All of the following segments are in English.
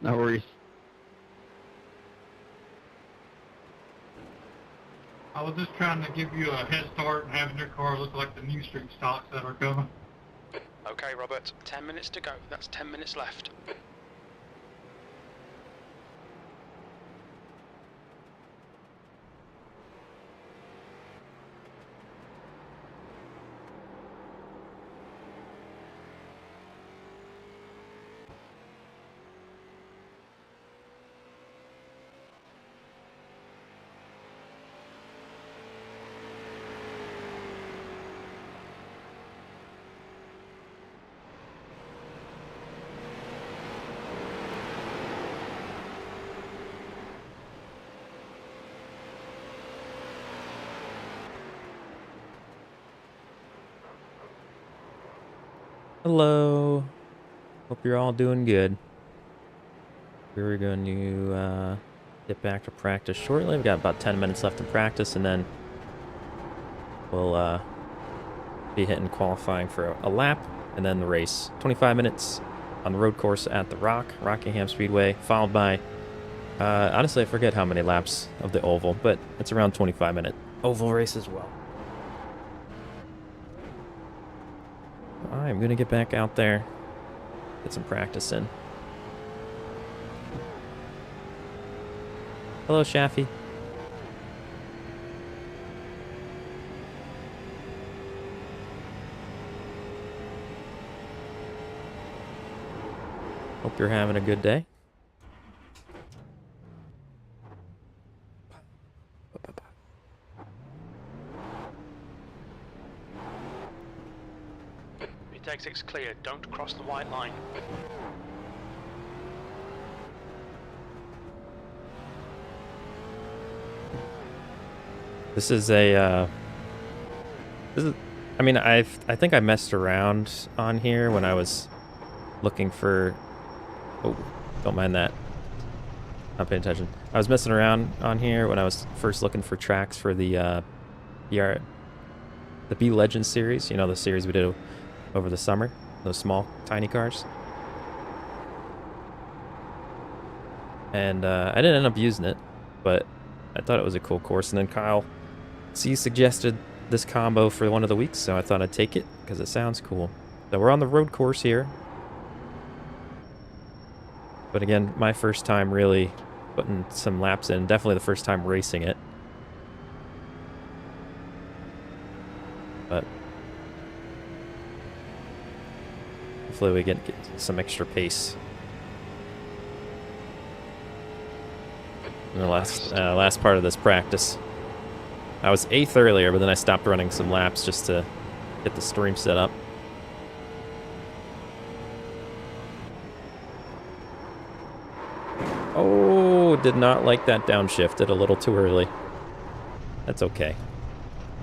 No worries. I was just trying to give you a head start and having your car look like the new street stocks that are coming. Okay, Robert, 10 minutes to go. That's 10 minutes left. Hello. Hope you're all doing good. We're going to get back to practice shortly. We've got about 10 minutes left in practice, and then we'll be hitting qualifying for a lap, and then the race. 25 minutes on the road course at the Rockingham Speedway, followed by, honestly, I forget how many laps of the oval, but it's around 25-minute oval race as well. I'm going to get back out there, get some practice in. Hello, Shaffy. Hope you're having a good day. Exit's clear. Don't cross the white line. This is a, I mean, I think I messed around on here when I was looking for, oh, don't mind that. Not paying attention. I was messing around on here when I was first looking for tracks for the B Legends series, you know, the series we did over the summer, those small, tiny cars. And I didn't end up using it, but I thought it was a cool course. And then Kyle C suggested this combo for one of the weeks, so I thought I'd take it because it sounds cool. So we're on the road course here. But again, my first time really putting some laps in. Definitely the first time racing it. But hopefully we get some extra pace in the last part of this practice. I was 8th earlier, but then I stopped running some laps just to get the stream set up. Oh, did not like that downshift. A little too early. That's okay.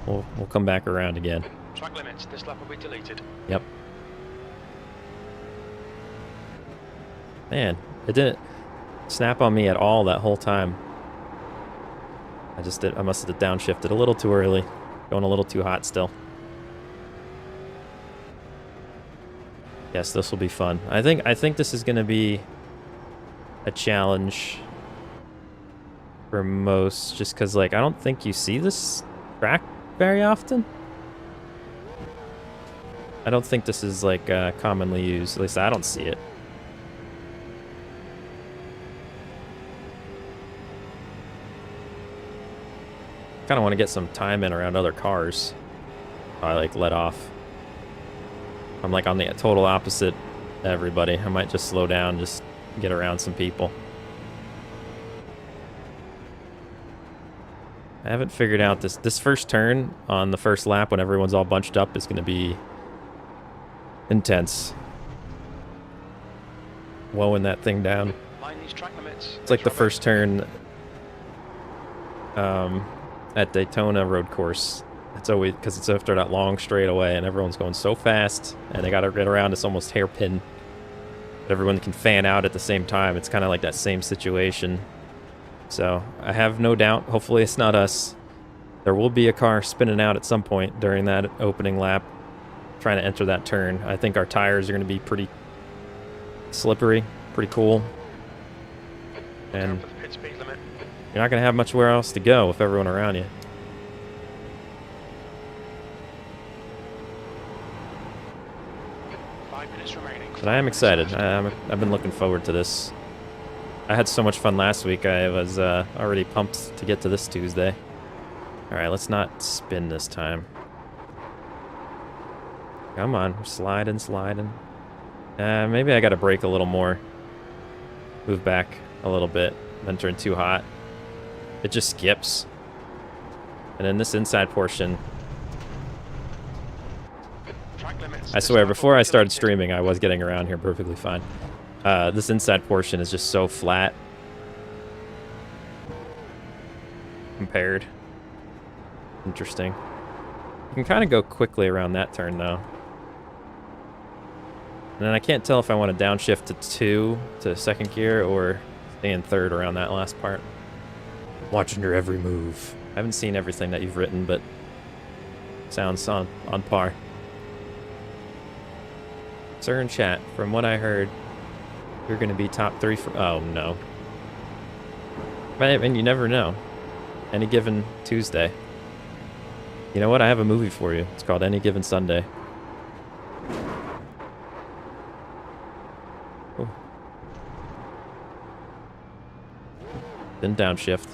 We'll come back around again. Track limits. This lap will be deleted. Yep. Man, it didn't snap on me at all that whole time. I must have downshifted a little too early. Going a little too hot still. Yes, this will be fun. I think this is gonna be a challenge for most, just because, like, I don't think you see this track very often. I don't think this is, like, commonly used. At least I don't see it. Kind of want to get some time in around other cars. I like let off. I'm like on the total opposite everybody. I might just slow down, just get around some people. I haven't figured out this first turn on the first lap when everyone's all bunched up is going to be intense. Blowing that thing down. Mind these track limits. It's like the first turn at Daytona road course. It's always because it's after that long straightaway and everyone's going so fast and they got to get around. It's almost hairpin. But everyone can fan out at the same time. It's kind of like that same situation. So I have no doubt. Hopefully it's not us. There will be a car spinning out at some point during that opening lap, trying to enter that turn. I think our tires are going to be pretty slippery, pretty cool. And for the pit speed limit. you're not going to have much where else to go with everyone around you. But I am excited. I've been looking forward to this. I had so much fun last week. I was already pumped to get to this Tuesday. Alright, let's not spin this time. Come on, we're sliding. Maybe I gotta brake a little more. Move back a little bit. Then turn too hot. It just skips. And then this inside portion... I swear, before I started streaming, I was getting around here perfectly fine. This inside portion is just so flat. Compared. Interesting. You can kind of go quickly around that turn, though. And then I can't tell if I want to downshift to 2 to second gear or stay in third around that last part. Watching your every move. I haven't seen everything that you've written, but sounds on par. Sir in chat, from what I heard, you're going to be top 3 for... Oh, no. I mean, you never know. Any given Tuesday. You know what? I have a movie for you. It's called Any Given Sunday. Ooh. Then downshift.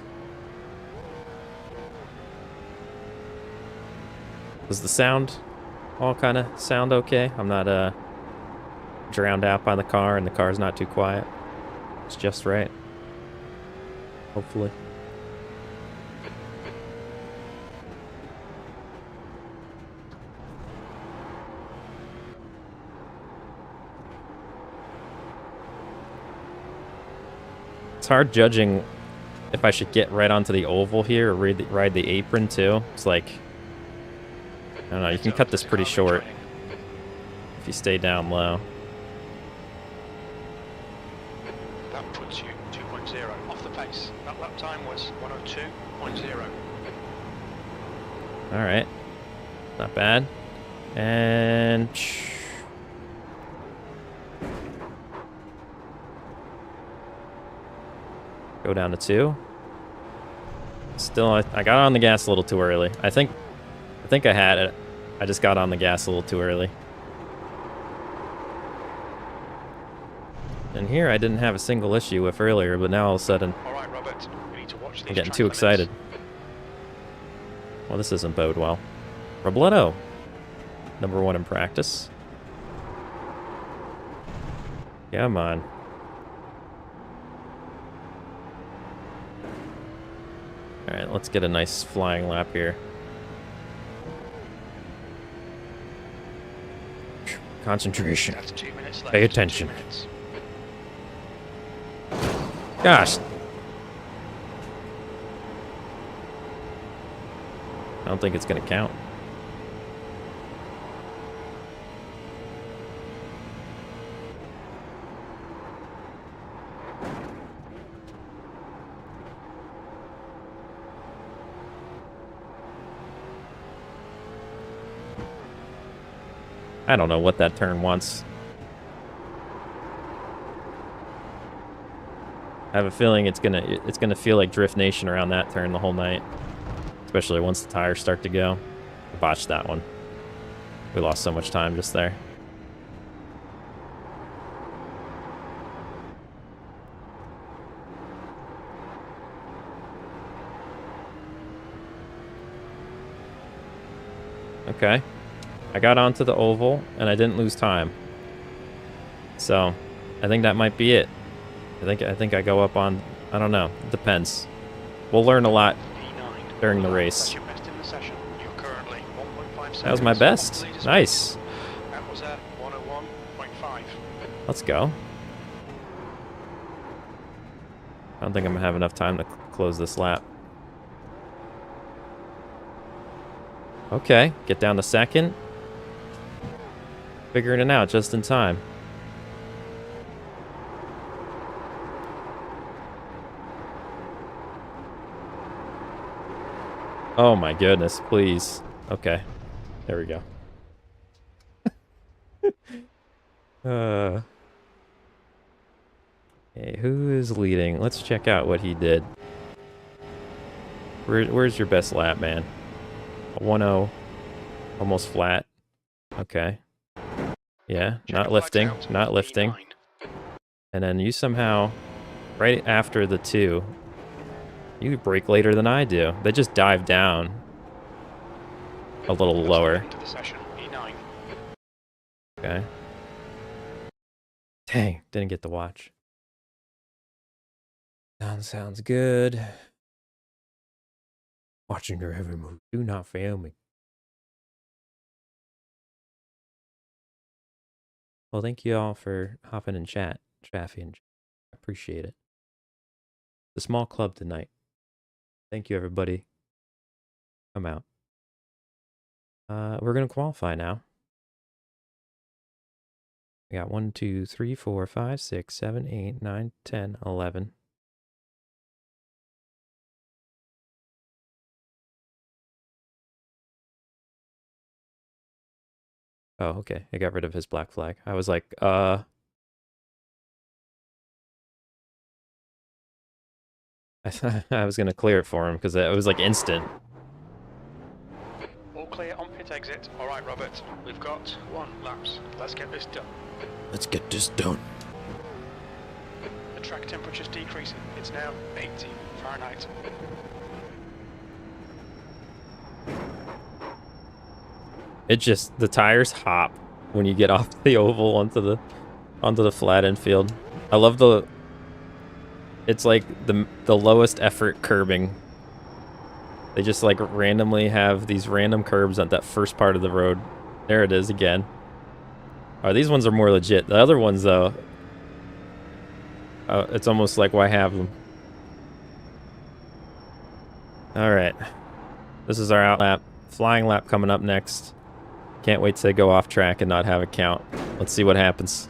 Does the sound all kind of sound okay? I'm not, drowned out by the car, and the car's not too quiet. It's just right. Hopefully. It's hard judging if I should get right onto the oval here or ride the apron too. It's like, I don't know, you can cut this pretty short if you stay down low. That puts you 2.0 off the pace. That lap time was 102.0. Alright. Not bad. And... go down to 2. Still, I got on the gas a little too early. I think I had it. I just got on the gas a little too early. And here I didn't have a single issue with earlier, but now all of a sudden All right, Robert, we need to watch these I'm getting track too limits. excited. Well, this doesn't bode well. Robledo, #1 in practice. Come on. Alright, let's get a nice flying lap here. Concentration. That's 2 minutes left. Pay attention. 2 minutes. Gosh. I don't think it's going to count. I don't know what that turn wants. I have a feeling it's gonna feel like Drift Nation around that turn the whole night. Especially once the tires start to go. I botched that one. We lost so much time just there. Okay. I got onto the oval, and I didn't lose time. So, I think that might be it. I think I go up on... I don't know. It depends. We'll learn a lot during the race. That was my best. Nice. That was at 101.5. Let's go. I don't think I'm going to have enough time to close this lap. Okay, get down to second. Figuring it out just in time. Oh my goodness, please. Okay, there we go. Okay, who is leading? Let's check out what he did. Where's your best lap, man? A 1-0, almost flat. Okay. Yeah, Check not the flags lifting, out. not lifting. E9. And then you somehow, right after the 2, you brake later than I do. They just dive down a little Looks like lower. into the session. E9. Okay. Dang, didn't get the watch. Sounds good. Watching your every move. Do not fail me. Well, thank you all for hopping in chat, Chaffee and I appreciate it. The small club tonight. Thank you, everybody. Come out. We're gonna qualify now. We got 1, 2, 3, 4, 5, 6, 7, 8, 9, 10, 11. Oh, okay. I got rid of his black flag. I was like, I was gonna clear it for him because it was like instant. All clear on pit exit. All right, Robert. We've got 1 laps. Let's get this done. Let's get this done. The track temperature's decreasing. It's now 80 Fahrenheit. It just, the tires hop when you get off the oval onto the flat infield. I love it's like the lowest effort curbing. They just like randomly have these random curbs at that first part of the road. There it is again. Oh, these ones are more legit. The other ones though, it's almost like why have them? All right, this is our out lap. Flying lap coming up next. Can't wait to go off track and not have a count. Let's see what happens.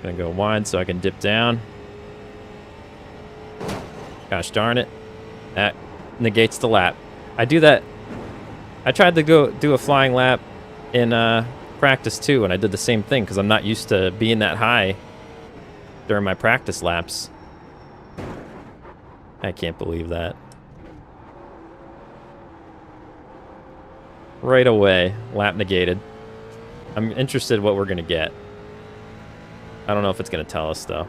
Gonna go wide so I can dip down. Gosh darn it. That negates the lap. I do that. I tried to go do a flying lap in practice too, and I did the same thing because I'm not used to being that high during my practice laps. I can't believe that. Right away, lap negated. I'm interested what we're gonna get. I don't know if it's gonna tell us though.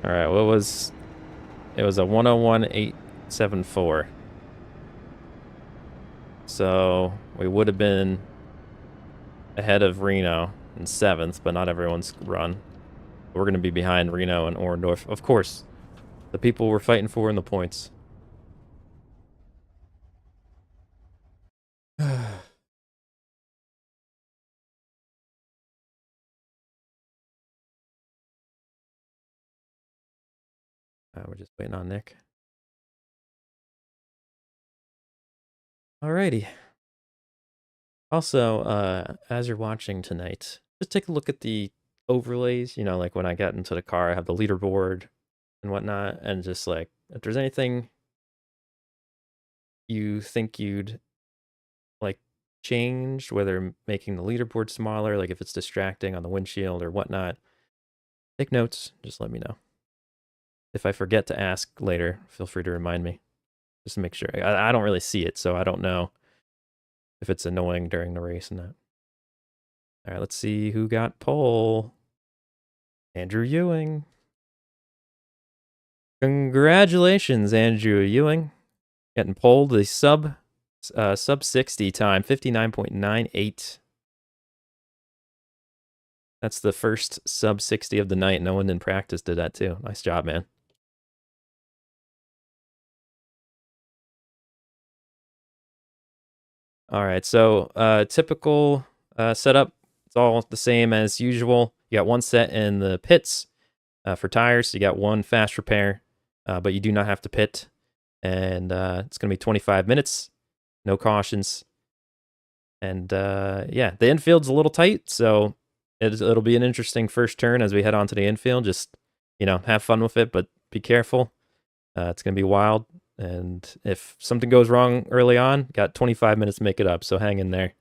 All right, what was... It was a 101.874. So we would have been ahead of Reno in 7th, but not everyone's run. We're going to be behind Reno and Orndorff. Of course, the people we're fighting for in the points. We're just waiting on Nick. Alrighty. Also, as you're watching tonight, just take a look at the overlays. You know, like when I got into the car, I have the leaderboard and whatnot, and just like, if there's anything you think you'd like change, whether making the leaderboard smaller, like if it's distracting on the windshield or whatnot, take notes, just let me know. If I forget to ask later, feel free to remind me, just to make sure. I don't really see it, so I don't know if it's annoying during the race and that. All right, let's see who got pole. Andrew Ewing. Congratulations, Andrew Ewing. Getting pole, the sub 60 time, 59.98. That's the first sub 60 of the night. No one in practice did that too. Nice job, man. All right, so typical setup. It's all the same as usual. You got one set in the pits for tires. You got one fast repair, but you do not have to pit. And it's going to be 25 minutes. No cautions. And yeah, the infield's a little tight, so it'll be an interesting first turn as we head onto the infield. Just, you know, have fun with it, but be careful. It's going to be wild. And if something goes wrong early on, got 25 minutes to make it up, so hang in there.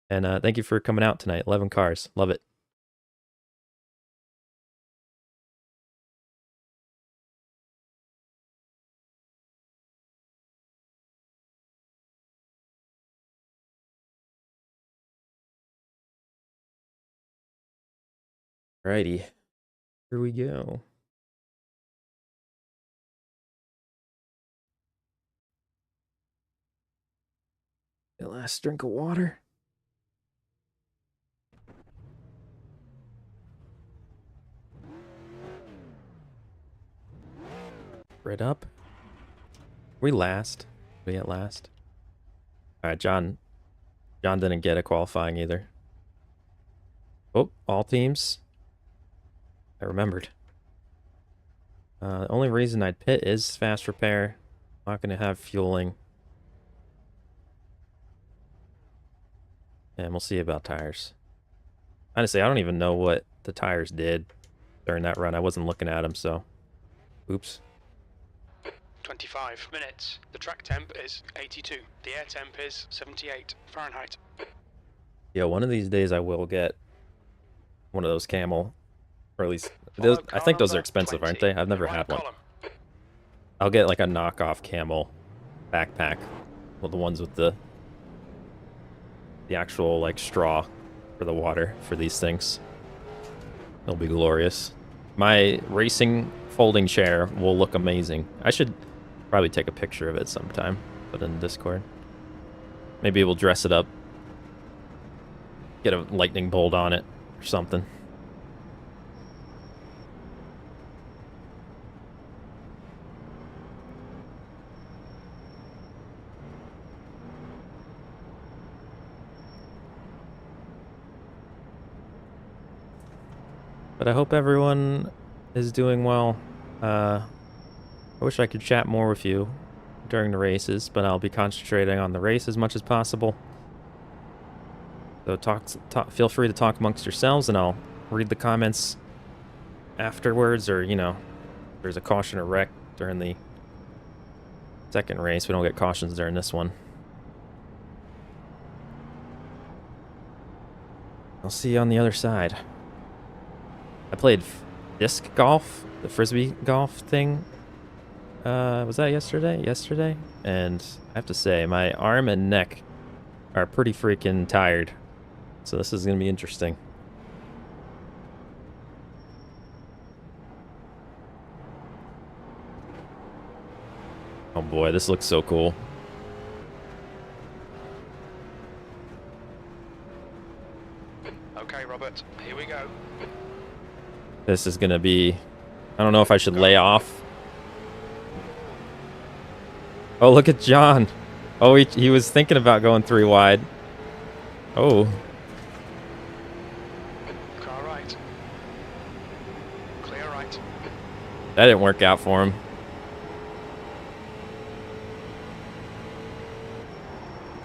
And thank you for coming out tonight. 11 cars. Love it. Alrighty. Here we go. The last drink of water. Right up. We last. We at last. Alright, John didn't get a qualifying either. Oh, all teams. I remembered. The only reason I'd pit is fast repair. I'm not going to have fueling. And we'll see about tires. Honestly, I don't even know what the tires did during that run. I wasn't looking at them, so... Oops. 25 minutes. The track temp is 82. The air temp is 78 Fahrenheit. Yeah, one of these days I will get one of those camel, or at least those, I think those are expensive, aren't they? I've never had one. I'll get like a knockoff camel backpack, well, the ones with the actual like straw for the water for these things. It'll be glorious. My racing folding chair will look amazing. I should probably take a picture of it sometime, put it in Discord. Maybe we'll dress it up, get a lightning bolt on it or something. But I hope everyone is doing well. I wish I could chat more with you during the races, but I'll be concentrating on the race as much as possible. So feel free to talk amongst yourselves, and I'll read the comments afterwards, or, you know, if there's a caution or wreck during the second race. We don't get cautions during this one. I'll see you on the other side. I played disc golf, the frisbee golf thing. Was that yesterday? Yesterday? And I have to say, my arm and neck are pretty freaking tired. So this is going to be interesting. Oh boy, this looks so cool. Okay, Robert, here we go. This is going to be... I don't know if I should lay off. Oh, look at John. Oh, he was thinking about going 3 wide. Oh. Car right. Clear right. That didn't work out for him.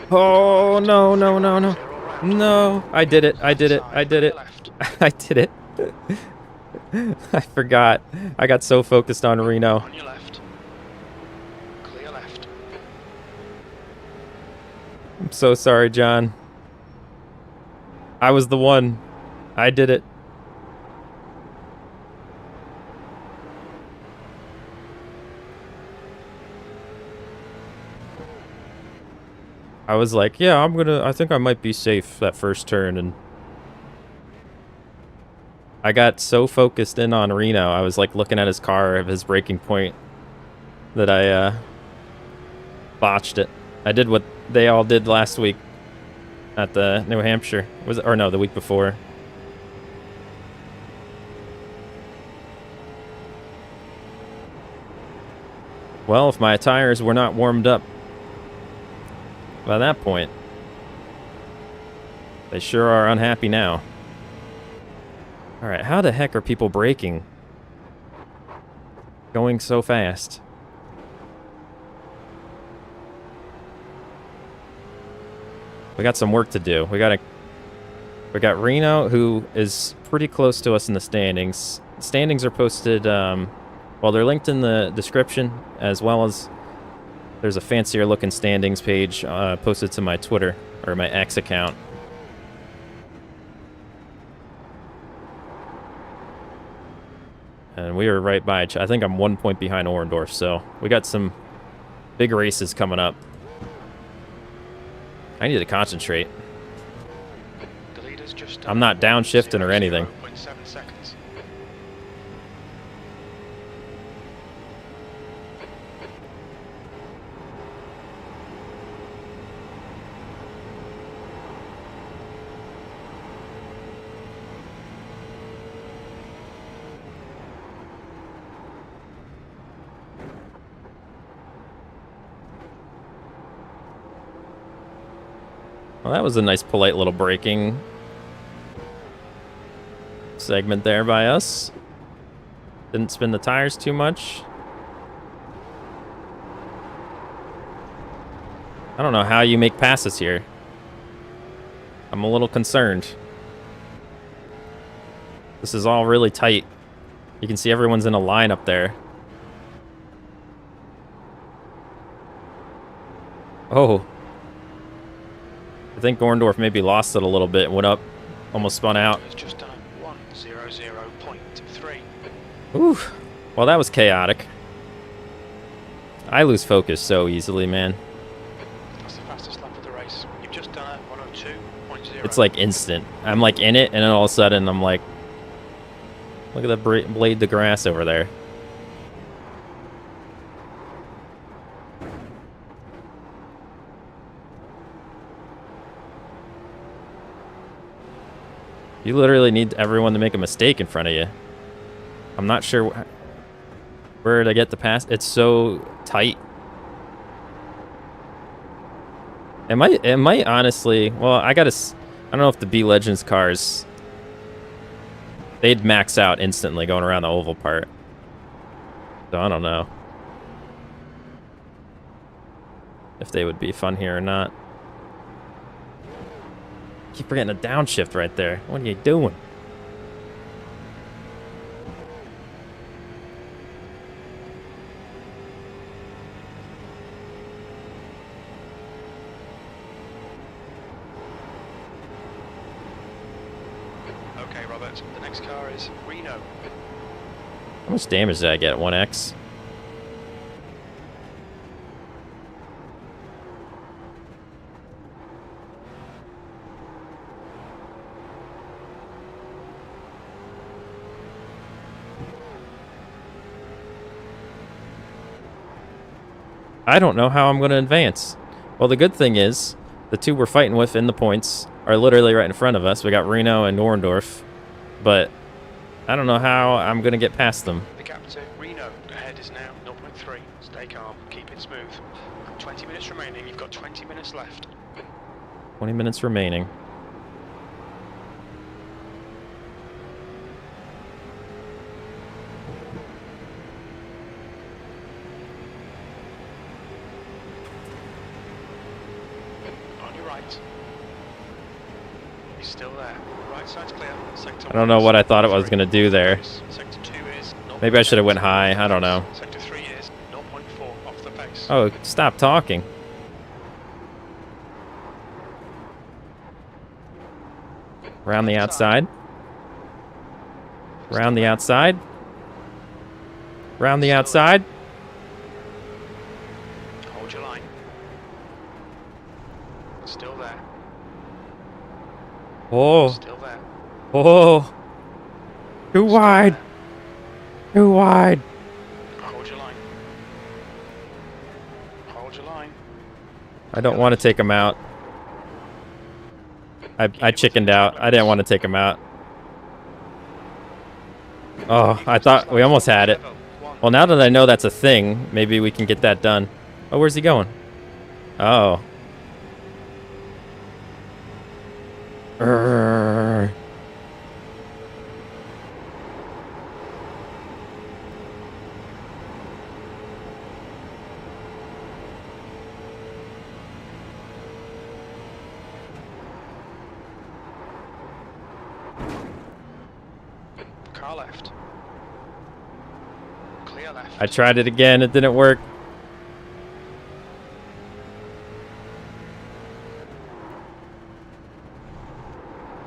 Oh, no, no, no, no. No. I did it. I did it. I did it. I did it. I forgot. I got so focused on Reno. On your left. Clear left. I'm so sorry, John. I was the one. I did it. I was like, yeah, I think I might be safe that first turn, and I got so focused in on Reno, I was like looking at his car, of his braking point, that I botched it. I did what they all did last week at the New Hampshire. Or no, the week before. Well, if my tires were not warmed up by that point, they sure are unhappy now. Alright, how the heck are people braking? Going so fast. We got some work to do. We got Reno, who is pretty close to us in the standings. Standings are posted, well, they're linked in the description, as well as there's a fancier looking standings page posted to my Twitter, or my X account. And we were right by I think I'm 1 point behind Orendorf, so we got some big races coming up. I need to concentrate. The leader's just I'm not downshifting or anything. 0.7 seconds. Well, that was a nice, polite little braking segment there by us. Didn't spin the tires too much. I don't know how you make passes here. I'm a little concerned. This is all really tight. You can see everyone's in a line up there. Oh. I think Orendorf maybe lost it a little bit and went up, almost spun out. It's just done 1:00.3. Ooh. Well, that was chaotic. I lose focus so easily, man. That's the fastest lap of the race. You've just done a 1:02.0. It's like instant. I'm like in it, and then all of a sudden I'm like, look at that blade the grass over there. You literally need everyone to make a mistake in front of you. I'm not sure where to get the pass. It's so tight. It might honestly, well, I don't know if the B Legends cars, they'd max out instantly going around the oval part. So I don't know if they would be fun here or not. Keep forgetting a downshift right there. What are you doing? Okay, Robert. The next car is Reno. How much damage did I get at 1x? I don't know how I'm going to advance. Well, the good thing is, the two we're fighting with in the points are literally right in front of us. We got Reno and Orendorf, but I don't know how I'm going to get past them. The gap to Reno ahead is now 0.3. Stay calm, keep it smooth. 20 minutes remaining, you've got 20 minutes left. 20 minutes remaining. On your right. He's still there. Right side's clear. Sector I don't know what I thought it was going to do there. Sector 2 is Maybe I should have went high. I don't know. Sector 3 is 0.4 off the pace. Oh, stop talking. Around the outside. Around the outside. Around the outside. Hold your line. Still there. Oh. Still there. Oh. Too wide. Too wide. Hold your line. Hold your line. I don't want to take him out. I chickened out. I didn't want to take him out. Oh, I thought we almost had it. 1 Well, now that I know that's a thing, maybe we can get that done. Oh, where's he going? Oh. Urgh. Car left. Clear left. I tried it again. It didn't work.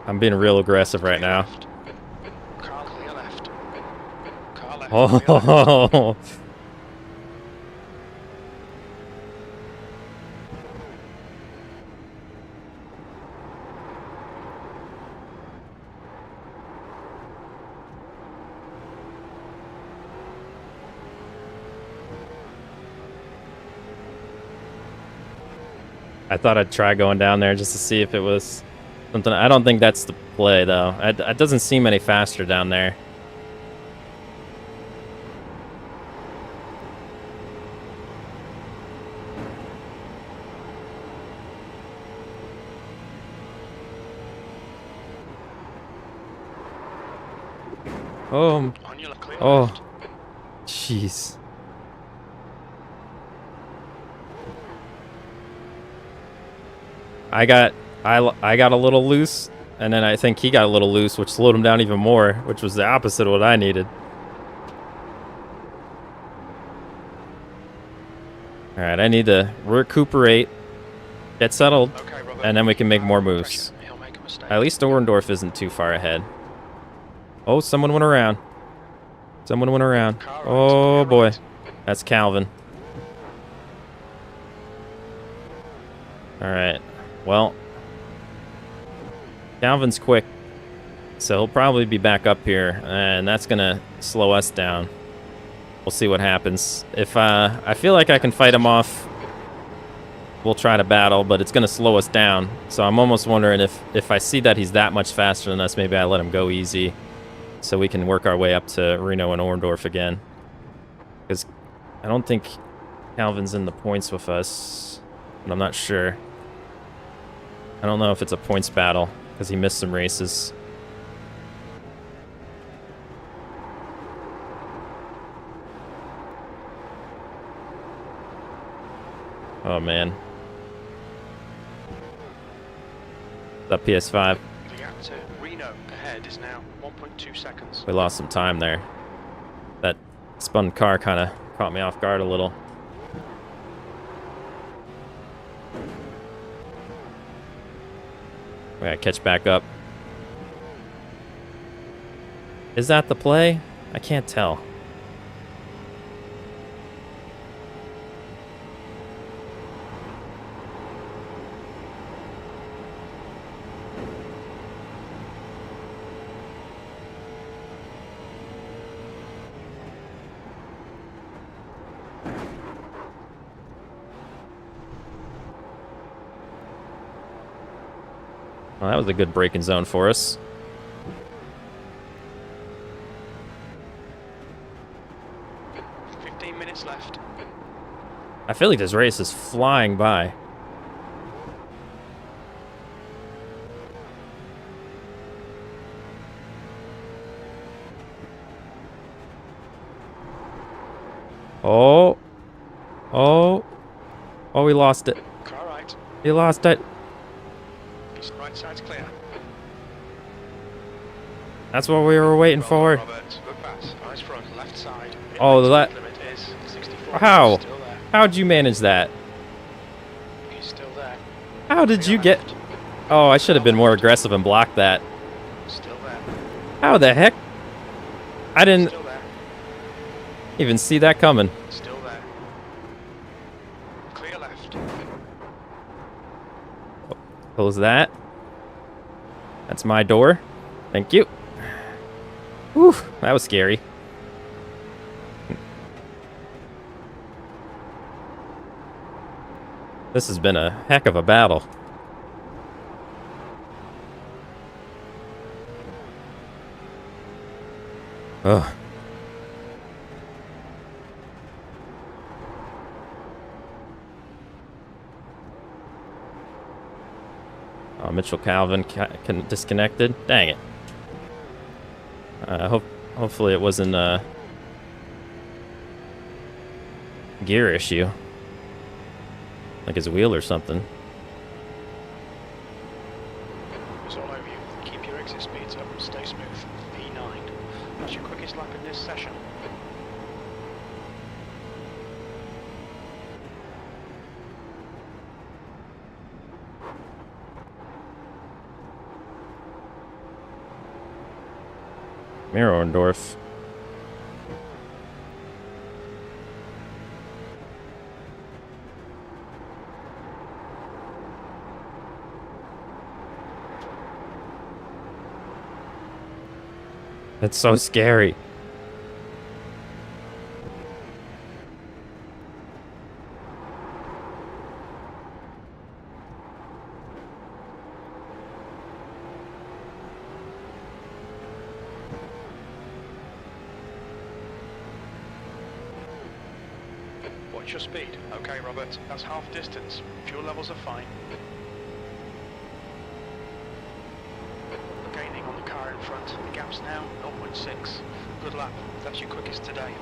I'm being real aggressive right Clear now. left. Car clear left. Car left. Clear left. Oh. I thought I'd try going down there just to see if it was something. I don't think that's the play, though. It doesn't seem any faster down there. Oh, On your clear oh, left. jeez. I got a little loose, and then I think he got a little loose, which slowed him down even more, which was the opposite of what I needed. All right, I need to recuperate, get settled, Okay, Robert. and then we can make more moves. Pressure. He'll make a mistake. At least Orndorff isn't too far ahead. Oh, someone went around. Someone went around. Car right, Oh clear boy, right. that's Calvin. All right. Well, Calvin's quick, so he'll probably be back up here, and that's gonna slow us down. We'll see what happens. If I feel like I can fight him off, we'll try to battle, but it's gonna slow us down. So I'm almost wondering if I see that he's that much faster than us, maybe I let him go easy, so we can work our way up to Reno and Orndorff again. Because I don't think Calvin's in the points with us, but I'm not sure. I don't know if it's a points battle, because he missed some races. Oh, man. That PS5. The gap to Reno ahead is now 1.2 seconds. We lost some time there. That spun car kind of caught me off guard a little. We gotta catch back up. Is that the play? I can't tell. Well, that was a good braking zone for us. Minutes left. I feel like this race is flying by. Oh. Oh. Oh, we lost it. Car right. He lost it. His right side's clear. That's what we were waiting for. Robert, good pass. Eyes front, left side. Oh, that. Limit is 64. How? Still there. How'd you manage that? He's still there. How did you get? Oh, I should have been more aggressive and blocked that. Still there. How the heck? I didn't Still there. even see that coming. Still there. Clear left. Close that. That's my door. Thank you. Whew, that was scary. This has been a heck of a battle. Ugh. Mitchell Calvin disconnected. Dang it. Hopefully it wasn't a gear issue. Like his wheel or something. It's all over you. Keep your exit speeds up and stay smooth. P9. That's your quickest lap in this session. Mirrorndorf. That's so scary. Watch your speed. Okay, Robert, that's half distance. Fuel levels are fine. Gaining on the car in front. The gap's now 0.6. Good lap. That's your quickest today.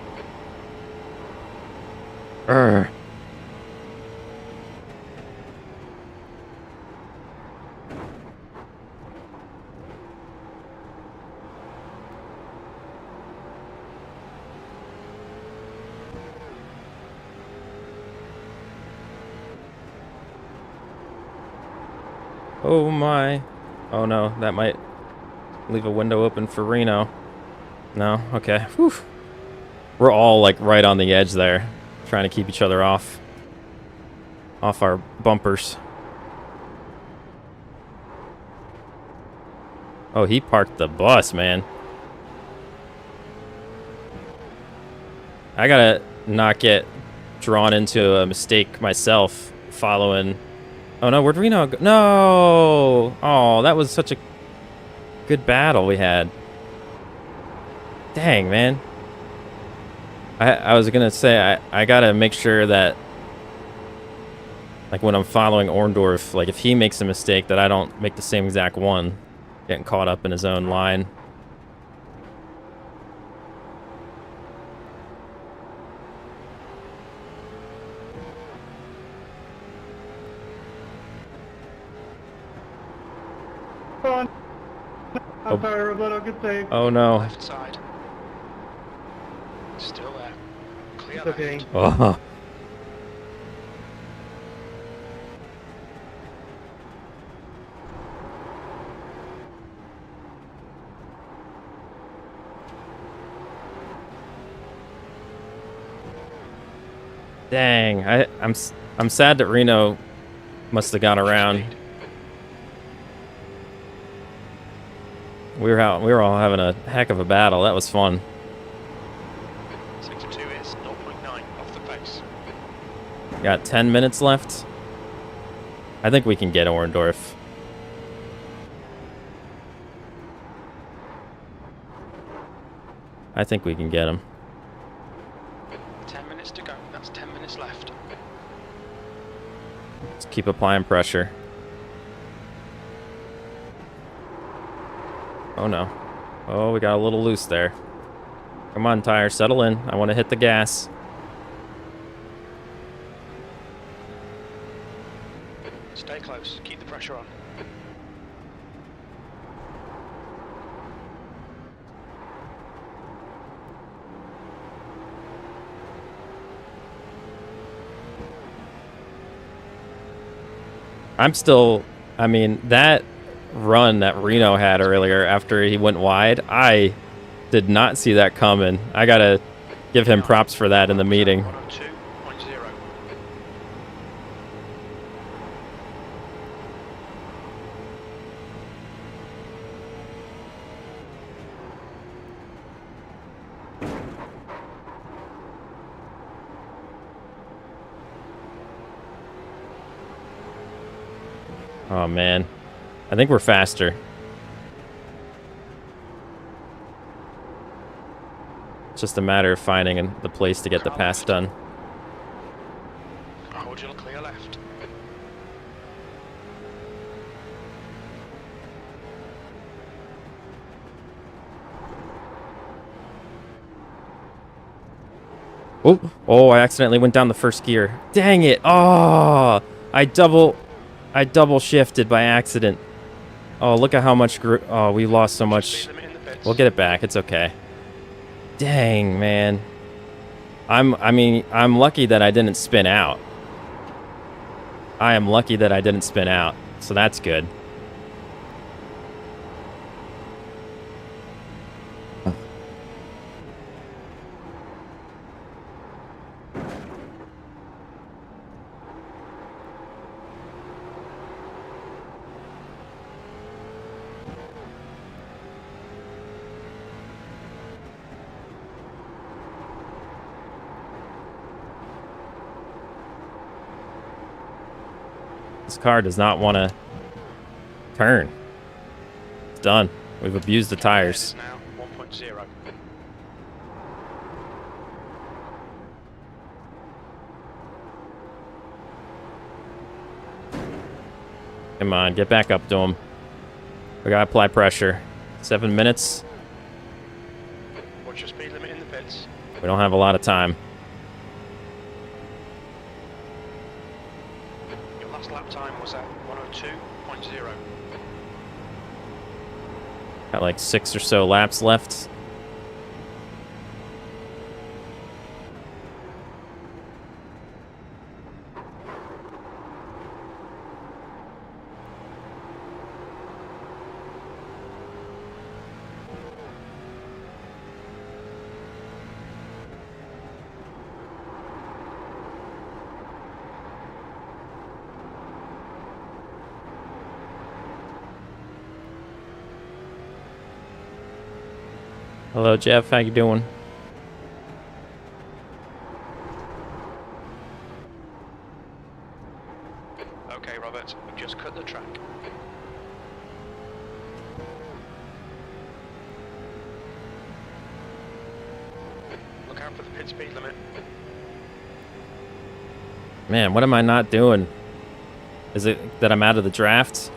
Oh my. Oh no, that might leave a window open for Reno. No? Okay. Whew. We're all like right on the edge there, trying to keep each other off our bumpers. Oh, he parked the bus, man. I gotta not get drawn into a mistake myself following. Oh no, where'd Reno go? No! Oh, that was such a good battle we had. Dang, man. I was gonna say, I gotta make sure that, like when I'm following Orndorff, like if he makes a mistake, that I don't make the same exact one. Getting caught up in his own line. Fun. I'm sorry, but I'll get saved. Oh no. Left side. Still there. Clear It's okay. left. Oh. Dang, I'm sad that Reno must have got around. We were all having a heck of a battle. That was fun. Sector 2 is 0.9 off the pace. Got 10 minutes left. I think we can get Orndorff. I think we can get him. 10 minutes to go. That's 10 minutes left. Let's keep applying pressure. Oh no. Oh, we got a little loose there. Come on, tire, settle in. I want to hit the gas. Stay close. Keep the pressure on. I'm still, I mean, that run that Reno had earlier after he went wide, I did not see that coming. I gotta give him props for that in the meeting. 102.0. Oh man, I think we're faster. It's just a matter of finding the place to get the pass done. Hold your clear left. Oh, I accidentally went down the first gear. Dang it. Oh, I double shifted by accident. Oh, look at how much oh, we lost so much. We'll get it back. It's okay. Dang, man. I'm lucky that I didn't spin out. I am lucky that I didn't spin out. So that's good. This car does not want to turn. It's done. We've abused the tires. Now 1.0. Come on, get back up to him. We gotta apply pressure. 7 minutes. What's your speed limit in the pits? We don't have a lot of time. Your last lap time was at 102.0. Got like 6 or so laps left. Hello, Jeff. How you doing? Okay, Robert, we've just cut the track. Look out for the pit speed limit. Man, what am I not doing? Is it that I'm out of the draft?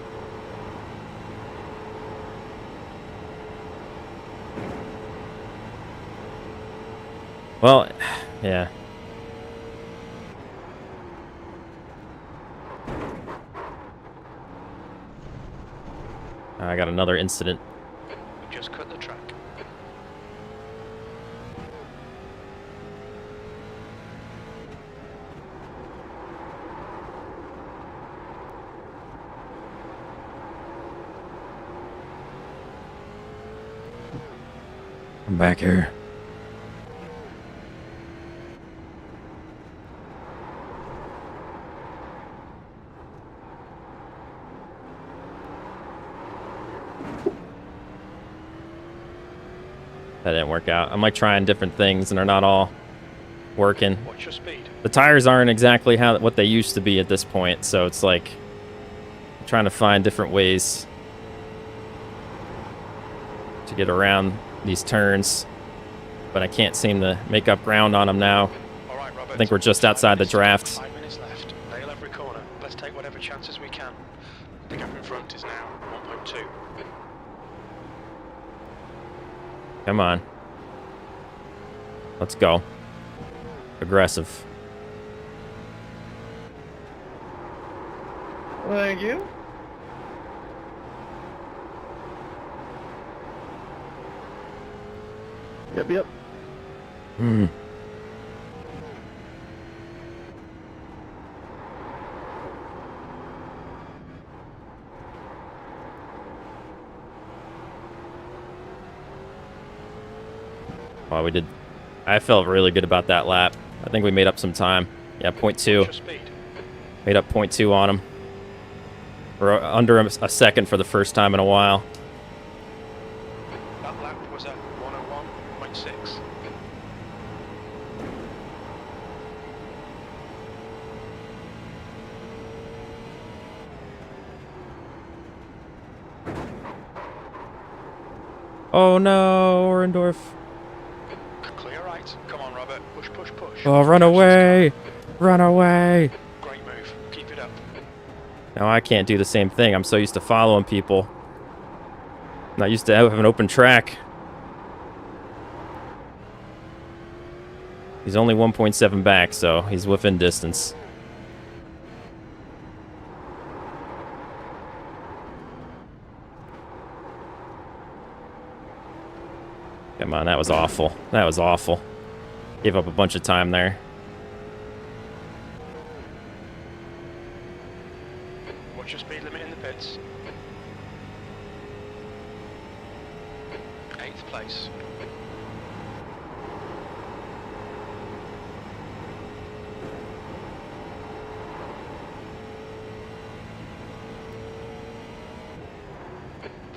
Well, yeah. I got another incident. We just cut the track. I'm back here. That didn't work out. I'm like trying different things and they're not all working. What's your speed? The tires aren't exactly what they used to be at this point, so it's like I'm trying to find different ways to get around these turns, but I can't seem to make up ground on them now. All right, Robert. I think we're just outside the draft. 5 minutes left. Nail every corner. Let's take whatever chances we can. The gap in front is now 1.2. Come on. Let's go. Aggressive. Thank you. Yep. Hmm. Wow, we did. I felt really good about that lap. I think we made up some time. Yeah, 0.2. What's your speed? Made up 0.2 on him. We're under a second for the first time in a while. That lap was at 101.6. Oh no, Orendorf. Clear right. Come on, Robert. Push, push, push. Oh, run away! Run away! Great move. Keep it up. Now I can't do the same thing. I'm so used to following people. Not used to having an open track. He's only 1.7 back, so he's within distance. Come on, that was awful. That was awful. Gave up a bunch of time there. What's your speed limit in the pits? 8th place.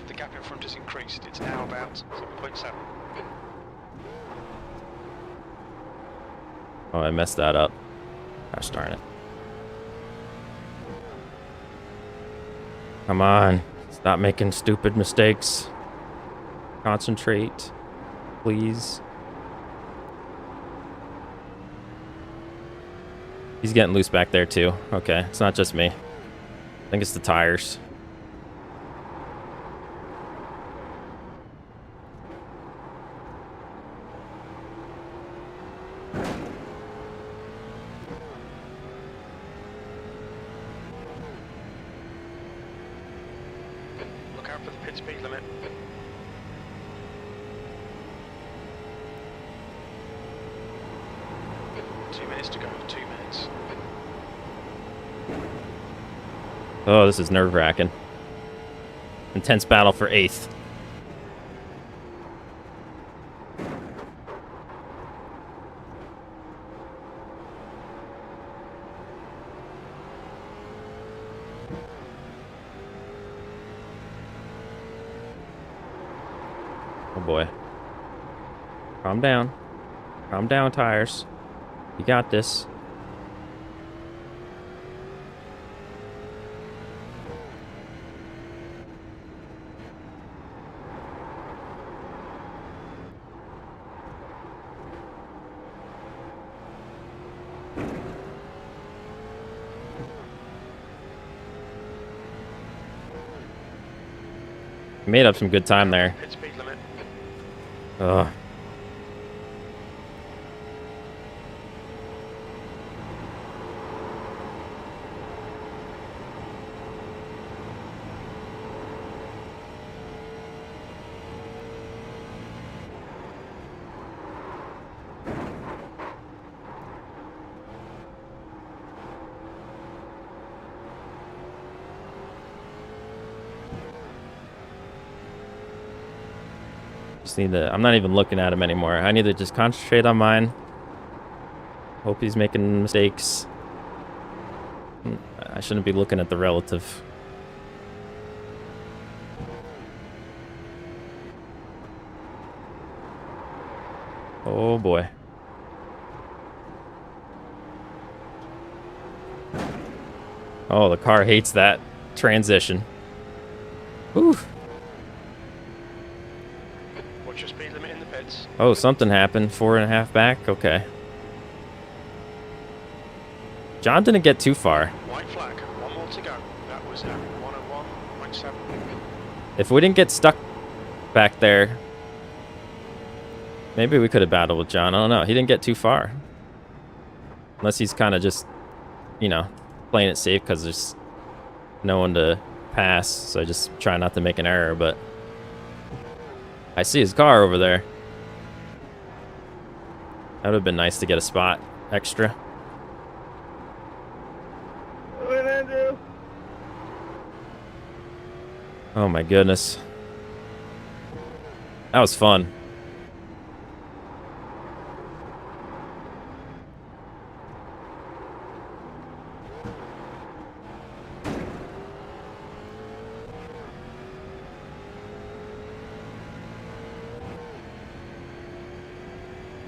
The gap in front has increased. It's now about 0.7. Oh, I messed that up. Gosh darn it. Come on. Stop making stupid mistakes. Concentrate. Please. He's getting loose back there, too. Okay, it's not just me. I think it's the tires. Look out for the pit speed limit. Minutes to go, 2 minutes. Oh, this is nerve-wracking. Intense battle for 8th. Oh boy. Calm down. Calm down, tires. You got this. Made up some good time there. Pit speed limit. Ugh. Just need to, I'm not even looking at him anymore. I need to just concentrate on mine. Hope he's making mistakes. I shouldn't be looking at the relative. Oh boy. Oh, the car hates that transition. Whew. What's your speed limit in the pits? Oh, something happened. 4.5 back? Okay. John didn't get too far. White flag. 1 more to go. That was at 101.7. If we didn't get stuck back there, maybe we could have battled with John. I don't know. He didn't get too far. Unless he's kind of just, you know, playing it safe because there's no one to pass. So I just try not to make an error, but I see his car over there. That would have been nice to get a spot extra. Oh my goodness. That was fun.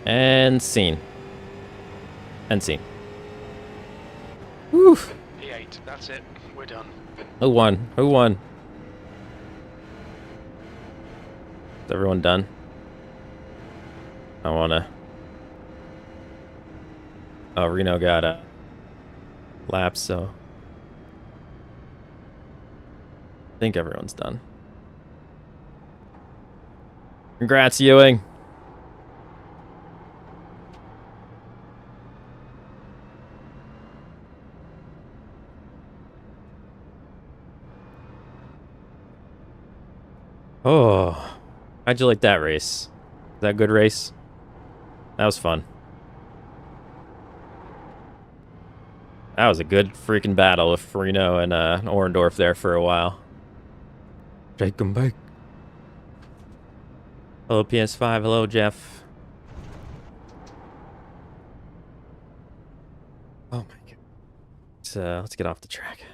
And scene. And scene. Woo! P8, that's it. We're done. Who won? Who won? Is everyone done? I wanna... Oh, Reno got a lap, so... I think everyone's done. Congrats, Ewing! Oh, how'd you like that race? Is that a good race? That was fun. That was a good freaking battle with Reno and Orendorf there for a while. Take them back. Hello, PS5. Hello, Jeff. Oh my god. Let's get off the track.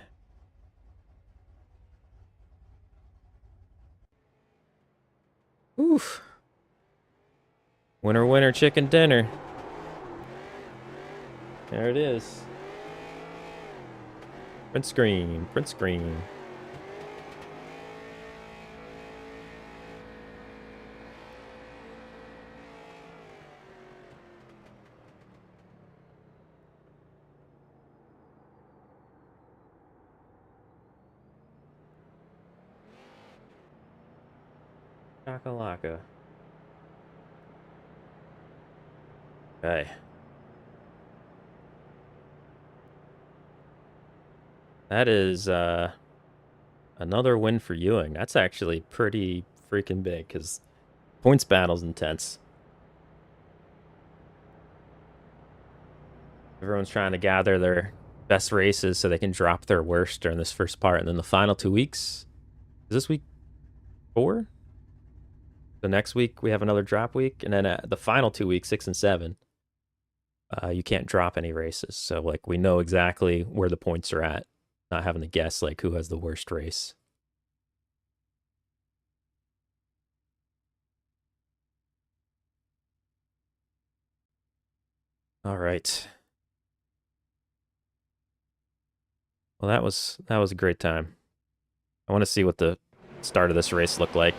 Oof. Winner, winner, chicken dinner. There it is. Print screen. Print screen. Chakalaka. Okay. That is another win for Ewing. That's actually pretty freaking big because points battle's intense. Everyone's trying to gather their best races so they can drop their worst during this first part. And then the final 2 weeks. Is this week 4? The next week we have another drop week. And then the final 2 weeks, 6 and 7, you can't drop any races. So like we know exactly where the points are at. Not having to guess like who has the worst race. All right. Well, that was a great time. I want to see what the start of this race looked like.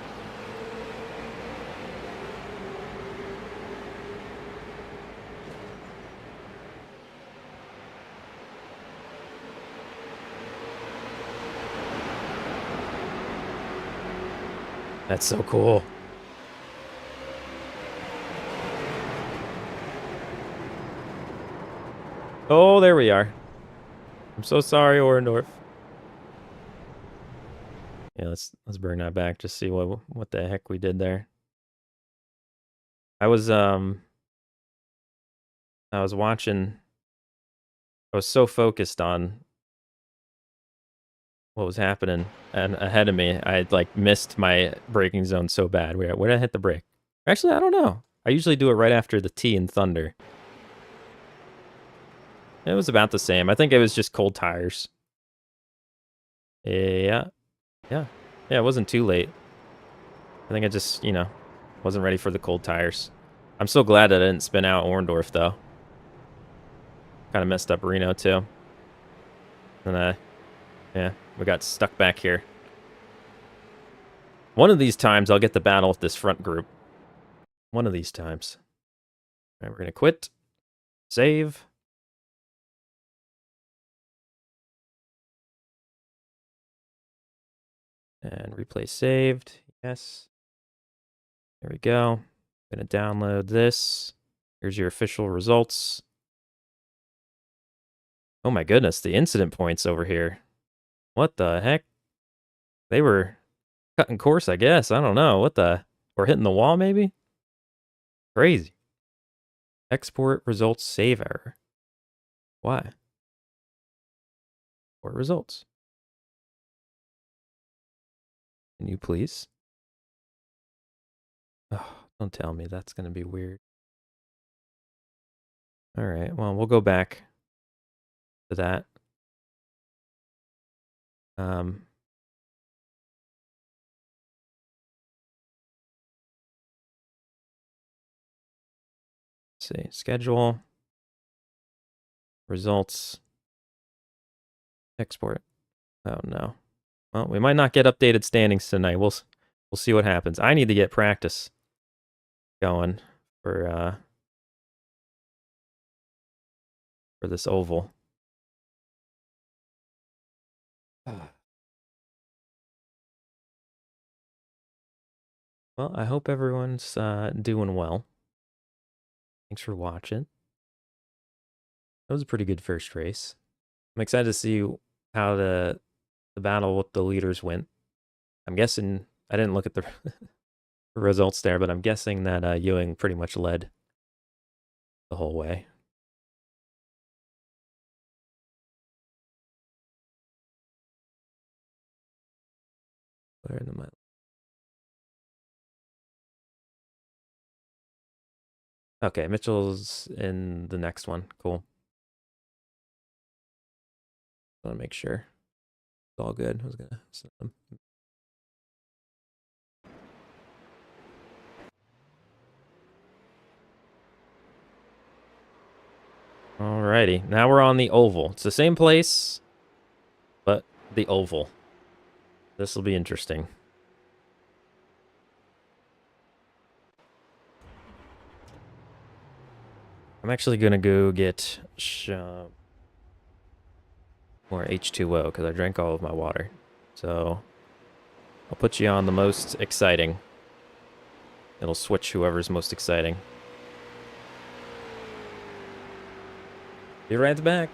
That's so cool. Oh, there we are. I'm so sorry, Orendorf. Yeah, let's bring that back. Just see what the heck we did there. I was watching. I was so focused on what was happening and ahead of me, I had like missed my braking zone so bad. Where did I hit the brake? Actually, I don't know. I usually do it right after the T in Thunder. It was about the same. I think it was just cold tires. Yeah. Yeah. Yeah, it wasn't too late. I think I just, wasn't ready for the cold tires. I'm so glad that I didn't spin out Orendorf, though. Kind of messed up Reno, too. And, yeah, we got stuck back here. One of these times, I'll get the battle with this front group. One of these times. All right, we're going to quit. Save. And replay saved. Yes. There we go. I'm going to download this. Here's your official results. Oh my goodness, the incident points over here. What the heck? They were cutting course, I guess. I don't know. What the? Or hitting the wall, maybe? Crazy. Export results save error. Why? Export results. Can you please? Oh, don't tell me that's going to be weird. All right, well, we'll go back to that. Let's see, schedule, results, export. Oh no. Well, we might not get updated standings tonight. We'll see what happens. I need to get practice going for this oval. Well, I hope everyone's doing well. Thanks for watching. That was a pretty good first race. I'm excited to see how the battle with the leaders went. I'm guessing I didn't look at the results there, but I'm guessing that Ewing pretty much led the whole way. Where in the mile? Okay, Mitchell's in the next one. Cool. I want to make sure it's all good. I was gonna send them. Alrighty, now we're on the oval. It's the same place, but the oval. This will be interesting. I'm actually gonna go get more H2O because I drank all of my water. So I'll put you on the most exciting. It'll switch whoever's most exciting. Be right back.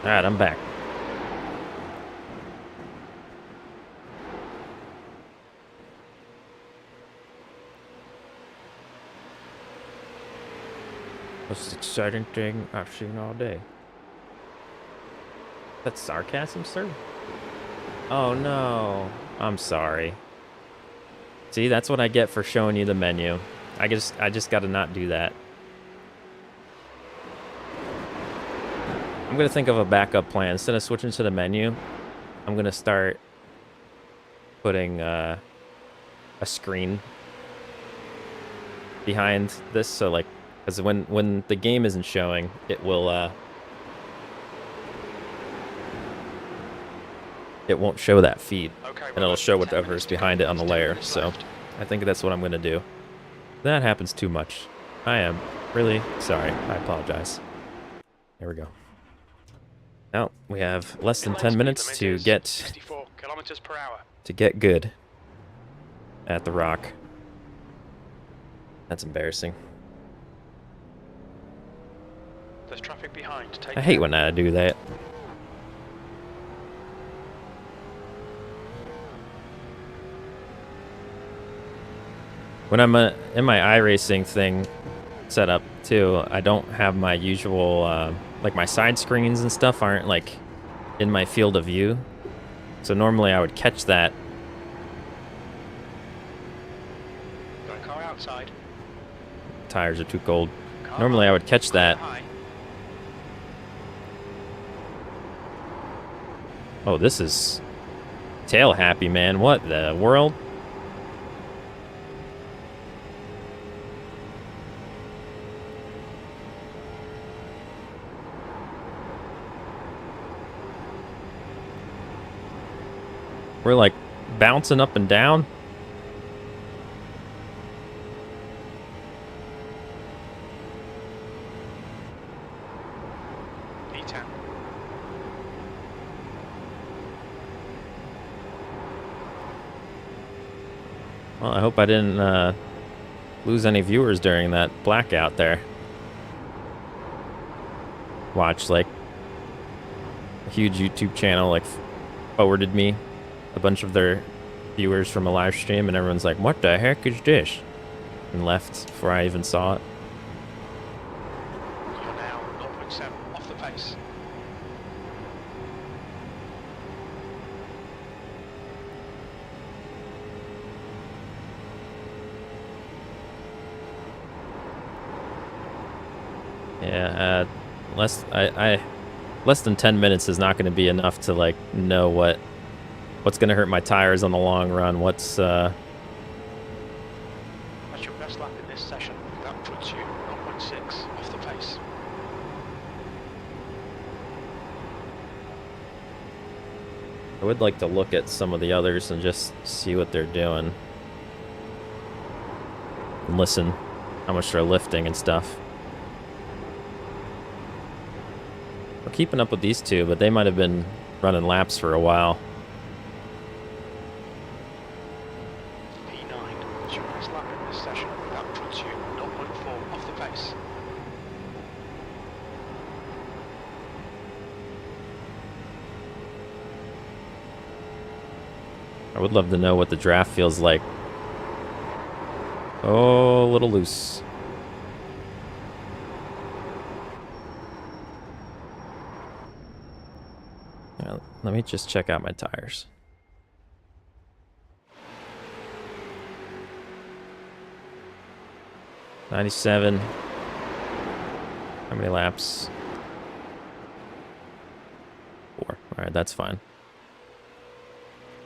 All right, I'm back. Most exciting thing I've seen all day. That's sarcasm, sir? Oh no, I'm sorry. See, that's what I get for showing you the menu. I just gotta not do that. I'm going to think of a backup plan. Instead of switching to the menu, I'm going to start putting a screen behind this. So, like, because when the game isn't showing, it won't show that feed. Okay, And it'll show whatever's behind it on the layer. So I think that's what I'm going to do. If that happens too much, I am really sorry. I apologize. There we go. Now we have less than 10 minutes to get 64 kilometers per hour. good at the rock. That's embarrassing. There's traffic behind. Take I hate when I do that. When I'm in my iRacing thing set up too, I don't have my usual, like my side screens and stuff aren't like in my field of view. So normally I would catch that. Got a car outside. Tires are too cold. Car Normally I would catch that. high. Oh, this is tail happy, man. What the world? We're like bouncing up and down. E10. Well, I hope I didn't lose any viewers during that blackout there. Watch, like, a huge YouTube channel, like, forwarded me a bunch of their viewers from a live stream, and everyone's like, what the heck is this? And left before I even saw it. You're now 0.7 off the pace. Yeah, less than 10 minutes is not going to be enough to, like, know what's going to hurt my tires on the long run. That's your best lap in this session. That puts you 0.6 off the pace. I would like to look at some of the others and just see what they're doing. And listen how much they're lifting and stuff. We're keeping up with these two, but they might have been running laps for a while. P9. That's your best lap in this session. That puts you 0.4 off the pace. I would love to know what the draft feels like. Oh, a little loose. Yeah, let me just check out my tires. $97. How many laps? 4. All right, that's fine.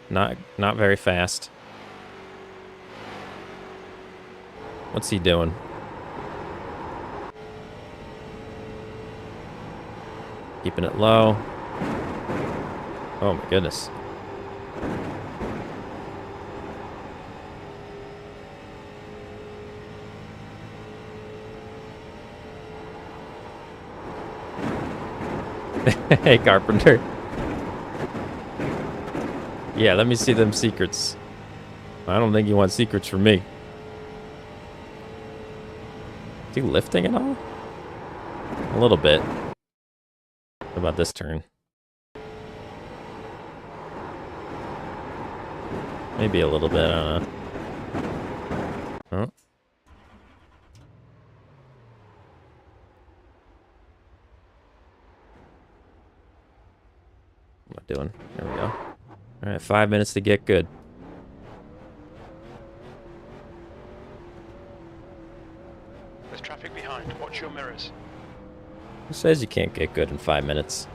Not very fast. What's he doing? Keeping it low. Oh my goodness. Hey, Carpenter. Yeah, let me see them secrets. I don't think you want secrets from me. Is he lifting at all? A little bit. What about this turn? Maybe a little bit, I don't know. Oh. What am I doing? There we go. Alright, 5 minutes to get good. There's traffic behind. Watch your mirrors. Who says you can't get good in 5 minutes?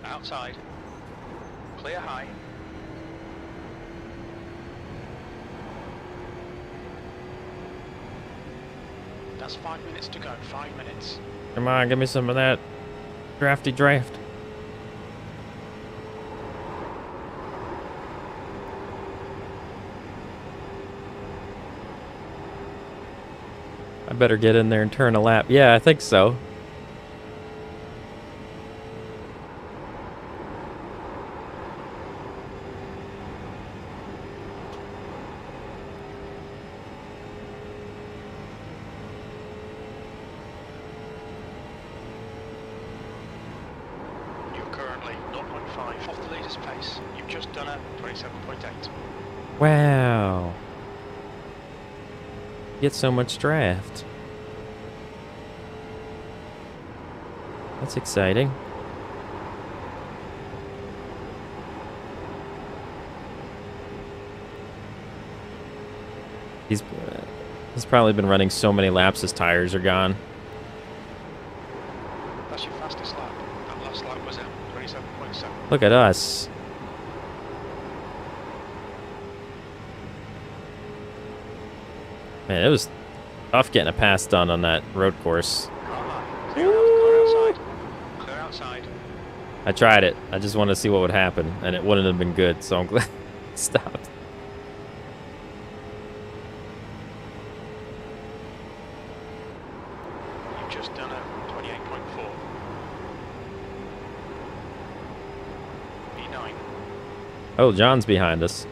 Outside. Clear high. That's 5 minutes to go. 5 minutes. Come on, give me some of that drafty draft. I better get in there and turn a lap. Yeah, I think so. You're currently 0.5 off the leader's pace. You've just done a 27.8. Wow. Get so much draft. That's exciting. He's probably been running so many laps his tires are gone. That's your fastest lap. That last lap was at 27.7. Look at us. Man, it was tough getting a pass done on that road course. Clear outside. Clear outside. I tried it. I just wanted to see what would happen, and it wouldn't have been good, so I'm glad it stopped. You've just done a 28.4. B9. Oh, John's behind us.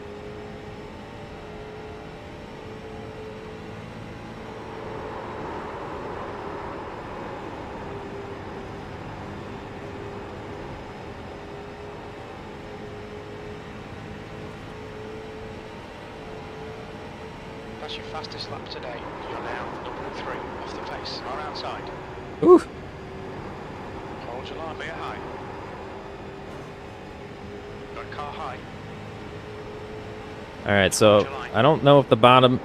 That's your fastest lap today. You're now 0.3 off the pace. Car outside. Ooh. Hold your line. Clear high. Got car high. All right, so I don't know if the bottom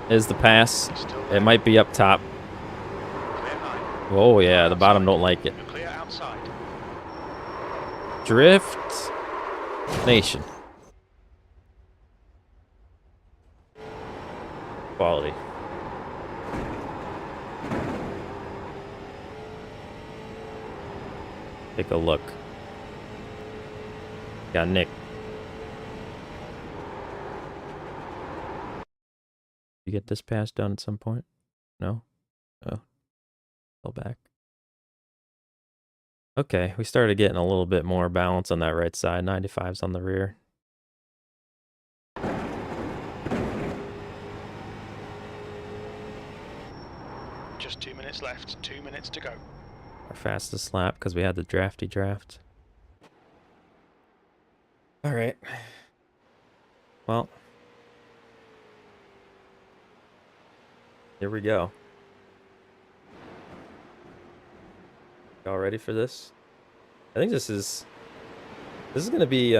is the pass. It might be up top. Clear high. Oh yeah, the bottom don't like it. You're clear outside. Drift Nation. Quality. Take a look. Got Nick. You get this pass done at some point? No? Oh. Fell back. Okay, we started getting a little bit more balance on that right side. 95's on the rear. Just 2 minutes left. 2 minutes to go. Our fastest lap because we had the drafty draft. All right. Well, here we go. Y'all ready for this? I think this is going to be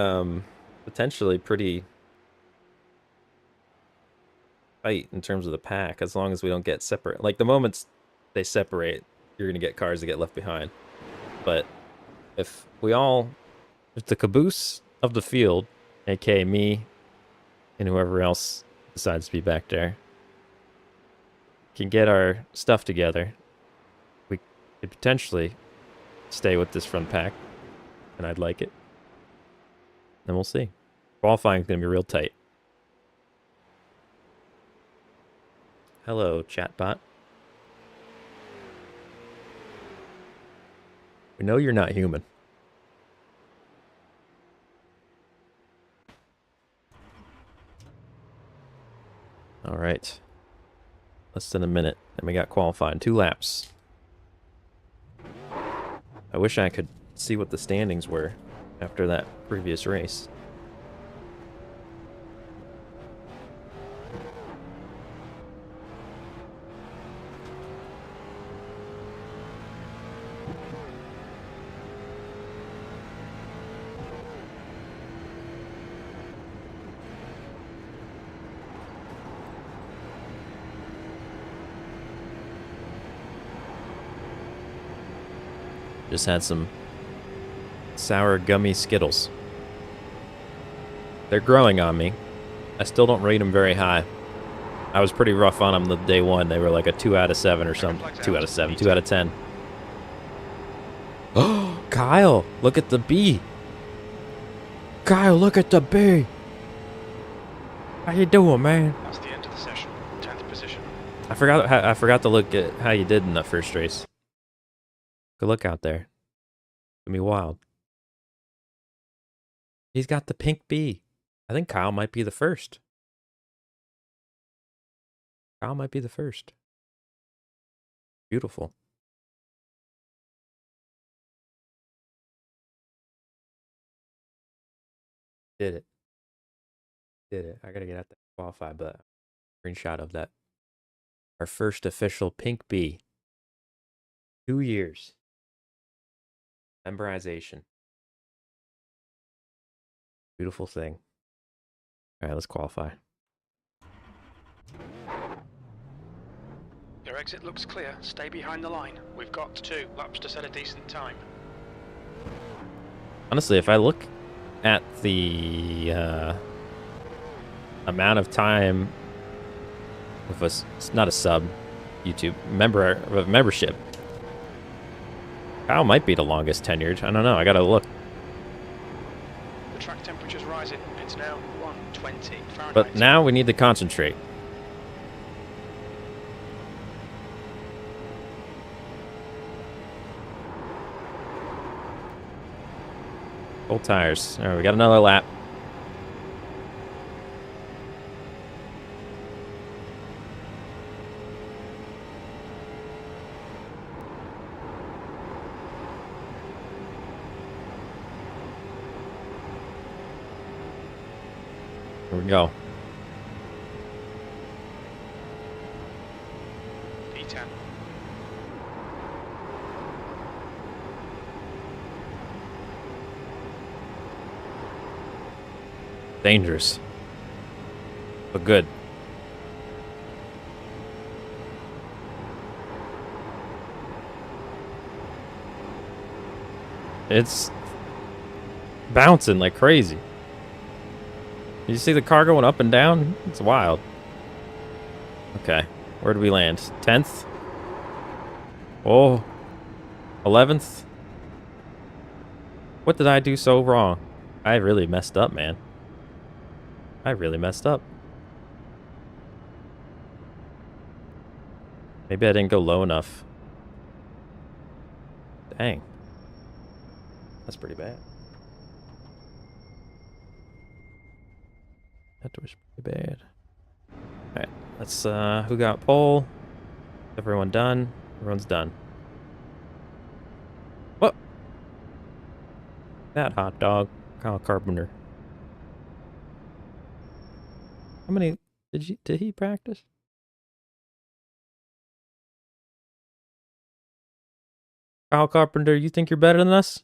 potentially pretty tight in terms of the pack, as long as we don't get separate. Like the moments they separate, you're going to get cars that get left behind. But if the caboose of the field, aka me and whoever else decides to be back there, can get our stuff together, we could potentially stay with this front pack, and I'd like it. Then we'll see. Qualifying is going to be real tight. Hello, chatbot. We know you're not human. All right. Less than a minute, and we got qualified. 2 laps. I wish I could see what the standings were after that previous race. Just had some sour gummy Skittles. They're growing on me. I still don't rate them very high. I was pretty rough on them the day one. They were like a 2 out of 7 or something. 2 out of 7, 2 out of 10. Oh, Kyle, look at the bee. Kyle, look at the bee. How you doing, man? That's the end of the session. 10th position. I forgot to look at how you did in that first race. Good look out there. It's gonna be wild. He's got the pink bee. I think Kyle might be the first. Kyle might be the first. Beautiful. Did it. Did it. I gotta get out there to qualify, but screenshot of that. Our first official pink bee. 2 years. Memorization. Beautiful thing. All right, let's qualify. Your exit looks clear. Stay behind the line. We've got 2 laps to set a decent time. Honestly, if I look at the amount of time with us, it's not a sub, YouTube membership. Kyle might be the longest tenured. I don't know. I gotta look. The track temperature's rising. It's now 120 Fahrenheit. But now we need to concentrate. Full tires. All right, we got another lap. Here we go. P10. Dangerous. But good. It's bouncing like crazy. Did you see the car going up and down? It's wild. Okay. Where did we land? 10th? Oh. 11th? What did I do so wrong? I really messed up, man. I really messed up. Maybe I didn't go low enough. Dang. That's pretty bad. That was pretty bad. Alright, let's, who got pole? Everyone done? Everyone's done. What? That hot dog. Kyle Carpenter. How many did he practice? Kyle Carpenter, you think you're better than us?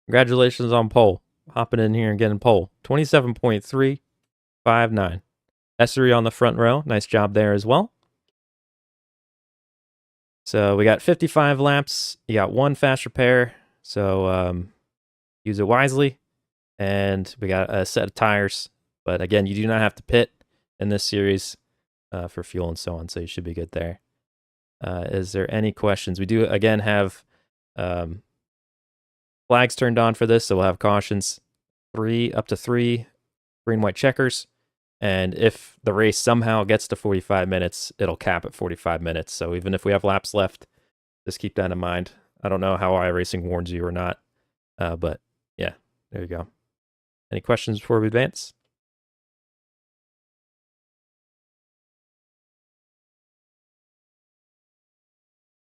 Congratulations on pole. Hopping in here and getting pole. 27.359. S3 on the front row. Nice job there as well. So we got 55 laps. You got 1 fast repair. So use it wisely. And we got a set of tires. But again, you do not have to pit in this series for fuel and so on. So you should be good there. Is there any questions? We do, again, have flags turned on for this. So we'll have cautions. Up to 3 green, white checkers. And if the race somehow gets to 45 minutes, it'll cap at 45 minutes. So even if we have laps left, just keep that in mind. I don't know how iRacing warns you or not. But yeah, there you go. Any questions before we advance?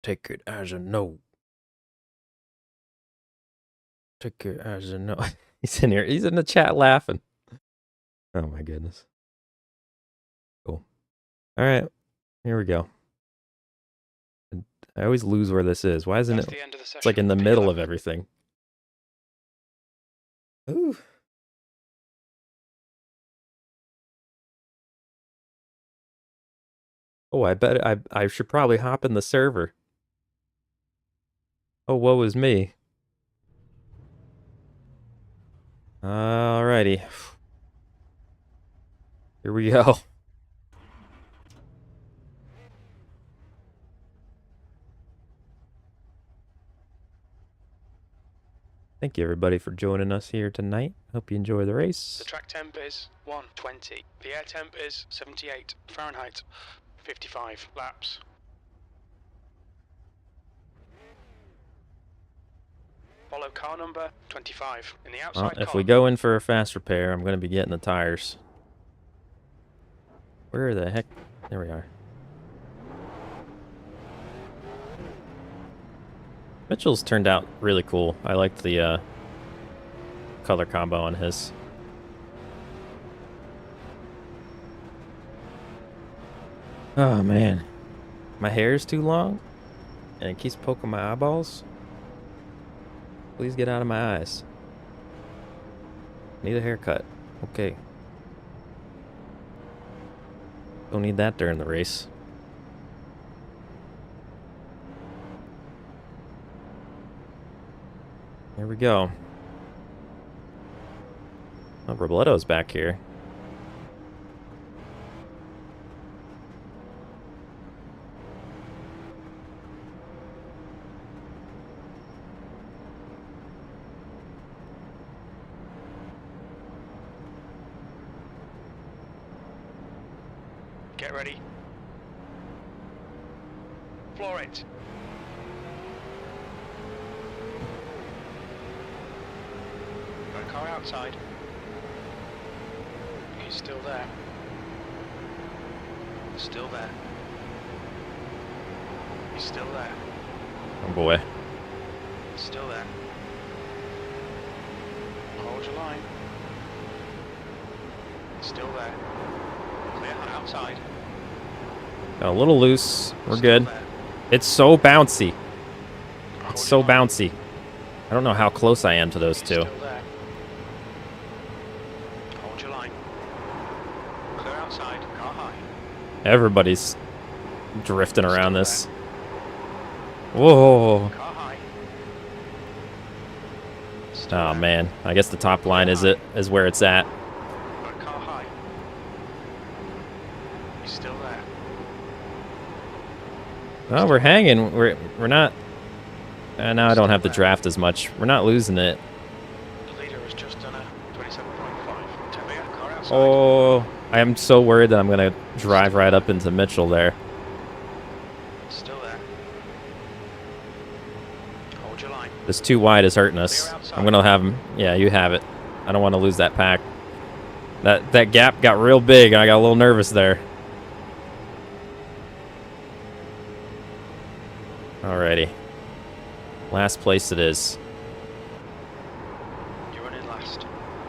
Take it as a no. Take it as a no. He's in here. He's in the chat laughing. Oh my goodness. Cool. All right. Here we go. And I always lose where this is. Why isn't it? It's like in the middle of everything. Ooh. Oh, I bet I should probably hop in the server. Oh, woe is me. Alrighty. Here we go. Thank you, everybody, for joining us here tonight. Hope you enjoy the race. The track temp is 120. The air temp is 78 Fahrenheit. 55 laps. Follow car number 25 in the outside Well, if we column. go in for a fast repair, I'm going to be getting the tires. Where the heck? There we are. Mitchell's turned out really cool. I liked the color combo on his. Oh man, my hair is too long and it keeps poking my eyeballs. Please get out of my eyes. Need a haircut. Okay. Don't need that during the race. Here we go. Oh, Robletto's back here. Get ready. Floor it. Got a car outside. He's still there. Still there. He's still there. Oh boy. Still there. Hold your line. Still there. Clear outside. Got a little loose. We're Still good. there. It's so bouncy. Hold It's so your line. bouncy. I don't know how close I am to those He's two. still there. Hold your line. Clear outside. Car high. Everybody's drifting around this. Whoa. Car high. Still Oh there. man. I guess the top line is where it's at. Got a car high. He's still there. Oh, we're hanging. We're not. Now I don't have to draft as much. We're not losing it. The leader has just done a 27.5. Tabea, car outside. Oh, I am so worried that I'm gonna drive right up into Mitchell there. Still there. Hold your line. This too wide is hurting us. I'm gonna have him. Yeah, you have it. I don't want to lose that pack. That gap got real big, and I got a little nervous there. Alrighty. Last place it is. You're running last.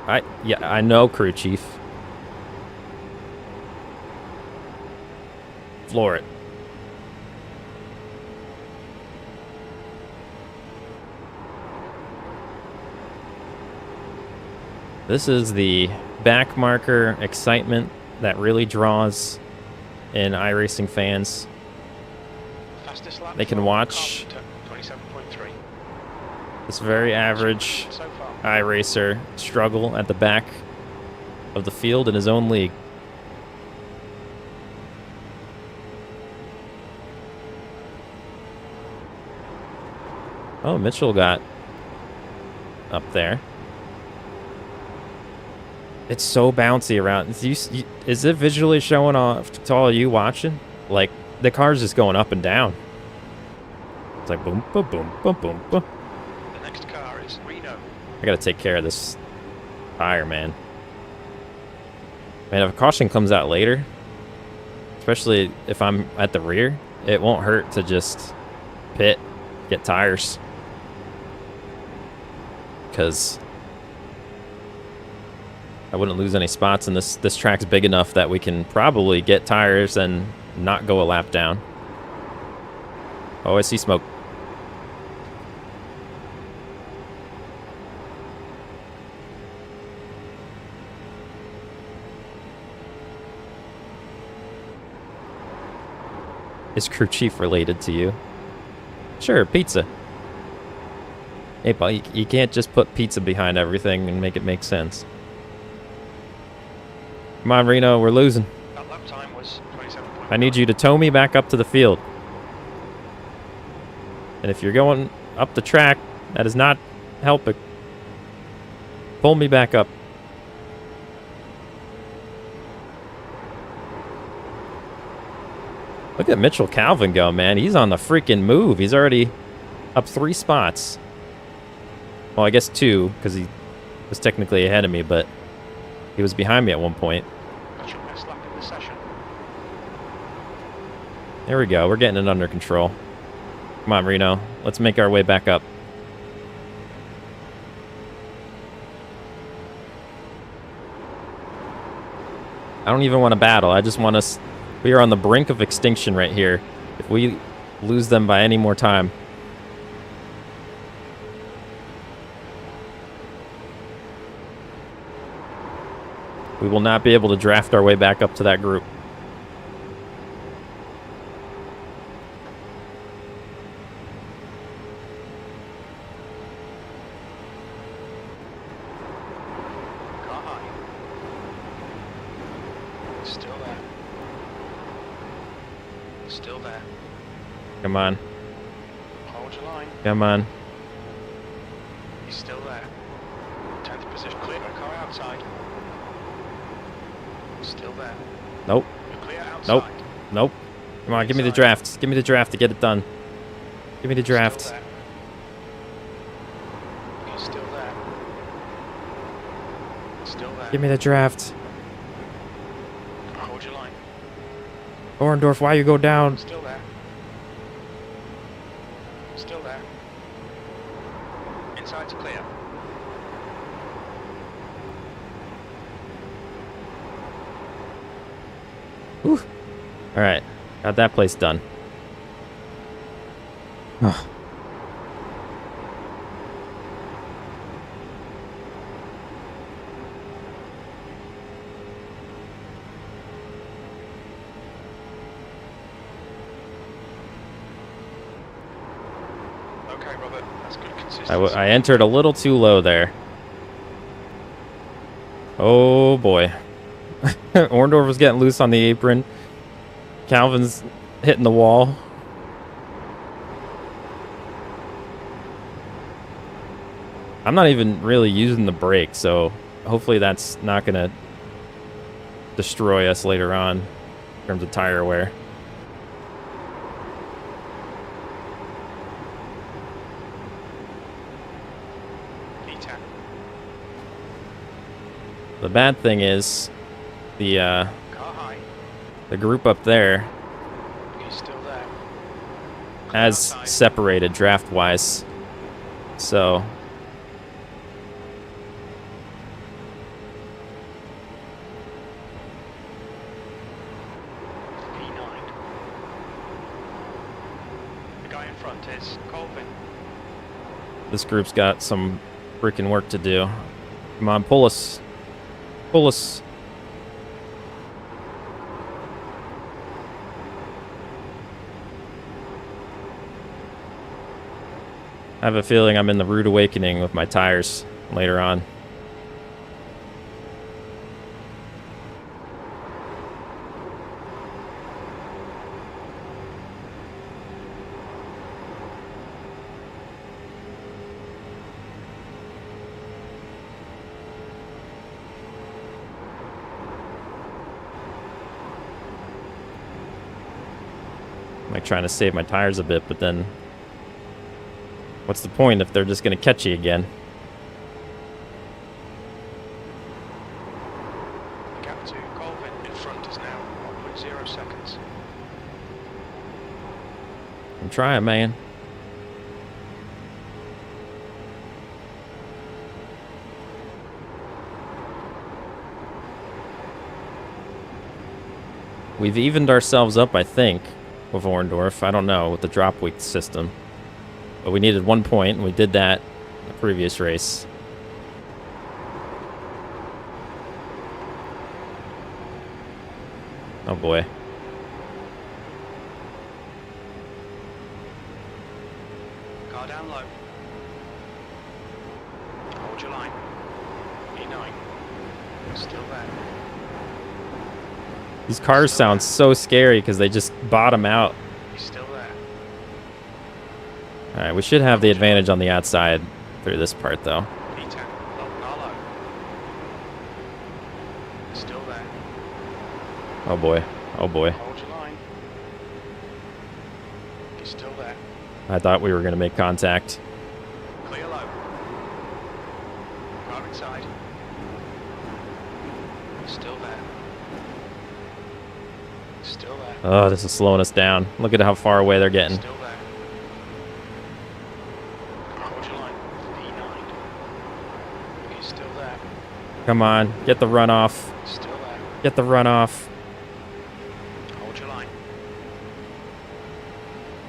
I know, crew chief. Floor it. This is the back marker excitement that really draws in iRacing fans. Fastest lap They can for watch Carpenter, 27.3. this very average So far. iRacer struggle at the back of the field in his own league. Oh, Mitchell got up there. It's so bouncy around. Is it visually showing off to all you watching? Like, the car's just going up and down. It's like boom, boom, boom, boom, boom, boom. The next car is Reno. I gotta take care of this tire, man. Man, if a caution comes out later, especially if I'm at the rear, it won't hurt to just pit, get tires. Because I wouldn't lose any spots, and this track's big enough that we can probably get tires and not go a lap down. Oh, I see smoke. Is crew chief related to you? Sure, pizza. Hey, but you can't just put pizza behind everything and make it make sense. Come on, Reno, we're losing. That lap time was 27.1. I need you to tow me back up to the field. And if you're going up the track, that is not helping. Pull me back up. Look at Mitchell Calvin go, man. He's on the freaking move. He's already up 3 spots. Well, I guess 2, because he was technically ahead of me, but he was behind me at one point. That's your best lap in the session. There we go. We're getting it under control. Come on, Reno. Let's make our way back up. I don't even want to battle. I just want us... We are on the brink of extinction right here. If we lose them by any more time... we will not be able to draft our way back up to that group. Car high. Still there. Still there. Come on. Hold your line. Come on. He's still there. 10th position. Clear. Car outside. Still there. Nope. You're clear outside. Nope. Nope. Come on, give me the draft. Give me the draft to get it done. Give me the draft. Still there. He's still there. Still there. Give me the draft. Hold your line. Orndorff, why you go down? Still there. Still there. Inside's clear. Whew. All right. Got that place done. Ugh. Okay, Robert. That's good consistency. I entered a little too low there. Oh boy. Orndorff was getting loose on the apron. Calvin's hitting the wall. I'm not even really using the brake, so hopefully that's not going to destroy us later on in terms of tire wear. P10. The bad thing is the Car high. the group up there He's still there. has Outside. separated draft-wise, so P9. The guy in front is Colvin. this group's got some freaking work to do. Come on, pull us. Pull us. I have a feeling I'm in the rude awakening with my tires later on. I'm like trying to save my tires a bit, but then what's the point if they're just going to catch you again? Gap to Colvin in front is now 1.0 seconds. I'm trying, man. We've evened ourselves up, I think, with Orndorff. I don't know, with the drop week system. But we needed 1 point, and we did that in the previous race. Oh boy. Car down low. Hold your line. E9. Still there. These cars sound so scary because they just bottom out. He's still there. All right, we should have the advantage on the outside through this part, though. E10. Low. Still there. Oh boy. Oh boy. Hold your line. He's still there. I thought we were going to make contact. Clear low. Car inside. Still there. Still there. Oh, this is slowing us down. Look at how far away they're getting. Still there. Hold your line. E9. He's still there. Come on, get the runoff. Still there. Get the runoff. Hold your line.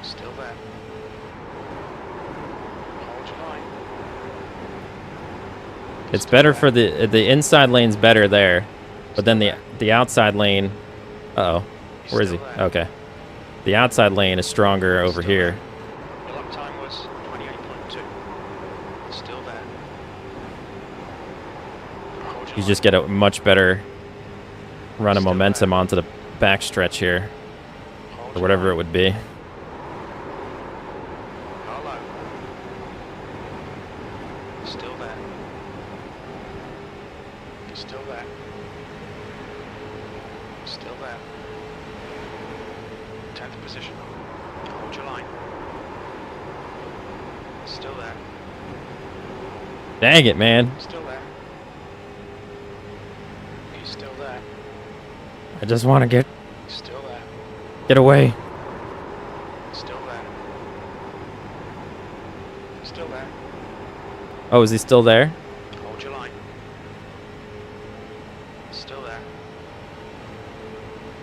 Still there. Hold your line. It's better for the inside lane's better there, but then the outside lane. Uh-oh. Where is he? Okay. The outside lane is stronger over here. Your lap time was 28.2. Still there. Hold your You line. just get a much better run of Still momentum there. onto the backstretch here, Hold or your whatever line. it would be. Car low. Still there. Still there. Still there. 10th position. Hold your line. Still there. Dang it, man. Still there. He's still there. I just want to Still there. get away. Still there. Still there. Oh, is he still there? Hold your line. Still there.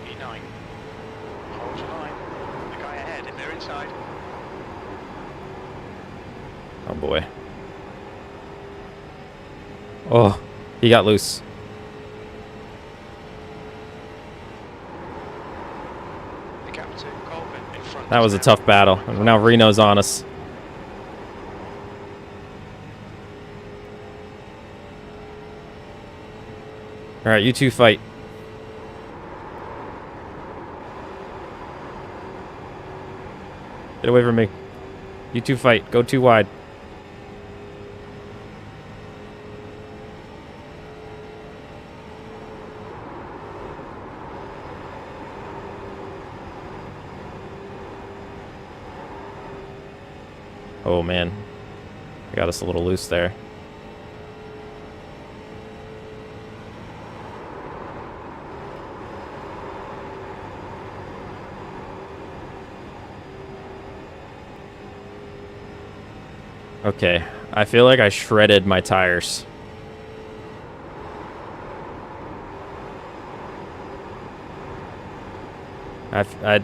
E9. Hold your line. The guy ahead, if they're inside. Oh boy. Oh, he got loose. The captain, Colvin, in front. That was a tough battle. And now Reno's on us. All right, you two fight. Get away from me. You two fight. Go too wide. Oh man, got us a little loose there. Okay, I feel like I shredded my tires. I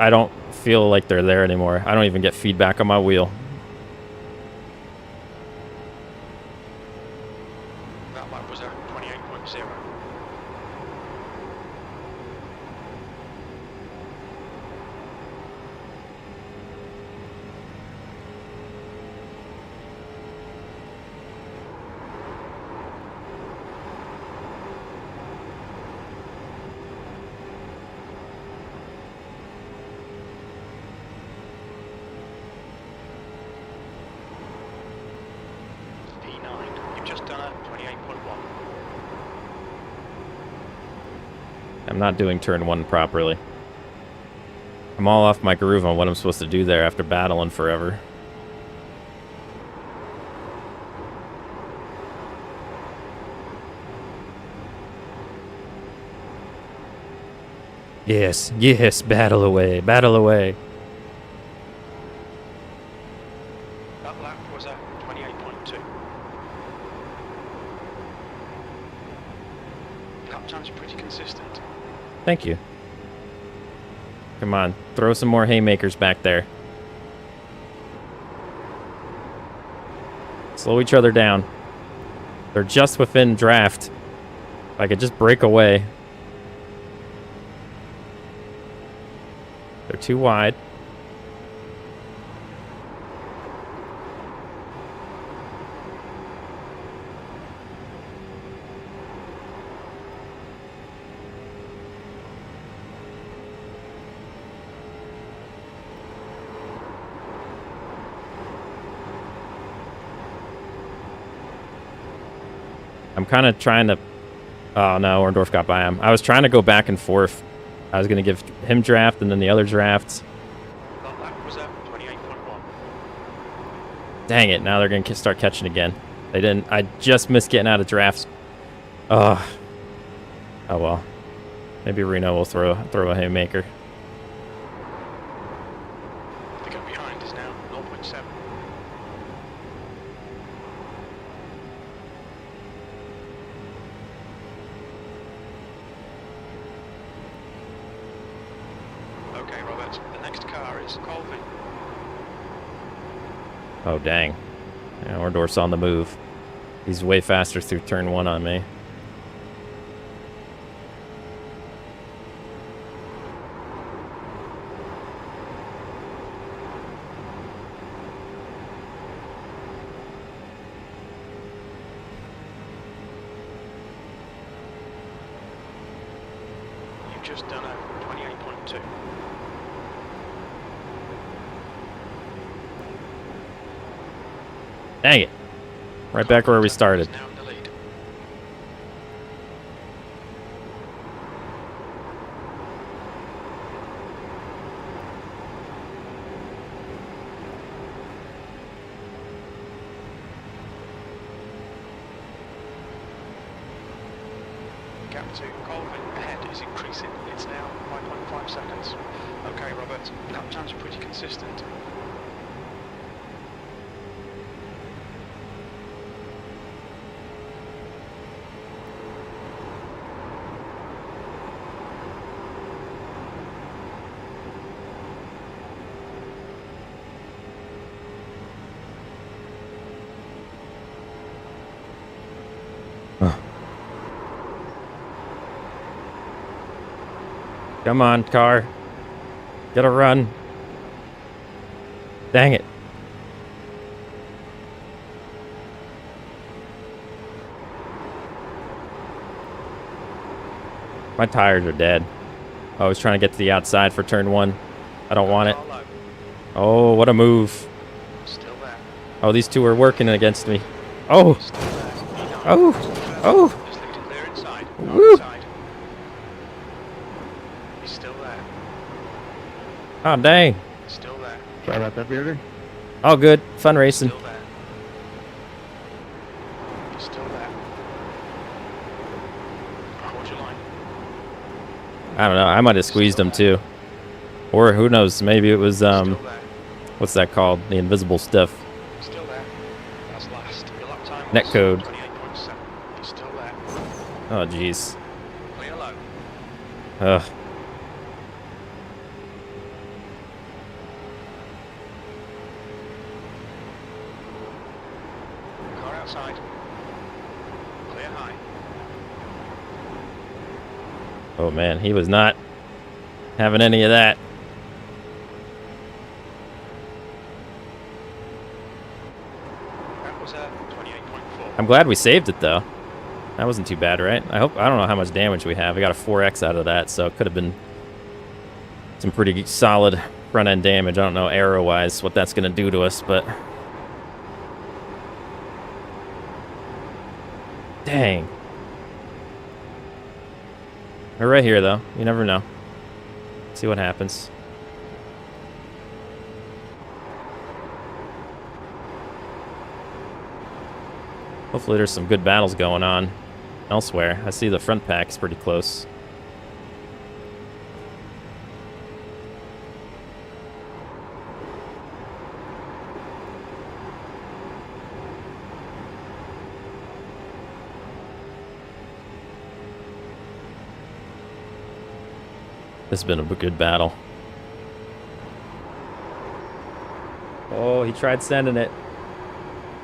don't feel like they're there anymore. I don't even get feedback on my wheel. That lap was a 28.0. E9. You've just done a 28.1. I'm not doing turn one properly. I'm all off my groove on what I'm supposed to do there after battling forever. Yes, yes, battle away, battle away. That lap was a 28.2. Lap times are pretty consistent. Thank you. Come on, throw some more haymakers back there. Slow each other down. They're just within draft. If I could just break away. They're too wide. I'm kind of trying to... Oh, no, Orndorff got by him. I was trying to go back and forth. I was going to give him draft and then the other draft. That lap was at 28.1. Dang it, now they're going to start catching again. They didn't... I just missed getting out of drafts. Oh well. Maybe Reno will throw a haymaker. The gap behind is now 0.7. Okay, Robert, the next car is Colvin. Oh, dang. Yeah, Orndorff's on the move. He's way faster through turn 1 on me. You've just done a 28.2. Dang it. Right back where we started. Now in the lead. Gap to Colvin ahead is increasing. It's now 5.5 seconds. Okay, Robert, lap times are pretty consistent. Come on, car. Get a run. Dang it. My tires are dead. I was trying to get to the outside for turn 1. I don't want it. Oh, what a move. Still there. Oh, these two are working against me. Oh. Still there. Oh. Oh. Just leave it clear inside. Woo. Inside. He's still there. Oh, dang. Still there. Sorry about that, Bearder. All good. Fun racing. Still there. He's still there. Hold your line. I don't know. I might have squeezed him too. Or who knows? Maybe it was, Still there. what's that called? The invisible stuff. Still there. That's last. Your lap time was Net code. 28.7. He's still there. Oh, jeez. Clear low. Ugh. Car outside. Clear high. Oh, man. He was not having any of that. That was a 28.4. I'm glad we saved it, though. That wasn't too bad, right? I don't know how much damage we have. We got a 4x out of that, so it could have been some pretty solid front-end damage. I don't know arrow-wise what that's going to do to us, but... Dang. We're right here, though. You never know. See what happens. Hopefully there's some good battles going on elsewhere. I see the front pack's pretty close. This has been a good battle. Oh, he tried sending it.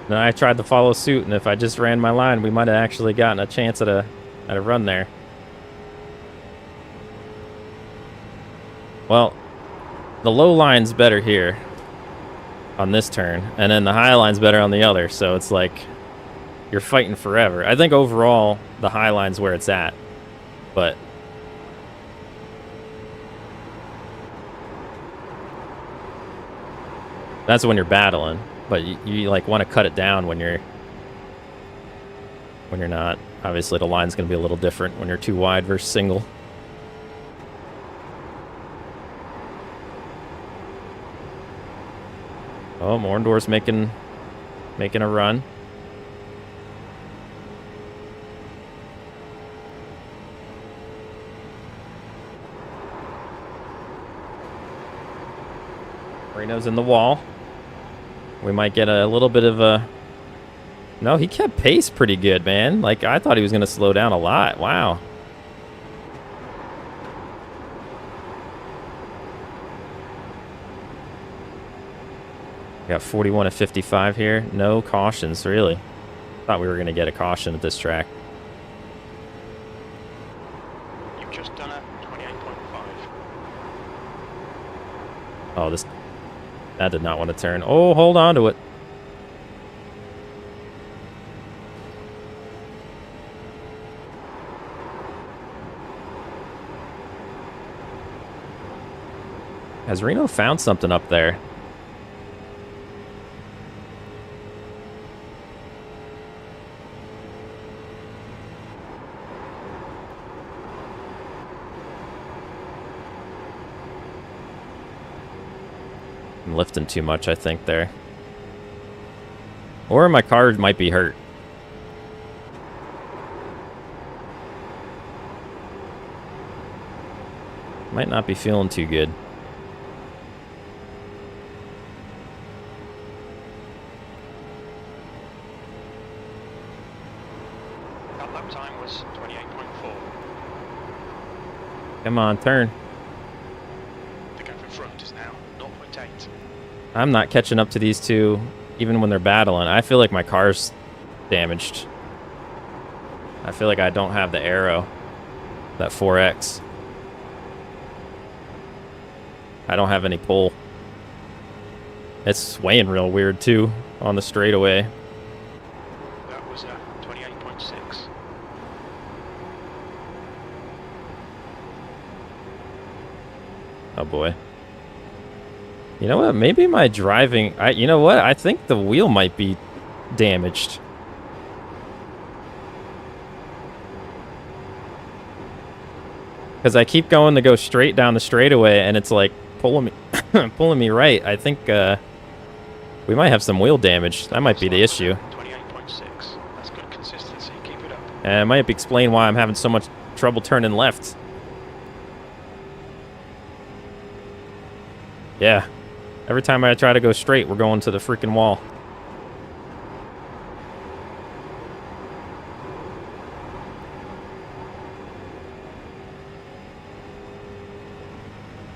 And I tried to follow suit, and if I just ran my line, we might have actually gotten a chance at a run there. Well, the low line's better here on this turn, and then the high line's better on the other, so it's like you're fighting forever. I think overall, the high line's where it's at, but... That's when you're battling, but you like want to cut it down when you're not. Obviously, the line's going to be a little different when you're too wide versus single. Oh, Morndor's making a run. Reno's in the wall. We might get a little bit of a... No, he kept pace pretty good, man. Like, I thought he was going to slow down a lot. Wow. Got 41 to 55 here. No cautions, really. Thought we were going to get a caution at this track. You've just done a 28.5. Oh, this... That did not want to turn. Oh, hold on to it. Has Reno found something up there? I'm lifting too much, I think, there. Or my car might be hurt. Might not be feeling too good. That lap time was 28.4. Come on, turn. The gap in front is now 0.8. I'm not catching up to these two, even when they're battling. I feel like my car's damaged. I feel like I don't have the aero. That 4X. I don't have any pull. It's swaying real weird, too, on the straightaway. That was 28.6. Oh, boy. You know what? Maybe my driving... you know what? I think the wheel might be damaged. Because I keep going to go straight down the straightaway, and it's like pulling me, pulling me right. I think we might have some wheel damage. That might be the issue. 28.6. That's good consistency. Keep it up. And it might explain why I'm having so much trouble turning left. Yeah. Every time I try to go straight, we're going to the freaking wall.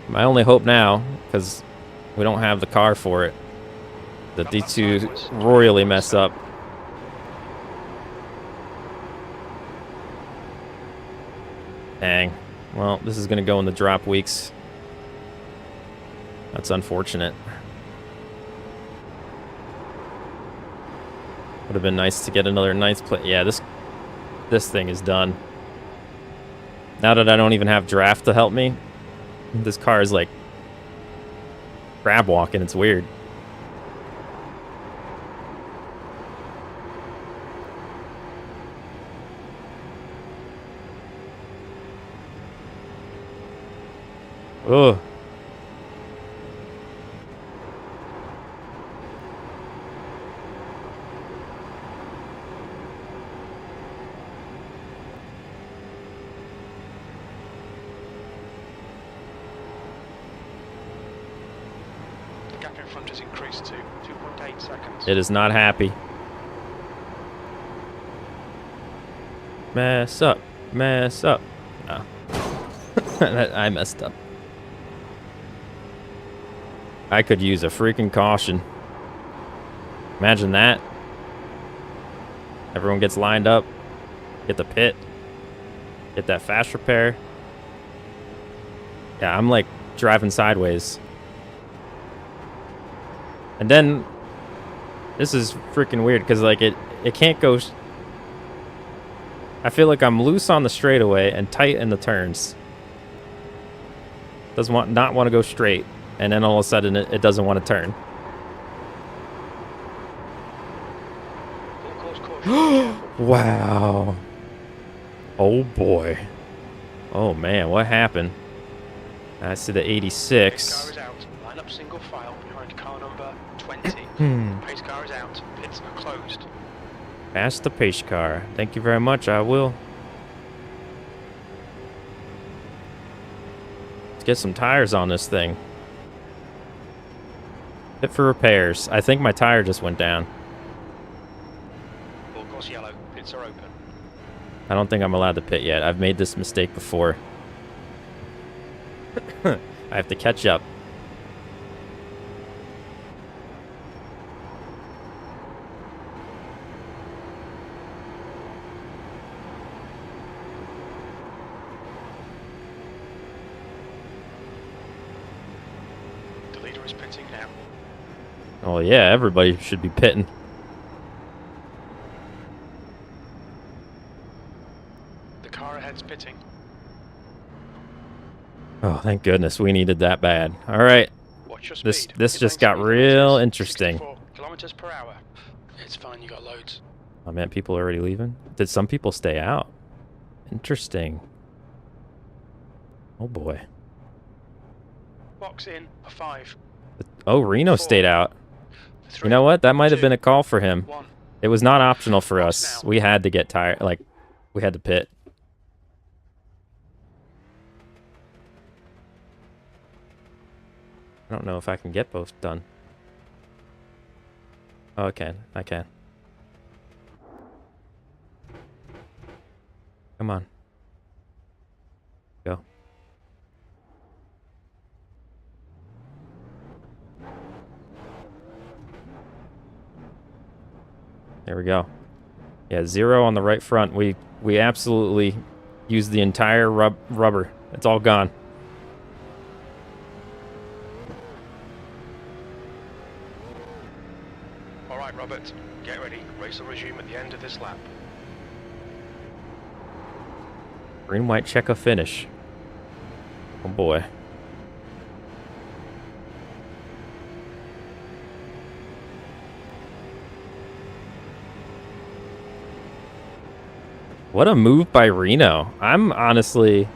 My only hope now, because we don't have the car for it, that these two royally mess up. Dang. Well, this is going to go in the drop weeks. That's unfortunate. Would have been nice to get another nice play. Yeah, this thing is done. Now that I don't even have draft to help me, this car is like crab walking. It's weird. Ugh. Front has increased to 2.8 seconds. It is not happy. Mess up. Mess up. No. I messed up. I could use a freaking caution. Imagine that. Everyone gets lined up. Get the pit. Get that fast repair. Yeah, I'm like driving sideways. And then, this is freaking weird, because, like, it can't go... I feel like I'm loose on the straightaway and tight in the turns. Doesn't not want to go straight. And then all of a sudden, it doesn't want to turn. Wow. Oh boy. Oh man, what happened? I see the Pace car 86. is out. Line up single file behind car number 20. Pace car is out. Pits are closed. Pass the pace car. Thank you very much, I will. Let's get some tires on this thing. Fit for repairs. I think my tire just went down. All goes yellow. Pits are open. I don't think I'm allowed to pit yet. I've made this mistake before. I have to catch up. The leader is pitting now. Oh yeah, everybody should be pitting. The car ahead's pitting. Oh, thank goodness. We needed that bad. All right. Watch your This speed. this Pit just lane got speed real limit is interesting. 64 kilometers per hour. It's fine, you got loads. Oh man, people are already leaving? Did some people stay out? Interesting. Oh boy. Box in a 5. Oh, Reno Four. stayed out. 3. You know what? That might have 2, been a call for him. 1. It was not optional for Box us. now. We had to get tired. Like, we had to pit. I don't know if I can get both done. Oh, I can. I can. Come on. Go. There we go. Yeah, 0 on the right front. We absolutely used the entire rubber. It's all gone. All right, Robert. Get ready. Race will resume at the end of this lap. Green, white, checker finish. Oh boy. What a move by Reno. I'm honestly,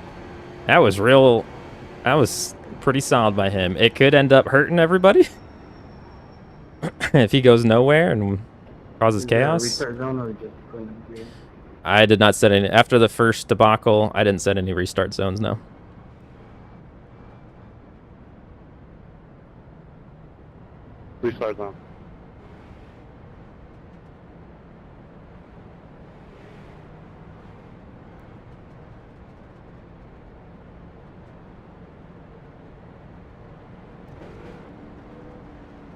that was pretty solid by him. It could end up hurting everybody if he goes nowhere and causes chaos. Restart zone or just going green? I did not set any, after the first debacle, I didn't set any restart zones, no. Restart zone.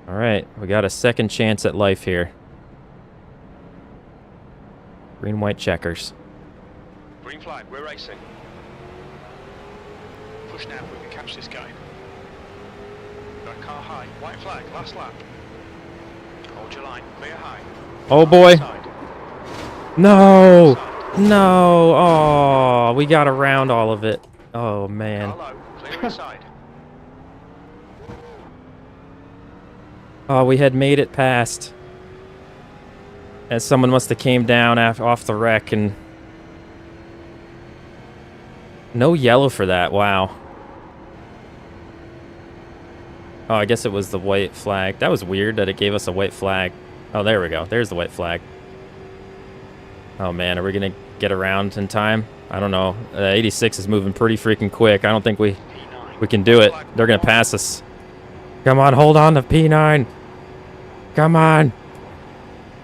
All right, we got a second chance at life here. Green, white, checkers. Green flag, we're racing. Push now, we can catch this guy. Got a car high, white flag, last lap. Hold your line, clear high. Oh boy. Side. No! Side. No! Oh, we got around all of it. Oh, man. Car low, clear inside. Oh, we had made it past. And someone must have came down off the wreck and... No yellow for that, wow. Oh, I guess it was the white flag. That was weird that it gave us a white flag. Oh, there we go. There's the white flag. Oh, man, are we going to get around in time? I don't know. 86 is moving pretty freaking quick. I don't think we can do it. They're going to pass us. Come on, hold on to P9. Come on.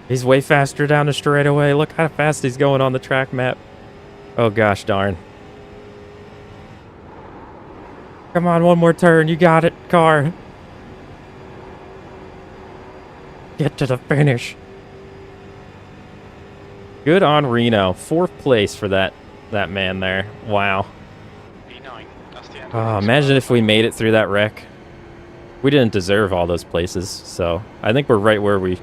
He's way faster down the straightaway. Look how fast he's going on the track map. Oh, gosh darn. Come on, one more turn. You got it, car. Get to the finish. Good on Reno. 4th place for that man there. Wow. P9, that's the end. Oh, imagine if we made it through that wreck. We didn't deserve all those places, so I think we're right where we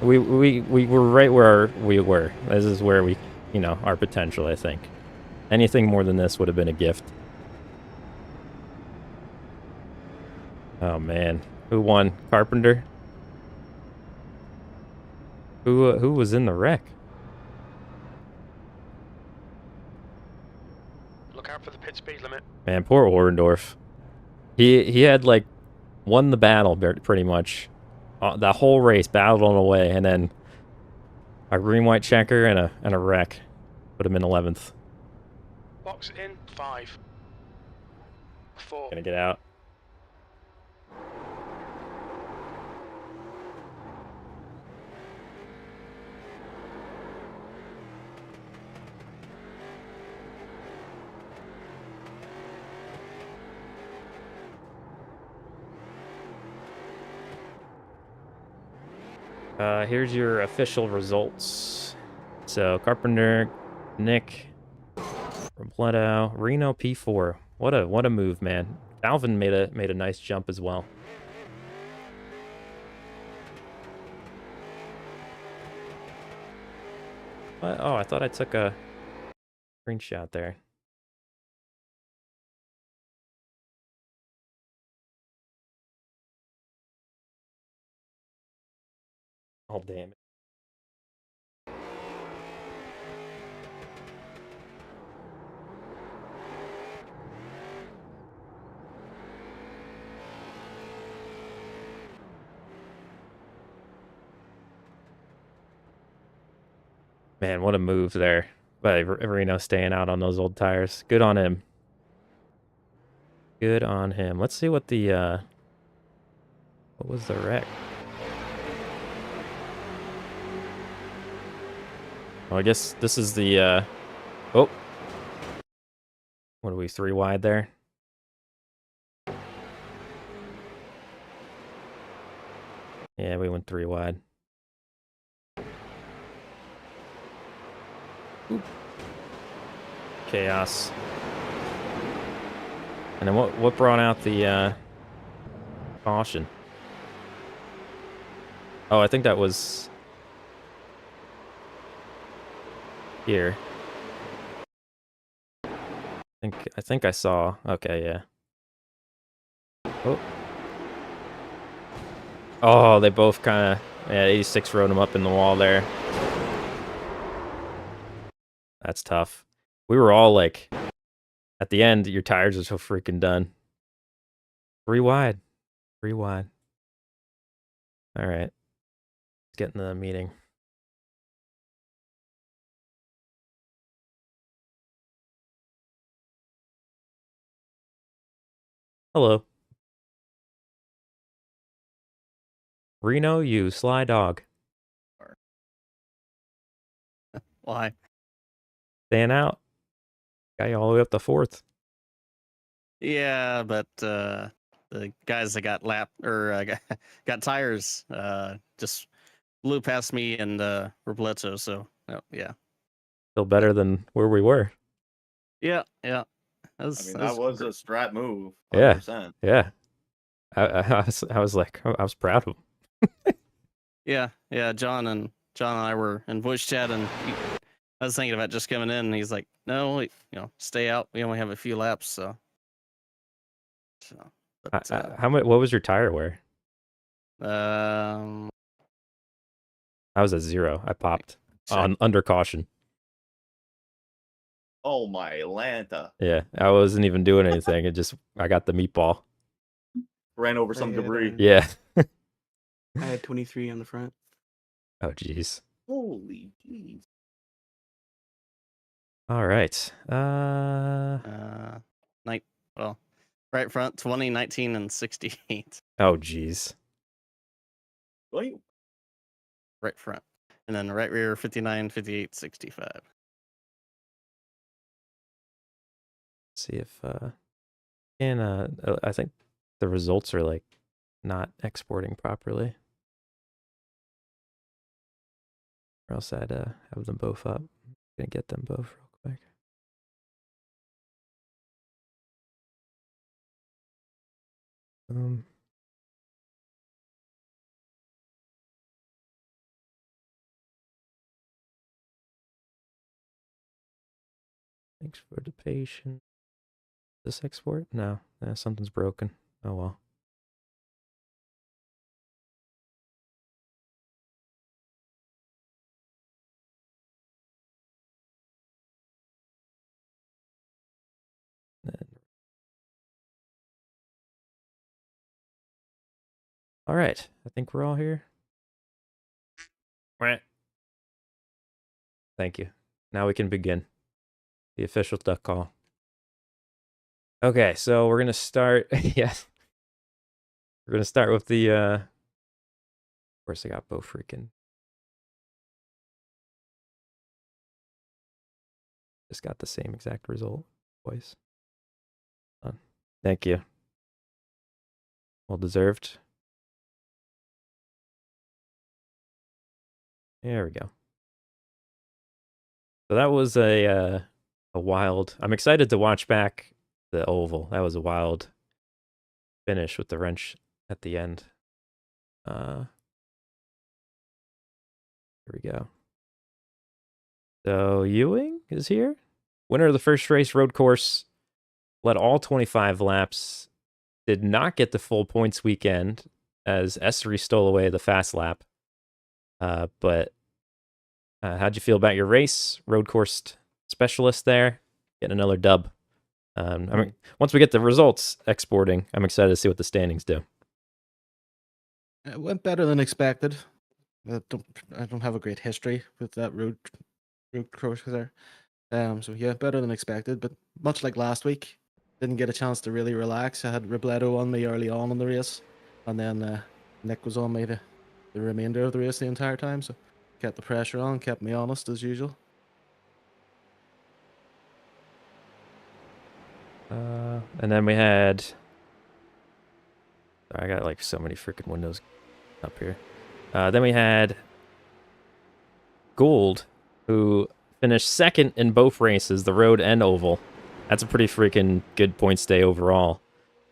were right where we were. This is where we, you know, our potential, I think. Anything more than this would have been a gift. Oh man, who won? Carpenter? Who was in the wreck? Man, poor Orendorff. He had like won the battle pretty much. The whole race battled on the way, and then a green-white checker and a wreck put him in 11th. Box in 5, 4. Gonna get out. Here's your official results. So Carpenter, Nick, Robledo, Reno P4. What a move, man. Alvin made a nice jump as well. What? Oh, I thought I took a screenshot there. Oh, damn it. Man, what a move there by Reno staying out on those old tires. Good on him. Good on him. Let's see what the, what was the wreck? Well, I guess this is the, oh. What are we, 3 wide there? Yeah, we went 3 wide. Oop. Chaos. And then what brought out the caution? Oh, I think that was here. I think I saw. Okay, yeah. Oh. Oh, they both kind of, yeah, 86 rode him up in the wall there. That's tough. We were all like, at the end, your tires are so freaking done. 3 wide. 3 wide. All right. Let's get into the meeting. Hello. Reno, you sly dog. Why? Staying out. Got you all the way up to 4th. Yeah, but the guys that got got tires just blew past me and Robledo. So yeah, Still better than where we were. yeah. I mean, that was a strat move. 100%. Yeah. I was like, I was proud of him. yeah. John and I were in voice chat, and I was thinking about just coming in. And he's like, "No, stay out. We only have a few laps." So but, How much? What was your tire wear? um, I was at 0. I popped on under caution. Oh, my Atlanta. Yeah, I wasn't even doing anything. I got the meatball. Ran over some debris. Yeah. I had 23 on the front. Oh, jeez. Holy jeez. All right. right front 20, 19, and 68. Oh, jeez. Wait. Right front, and then right rear 59, 58, 65. See if I think the results are like not exporting properly, or else I'd have them both up. I'm gonna get them both real quick. Thanks for the patience. This export? No, something's broken. Oh well. Then All right. I think we're all here. Right. Thank you. Now we can begin the official duck call. Okay, so we're gonna start. Yes, we're gonna start with the. Of course, I got Bo freaking. Just got the same exact result twice. Thank you. Well deserved. There we go. So that was a wild. I'm excited to watch back the oval. That was a wild finish with the wrench at the end. Here we go. So Ewing is here. Winner of the first race, road course, led all 25 laps. Did not get the full points weekend as Esri stole away the fast lap. But how'd you feel about your race? Road course specialist there, getting another dub. I mean, once we get the results exporting, I'm excited to see what the standings do. It went better than expected. I don't have a great history with that road course there. So yeah, better than expected. But much like last week, didn't get a chance to really relax. I had Robledo on me early on in the race, and then Nick was on me the remainder of the race the entire time. So kept the pressure on, kept me honest as usual. And then we had. I got like so many freaking windows up here. Then we had Gould, who finished second in both races, the road and oval. That's a pretty freaking good points day overall.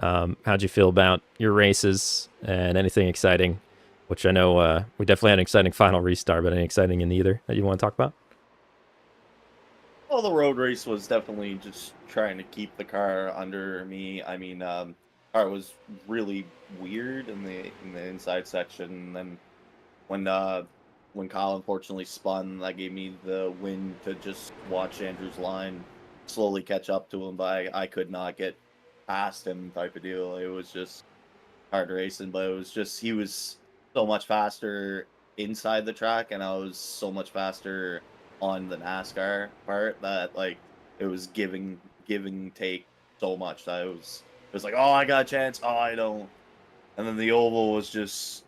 How'd you feel about your races and anything exciting? Which I know we definitely had an exciting final restart, but any exciting in either that you want to talk about? Well, the road race was definitely just trying to keep the car under me. I mean, car was really weird in the inside section. And then when Kyle unfortunately spun, that gave me the win to just watch Andrew's line slowly catch up to him, but I could not get past him type of deal. It was just hard racing, but it was just he was so much faster inside the track, and I was so much faster on the NASCAR part that like it was giving take so much that it was like, oh, I got a chance, oh, I don't. And then the oval was just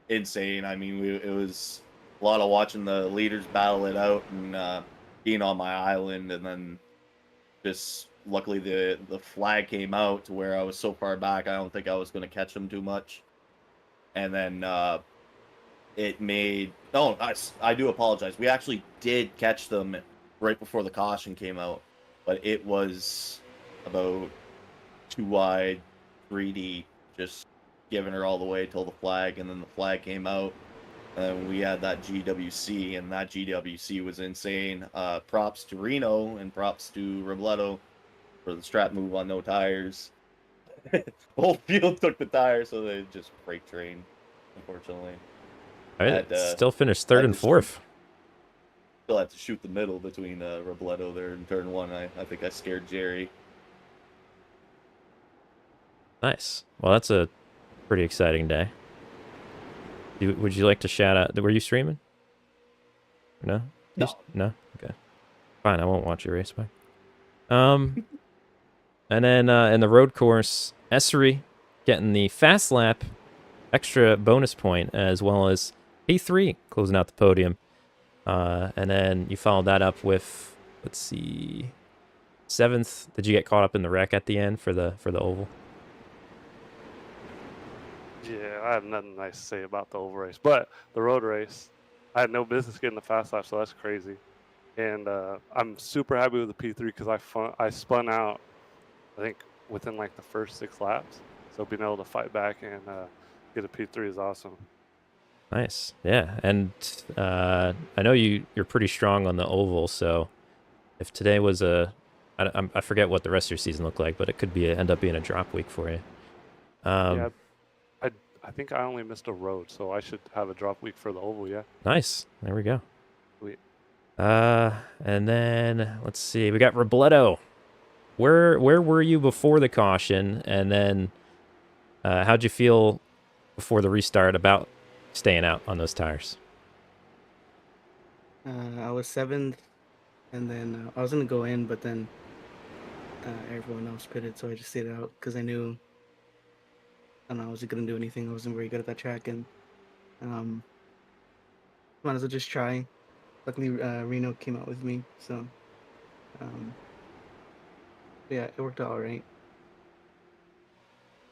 insane. I mean, it was a lot of watching the leaders battle it out and being on my island, and then just luckily the flag came out to where I was so far back I don't think I was going to catch them too much. And then it made I do apologize. We actually did catch them right before the caution came out, but it was about 2 wide, 3 deep, just giving her all the way till the flag, and then the flag came out. And we had that GWC, and that GWC was insane. Props to Reno and props to Robledo for the strap move on no tires. Whole field took the tires, so they just freight train, unfortunately. Still finished third and fourth. Still had to shoot the middle between Robledo there in turn one. I think I scared Jerry. Nice. Well, that's a pretty exciting day. Would you like to shout out? Were you streaming? No? No? Okay. Fine, I won't watch your race back. And then in the road course, Esri getting the fast lap extra bonus point, as well as P3 closing out the podium. And then you followed that up with, let's see, 7th. Did you get caught up in the wreck at the end for the oval? Yeah, I have nothing nice to say about the oval race, but the road race, I had no business getting the fast lap, so that's crazy. And I'm super happy with the P3 because I spun out, I think, within like the first 6 laps. So being able to fight back and get a P3 is awesome. Nice, yeah. And I know you're pretty strong on the oval, so if today was I forget what the rest of your season looked like, but it could end up being a drop week for you. Yeah, I think I only missed a road, so I should have a drop week for the oval, yeah. Nice. There we go. Sweet. And then let's see. We got Robledo. Where were you before the caution? And then how'd you feel before the restart about staying out on those tires? I was 7th, and then I was gonna go in, but then everyone else pitted, so I just stayed out because I knew I don't know, I wasn't gonna do anything. I wasn't very good at that track, and um, might as well just try. Luckily, Reno came out with me, so um, yeah, it worked out all right.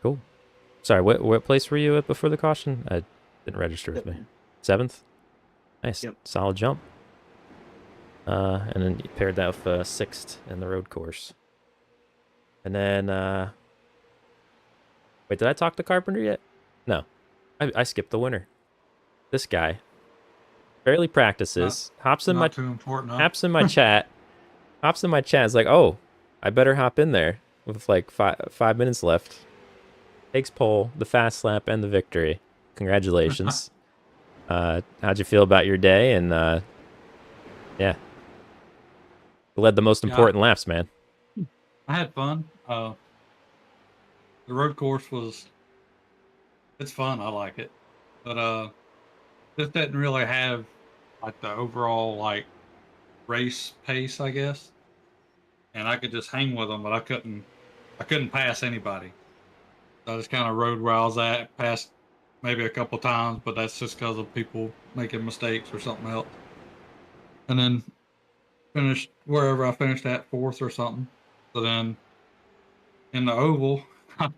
Cool. Sorry, what place were you at before the caution? I didn't register with me. 7th? Nice. Yep. Solid jump. And then you paired that with 6th in the road course. And then, wait, did I talk to Carpenter yet? No. I skipped the winner. This guy barely practices, hops in Not too important. Huh? hops in my chat, hops in my chat, is like, oh, I better hop in there with like 5 minutes left. Takes pole, the fast lap, and the victory. Congratulations. How'd you feel about your day? And yeah, you led the most important laps, man. I had fun. The road course it's fun. I like it, but this didn't really have like the overall like race pace, I guess. And I could just hang with them, but I couldn't pass anybody. So I just kind of rode where I was at, passed maybe a couple times, but that's just because of people making mistakes or something else. And then finished wherever I finished at, 4th or something. So then in the oval, I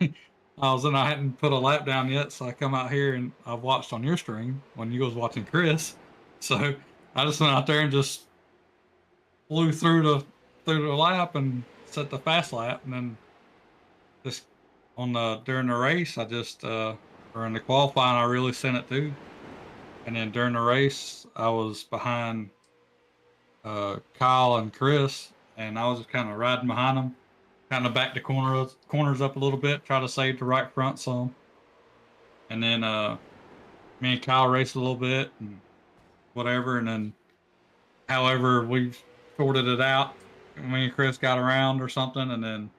hadn't put a lap down yet, so I come out here and I watched on your stream when you was watching Chris. So I just went out there and just flew through the lap and set the fast lap, and then just during the race, I just or in the qualifying, I really sent it too. And then during the race, I was behind Kyle and Chris, and I was just kind of riding behind them, kind of back the corners up a little bit, try to save the right front some. And then me and Kyle raced a little bit and whatever, and then however we sorted it out, me and Chris got around or something, and then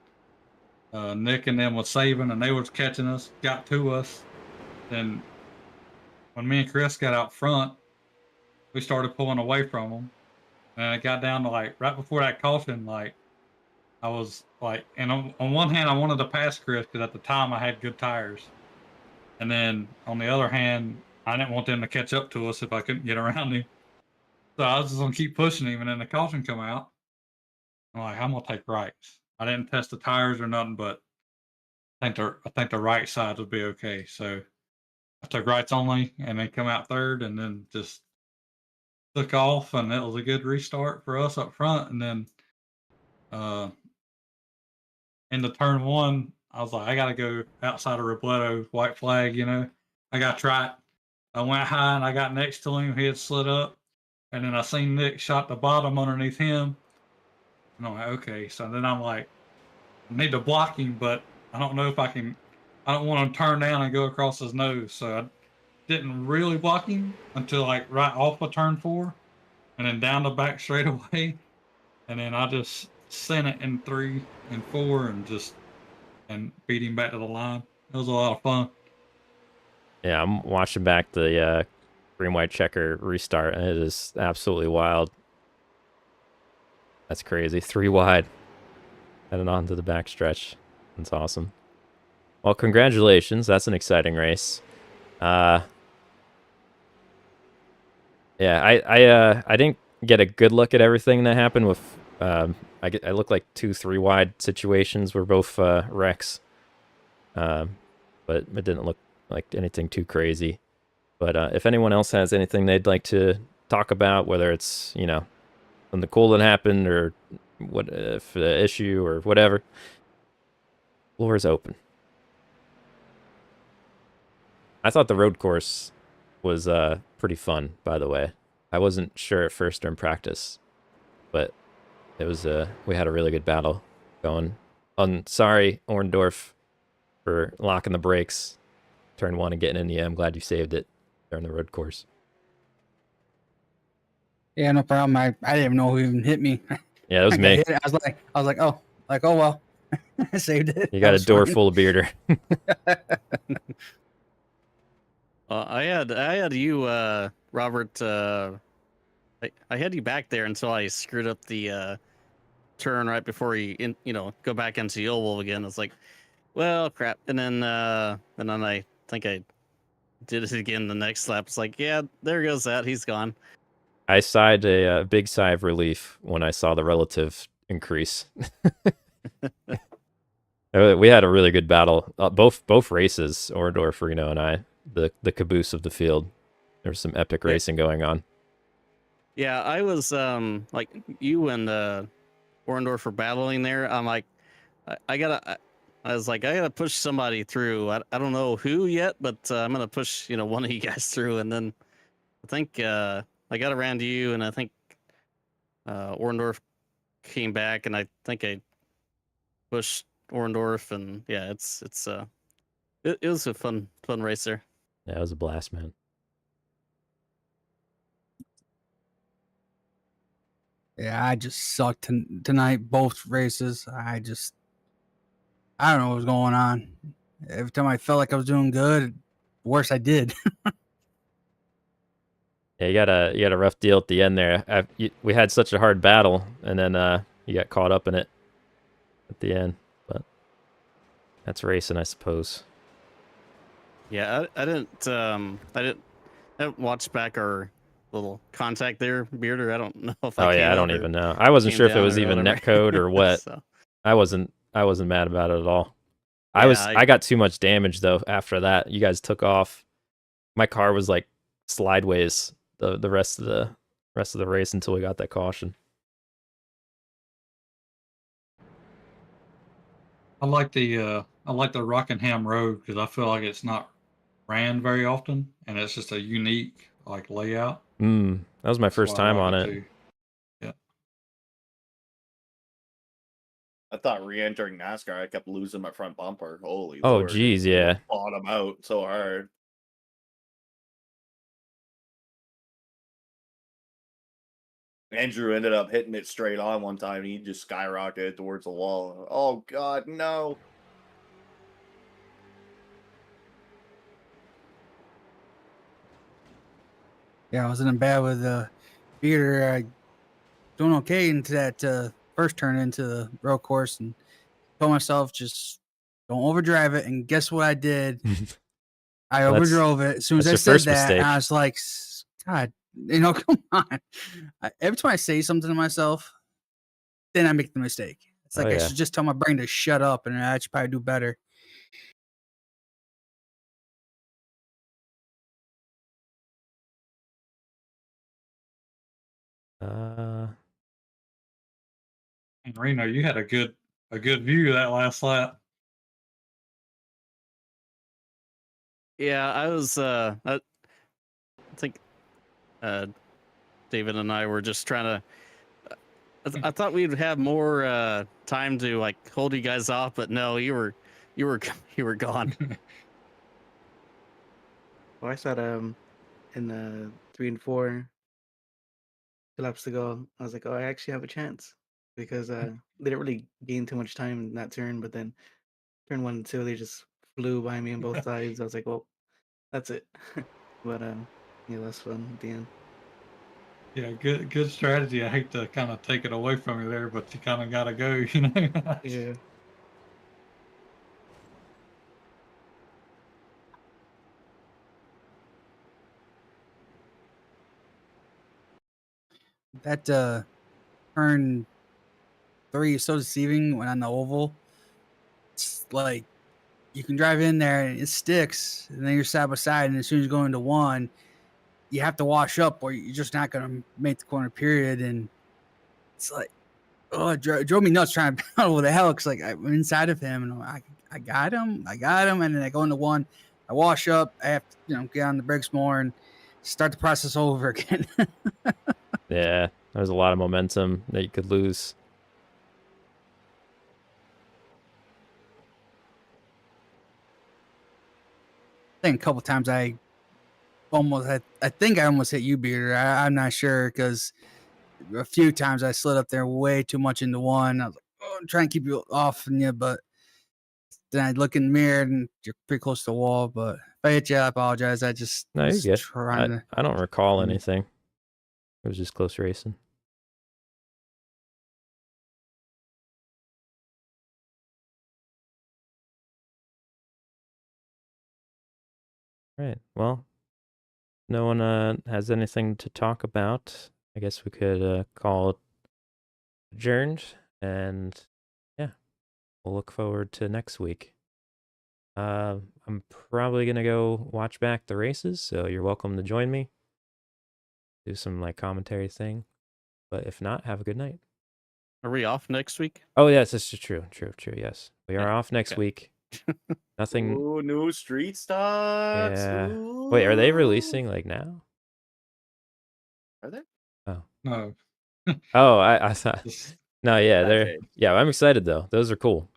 Nick and them was saving, and they was catching us, got to us. Then when me and Chris got out front, we started pulling away from them, and it got down to like right before that caution, like I was like, and on one hand I wanted to pass Chris because at the time I had good tires, and then on the other hand I didn't want them to catch up to us if I couldn't get around him. So I was just gonna keep pushing him, and then the caution come out. I'm like, I'm gonna take rights. I didn't test the tires or nothing, but I think the right side would be okay. So I took rights only, and then come out 3rd, and then just took off, and it was a good restart for us up front. And then into turn 1, I was like, I gotta go outside of Robledo, white flag. I got tracked. I went high, and I got next to him. He had slid up, and then I seen Nick shot the bottom underneath him. And I'm like, okay. So then I'm like, I need to block him, but I don't know if I can. I don't want to turn down and go across his nose. So I didn't really block him until like right off of turn 4, and then down the back straight away. And then I just sent it in 3 and 4 and beat him back to the line. It was a lot of fun. Yeah, I'm watching back the green-white checker restart, and it is absolutely wild. That's crazy. 3 wide. Heading on to the backstretch. That's awesome. Well, congratulations. That's an exciting race. Yeah, I didn't get a good look at everything that happened with. I looked like 2 3 wide situations were both wrecks. But it didn't look like anything too crazy. But if anyone else has anything they'd like to talk about, whether it's something cool that happened or what if the issue or whatever, floor is open. I thought the road course was pretty fun, by the way. I wasn't sure at first during practice, but it was we had a really good battle going. Sorry, Orndorff, for locking the brakes, turn 1 and getting in the I'm glad you saved it during the road course. Yeah, no problem. I didn't even know who even hit me. Yeah, that was me. I was like, oh well, I saved it. You got a door full of bearder. I had you, Robert. I had you back there until I screwed up the turn right before you go back into the oval again. It's like, well, crap. And then I think I did it again the next lap. It's like, yeah, there goes that. He's gone. I sighed a big sigh of relief when I saw the relative increase. We had a really good battle, both races, Orndorff, Reno, and I, the caboose of the field. There was some epic racing going on. Yeah, I was like you and Orndorff were battling there. I'm like, I was like, I gotta push somebody through. I don't know who yet, but I'm gonna push one of you guys through, and then I think I got around you, and I think Orndorff came back, and I think I pushed Orndorff, and yeah, it was a fun race there. Yeah, it was a blast, man. Yeah, I just sucked tonight, both races. I don't know what was going on. Every time I felt like I was doing good, worse I did. Yeah, you got a rough deal at the end there. We had such a hard battle, and then you got caught up in it at the end. But that's racing, I suppose. Yeah, I didn't watch back our little contact there, Bearder. I don't know if I don't even know. I wasn't sure if it was even netcode or what. So, I wasn't mad about it at all. yeah, I got too much damage though after that. You guys took off. My car was like slideways the rest of the race until we got that caution. I like the Rockingham Road because I feel like it's not ran very often, and it's just a unique like layout. That was my first time on it. Too. Yeah. I thought re-entering NASCAR, I kept losing my front bumper. Holy Oh, Lord. geez, yeah. Bottom out so hard. Andrew ended up hitting it straight on one time, and he just skyrocketed towards the wall. Oh, God, no. Yeah, I wasn't bad with Peter. Doing okay into that first turn into the road course, and told myself just don't overdrive it. And guess what I did? I overdrove it. As soon as I said that, and I was like, God, come on. Every time I say something to myself, then I make the mistake. It's like I should just tell my brain to shut up, and I should probably do better. And Reno, you had a good view of that last lap. Yeah, I was. I think David and I were just trying to. I thought we'd have more time to like hold you guys off, but no, you were gone. Well, I thought in the 3 and 4 laps to go, I was like, oh, I actually have a chance because they didn't really gain too much time in that turn, but then turn 1 and 2, they just flew by me on both sides. I was like, well, that's it. But yeah, that's fun at the end. Yeah, good strategy. I hate to kind of take it away from you there, but you kind of got to go, Yeah. That turn 3 is so deceiving when on the oval. It's like you can drive in there and it sticks, and then you're side by side, and as soon as you go into 1, you have to wash up or you're just not going to make the corner, period. And it's like, oh, it drove me nuts trying to battle with the hell, because like I'm inside of him, and I got him, and then I go into 1, I wash up, I have to get on the brakes more and start the process over again. Yeah, there's a lot of momentum that you could lose. I think a couple times I think I almost hit you, Beater. I'm not sure, because a few times I slid up there way too much into 1. I was like, oh, I'm trying to keep you off, but then I'd look in the mirror and you're pretty close to the wall. But if I hit you, I apologize. I just No, you're was good. trying to. I don't recall Mm. anything. It was just close racing. Right. Well, no one has anything to talk about. I guess we could call it adjourned, and yeah, we'll look forward to next week. I'm probably gonna go watch back the races, so you're welcome to join me. Do some like commentary thing, but if not, have a good night. Are we off next week? Oh yes, this is true. Yes, we are Yeah, off next okay. week. Nothing. Ooh, new street stocks. Yeah. Wait, are they Ooh. releasing like now? Are they? No. Oh, I thought. Just- No, yeah, That they're day. yeah. I'm excited though. Those are cool.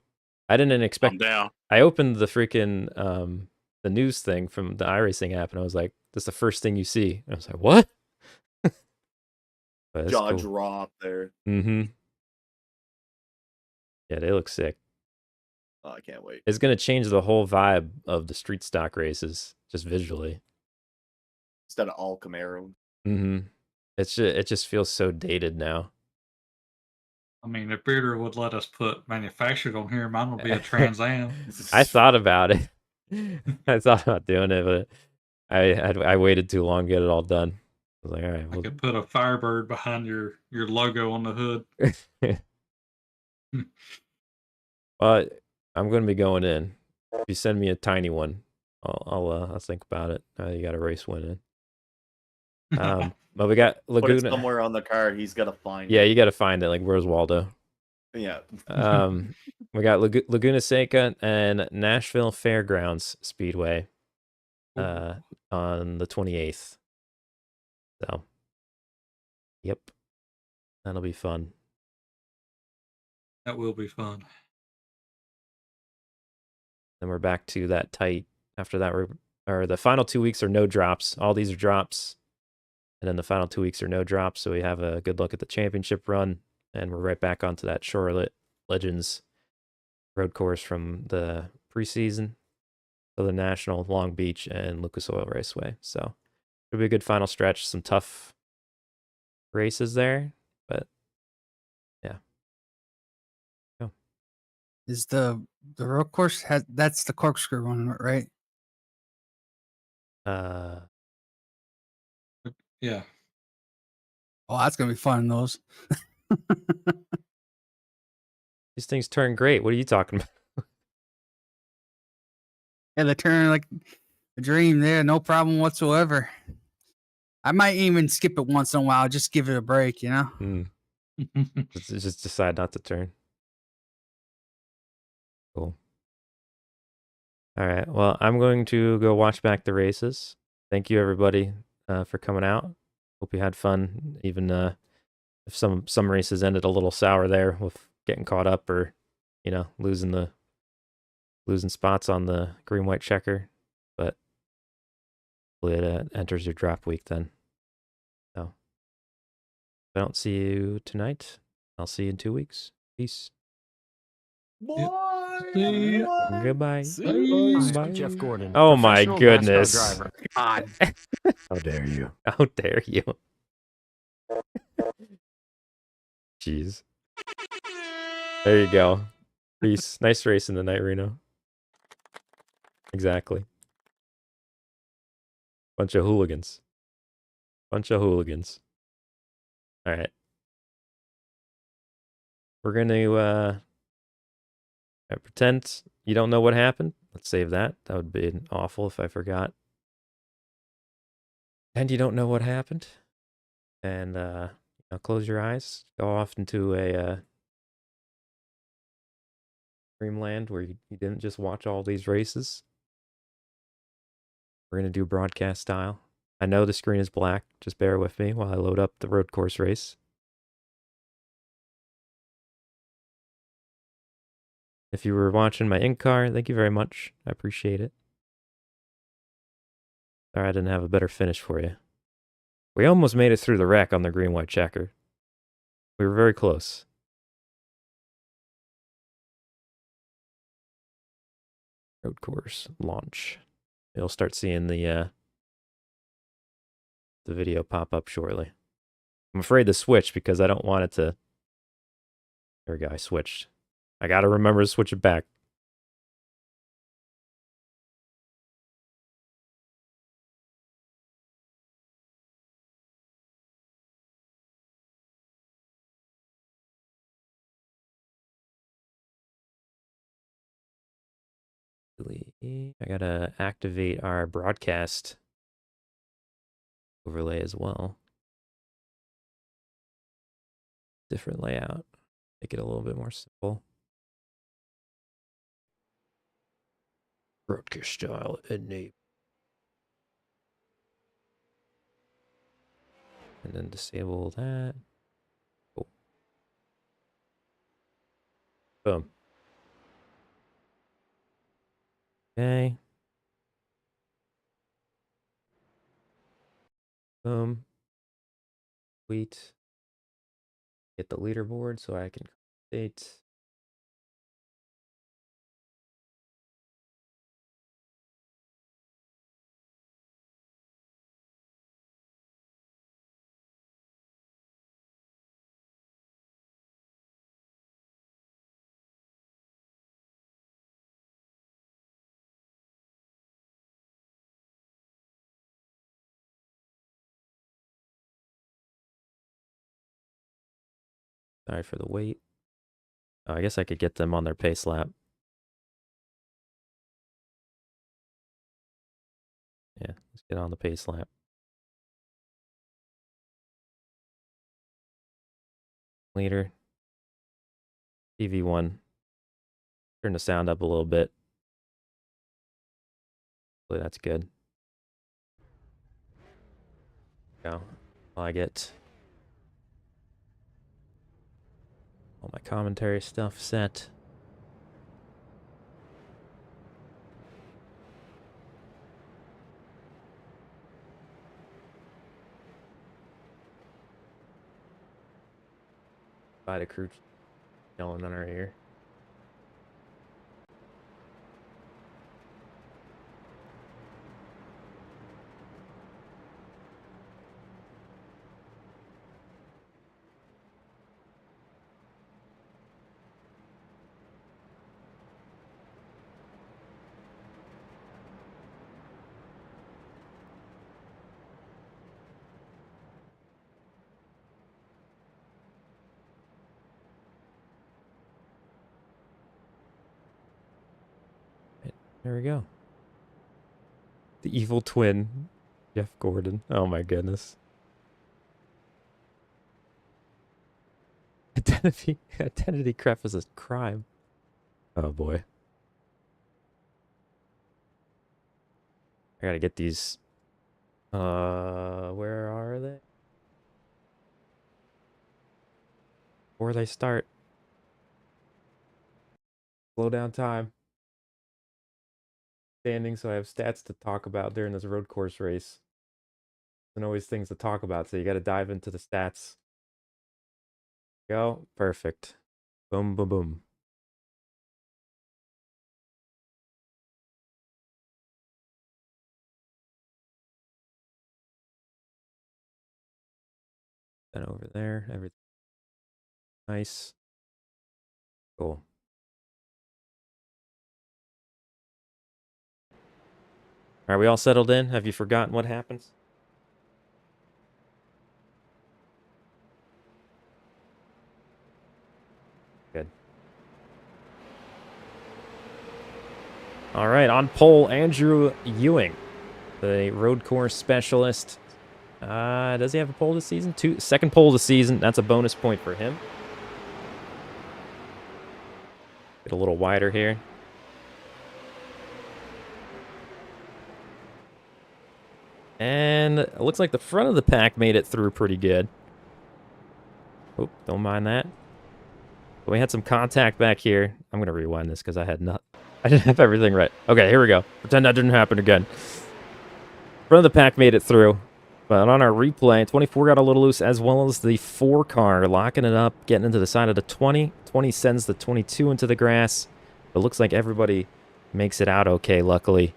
I didn't I'm expect. down. I opened the freaking the news thing from the iRacing app, and I was like, "That's the first thing you see." And I was like, "What?" But that's Jaw cool. drop there. Mm-hmm. Yeah, they look sick. Oh, I can't wait. It's gonna change the whole vibe of the street stock races, just visually. Instead of all Camaro. Mm-hmm. It just feels so dated now. I mean, if Bearder would let us put manufactured on here, mine would be a Trans Am. I thought about it. I thought about doing it, but I waited too long to get it all done. I was like, all right, I well, could put a Firebird behind your logo on the hood. I'm gonna be going in. If you send me a tiny one, I'll think about it. You got a race winning. But we got Put it Laguna. somewhere on the car. He's got to find Yeah, it. you got to find it. Like, where's Waldo? Yeah. We got Laguna Seca and Nashville Fairgrounds Speedway on the 28th. So, yep, that'll be fun. That will be fun. Then we're back to that tight. After that, or the final 2 weeks are no drops. All these are drops, and then the final 2 weeks are no drops. So we have a good look at the championship run, and we're right back onto that Charlotte Legends road course from the preseason, so the National, Long Beach, and Lucas Oil Raceway. So it'll be a good final stretch. Some tough races there, but yeah. Go. Is the road course that's the corkscrew one, right? Yeah. Oh, that's gonna be fun in those. These things turn great. What are you talking about? Yeah, they turn like a dream there, no problem whatsoever. I might even skip it once in a while, just give it a break, you know? Just decide not to turn. Cool. All right. Well, I'm going to go watch back the races. Thank you, everybody, for coming out. Hope you had fun, even if some races ended a little sour there with getting caught up or, losing spots on the green white checker. But hopefully it enters your drop week then. So if I don't see you tonight, I'll see you in 2 weeks. Peace. Boy, See ya. boy. Goodbye. I'm Jeff Gordon. Oh my professional NASCAR goodness. driver. God. How dare you? How dare you? Jeez. There you go. Peace. Nice racing tonight, Reno. Exactly. Bunch of hooligans. All right. We're going to pretend you don't know what happened. Let's save that. That would be awful if I forgot. And you don't know what happened. And close your eyes. Go off into a dreamland where you didn't just watch all these races. We're going to do broadcast style. I know the screen is black. Just bear with me while I load up the road course race. If you were watching my in-car, thank you very much. I appreciate it. Sorry I didn't have a better finish for you. We almost made it through the wreck on the green-white checker. We were very close. Road course launch. You'll start seeing the video pop up shortly. I'm afraid to switch because I don't want it to. There we go. I switched. I gotta remember to switch it back. I gotta activate our broadcast overlay as well. Different layout. Make it a little bit more simple. Broadcast style enable. And then disable that. Cool. Boom. Okay. Boom. Wait. Get the leaderboard so I can update. Sorry for the wait. Oh, I guess I could get them on their pace lap. Yeah, let's get on the pace lap. Leader. TV1. Turn the sound up a little bit. Hopefully that's good. Go. I get all my commentary stuff set. By the crew yelling in our ear. There we go. The evil twin, Jeff Gordon. Oh my goodness. Identity crap is a crime. Oh boy. I gotta get these. Where are they? Before they start. Slow down time. Standing, so I have stats to talk about during this road course race. And always things to talk about, so you gotta dive into the stats. Go. Perfect. Boom, boom, boom. Then over there, everything nice. Cool. Are we all settled in? Have you forgotten what happens? Good. All right, on pole, Andrew Ewing, the road course specialist. Does he have a pole this season? Second pole this season. That's a bonus point for him. Get a little wider here. And it looks like the front of the pack made it through pretty good. Oh, don't mind that. But we had some contact back here. I'm going to rewind this because I didn't have everything right. Okay, here we go. Pretend that didn't happen again. Front of the pack made it through. But on our replay, 24 got a little loose, as well as the 4 car, locking it up, getting into the side of the 20. 20 sends the 22 into the grass. It looks like everybody makes it out okay, luckily,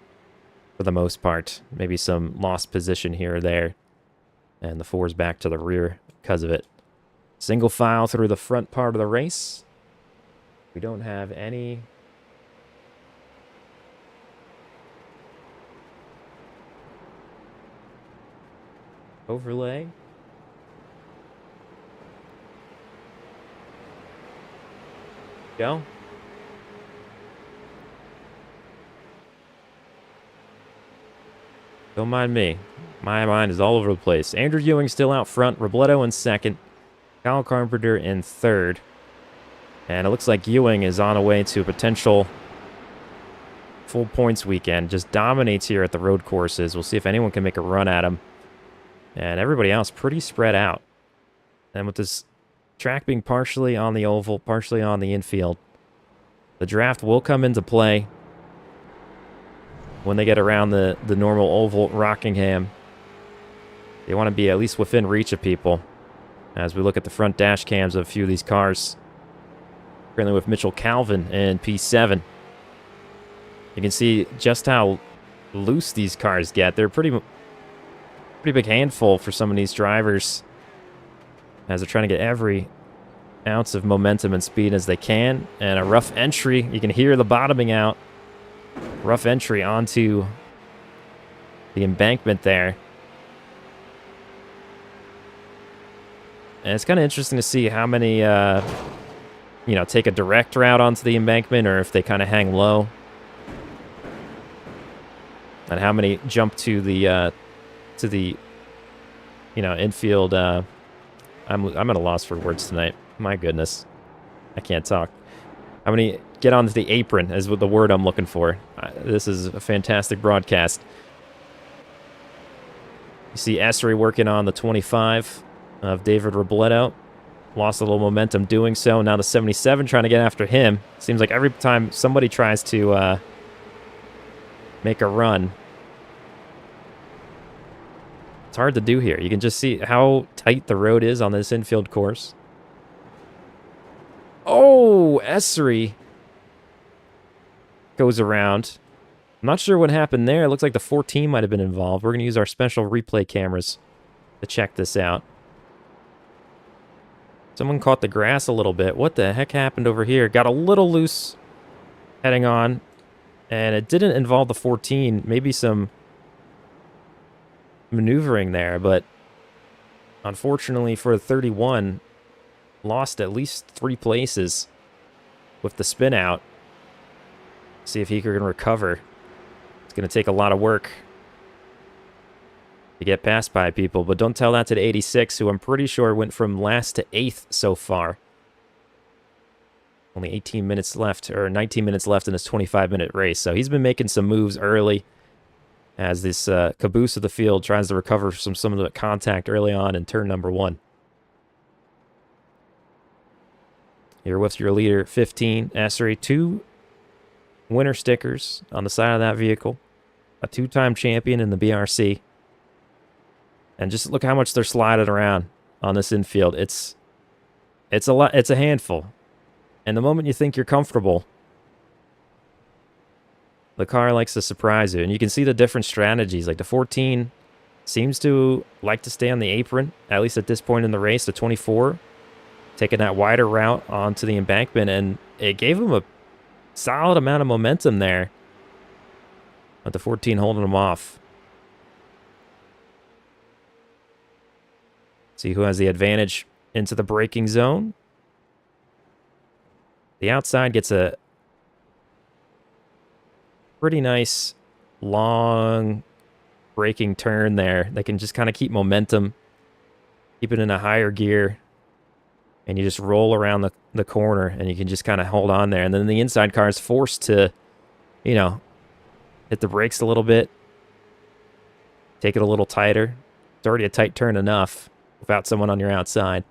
for the most part. Maybe some lost position here or there. And the 4's back to the rear because of it. Single file through the front part of the race. We don't have any overlay. Go. Don't mind me. My mind is all over the place. Andrew Ewing still out front. Robledo in second. Kyle Carpenter in third. And it looks like Ewing is on a way to a potential full points weekend. Just dominates here at the road courses. We'll see if anyone can make a run at him. And everybody else pretty spread out. And with this track being partially on the oval, partially on the infield, the draft will come into play when they get around the normal oval Rockingham. They want to be at least within reach of people. As we look at the front dash cams of a few of these cars. Currently with Mitchell Calvin in P7. You can see just how loose these cars get. They're pretty big handful for some of these drivers as they're trying to get every ounce of momentum and speed as they can. And a rough entry. You can hear the bottoming out. Rough entry onto the embankment there. And it's kind of interesting to see how many, take a direct route onto the embankment or if they kind of hang low. And how many jump to the infield. I'm at a loss for words tonight. My goodness. I can't talk. How many get onto the apron is what the word I'm looking for. This is a fantastic broadcast. You see Essery working on the 25 of David Robledo. Lost a little momentum doing so. Now the 77 trying to get after him. Seems like every time somebody tries to make a run, it's hard to do here. You can just see how tight the road is on this infield course. Oh, Essery goes around. I'm not sure what happened there. It looks like the 14 might have been involved. We're going to use our special replay cameras to check this out. Someone caught the grass a little bit. What the heck happened over here? Got a little loose heading on. And it didn't involve the 14. Maybe some maneuvering there. But unfortunately for 31, lost at least 3 places with the spin out. See if he can recover. It's going to take a lot of work to get passed by people, but don't tell that to the 86, who I'm pretty sure went from last to 8th so far. Only 18 minutes left, or 19 minutes left in this 25-minute race, so he's been making some moves early as this caboose of the field tries to recover from some of the contact early on in turn number 1. Here with your leader, 15, Essery. 2 winner stickers on the side of that vehicle. A 2-time champion in the BRC. And just look how much they're sliding around on this infield. It's a lot. It's a handful. And the moment you think you're comfortable, the car likes to surprise you. And you can see the different strategies. Like the 14 seems to like to stay on the apron, at least at this point in the race. The 24 taking that wider route onto the embankment, and it gave him a solid amount of momentum there. But the 14 holding him off. See who has the advantage into the braking zone. The outside gets a pretty nice long braking turn there. They can just kind of keep momentum, keep it in a higher gear, and you just roll around the corner, and you can just kind of hold on there. And then the inside car is forced to, hit the brakes a little bit, take it a little tighter. It's already a tight turn enough without someone on your outside.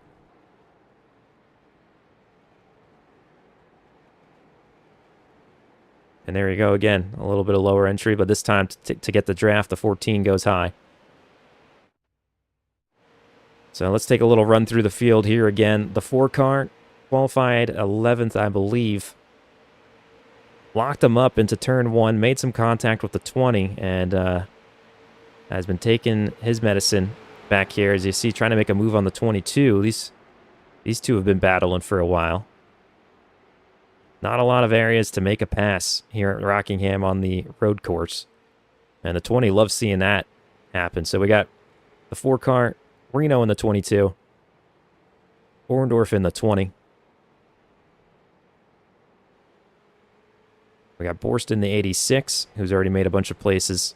And there you go again. A little bit of lower entry, but this time to get the draft, the 14 goes high. So let's take a little run through the field here again. The 4 car qualified 11th, I believe. locked him up into turn 1, made some contact with the 20, and has been taking his medicine back here, as you see, trying to make a move on the 22. These two have been battling for a while. Not a lot of areas to make a pass here at Rockingham on the road course. And the 20 loves seeing that happen. So we got the 4-car, Reno in the 22, Orndorff in the 20. We got Borst in the 86, who's already made a bunch of places.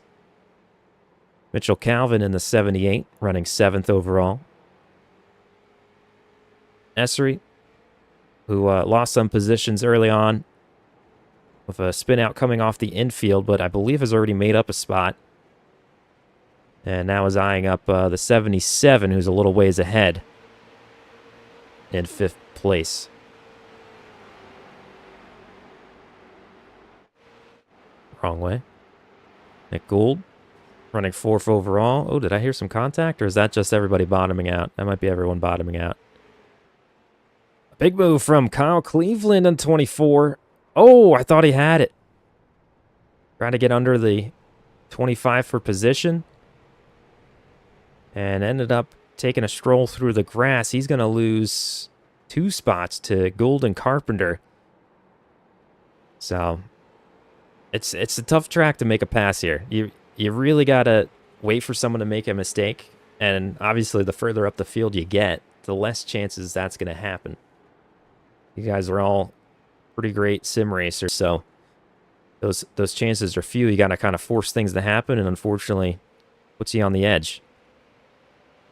Mitchell Calvin in the 78, running 7th overall. Essery, who lost some positions early on with a spin out coming off the infield, but I believe has already made up a spot. And now is eyeing up the 77, who's a little ways ahead in 5th place. Wrong way. Nick Gould running 4th overall. Oh, did I hear some contact, or is that just everybody bottoming out? That might be everyone bottoming out. A big move from Kyle Cleveland on 24. Oh, I thought he had it. Trying to get under the 25 for position. And ended up taking a stroll through the grass. He's going to lose 2 spots to Gould and Carpenter. So it's a tough track to make a pass here. You really got to wait for someone to make a mistake. And obviously, the further up the field you get, the less chances that's going to happen. You guys are all pretty great sim racers, so those chances are few. You got to kind of force things to happen, and unfortunately, puts you on the edge.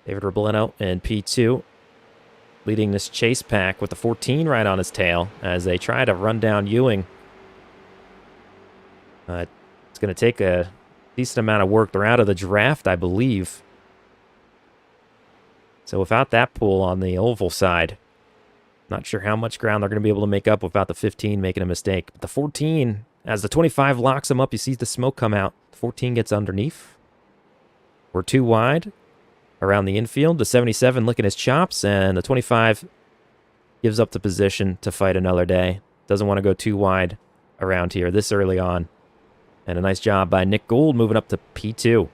David Robledo in P2, leading this chase pack with the 14 right on his tail as they try to run down Ewing. It's going to take a decent amount of work. They're out of the draft, I believe. So without that pull on the oval side, not sure how much ground they're going to be able to make up without the 15 making a mistake. But the 14, as the 25 locks him up, you see the smoke come out. The 14 gets underneath. We're too wide around the infield. The 77 licking his chops, and the 25 gives up the position to fight another day. Doesn't want to go too wide around here this early on. And a nice job by Nick Gould moving up to P2. You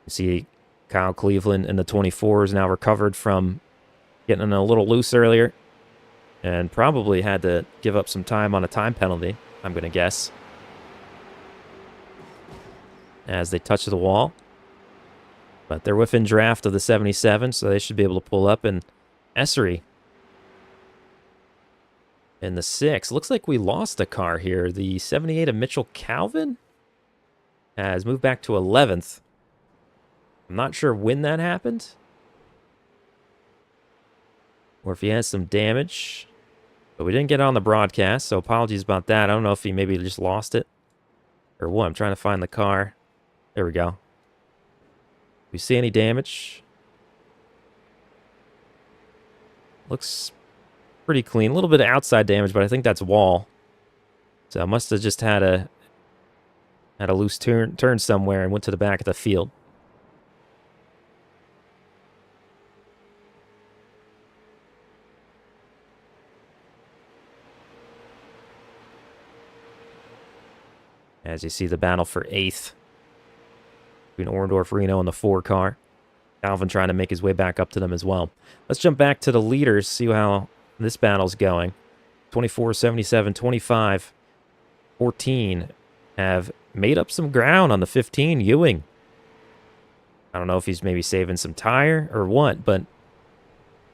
see Kyle Cleveland in the 24 is now recovered from getting a little loose earlier and probably had to give up some time on a time penalty, I'm going to guess, as they touch the wall. But they're within draft of the 77, so they should be able to pull up. And Essery in the 6. Looks like we lost a car here. The 78 of Mitchell Calvin has moved back to 11th. I'm not sure when that happened, or if he has some damage, but we didn't get it on the broadcast, so apologies about that. I don't know if he maybe just lost it or what. I'm trying to find the car. There we go. We see any damage? Looks pretty clean. A little bit of outside damage, but I think that's wall. So I must have just had a loose turn somewhere and went to the back of the field. As you see the battle for 8th between Orndorff, Reno, and the 4-car. Calvin trying to make his way back up to them as well. Let's jump back to the leaders, see how this battle's going. 24, 77, 25, 14 have made up some ground on the 15, Ewing. I don't know if he's maybe saving some tire or what, but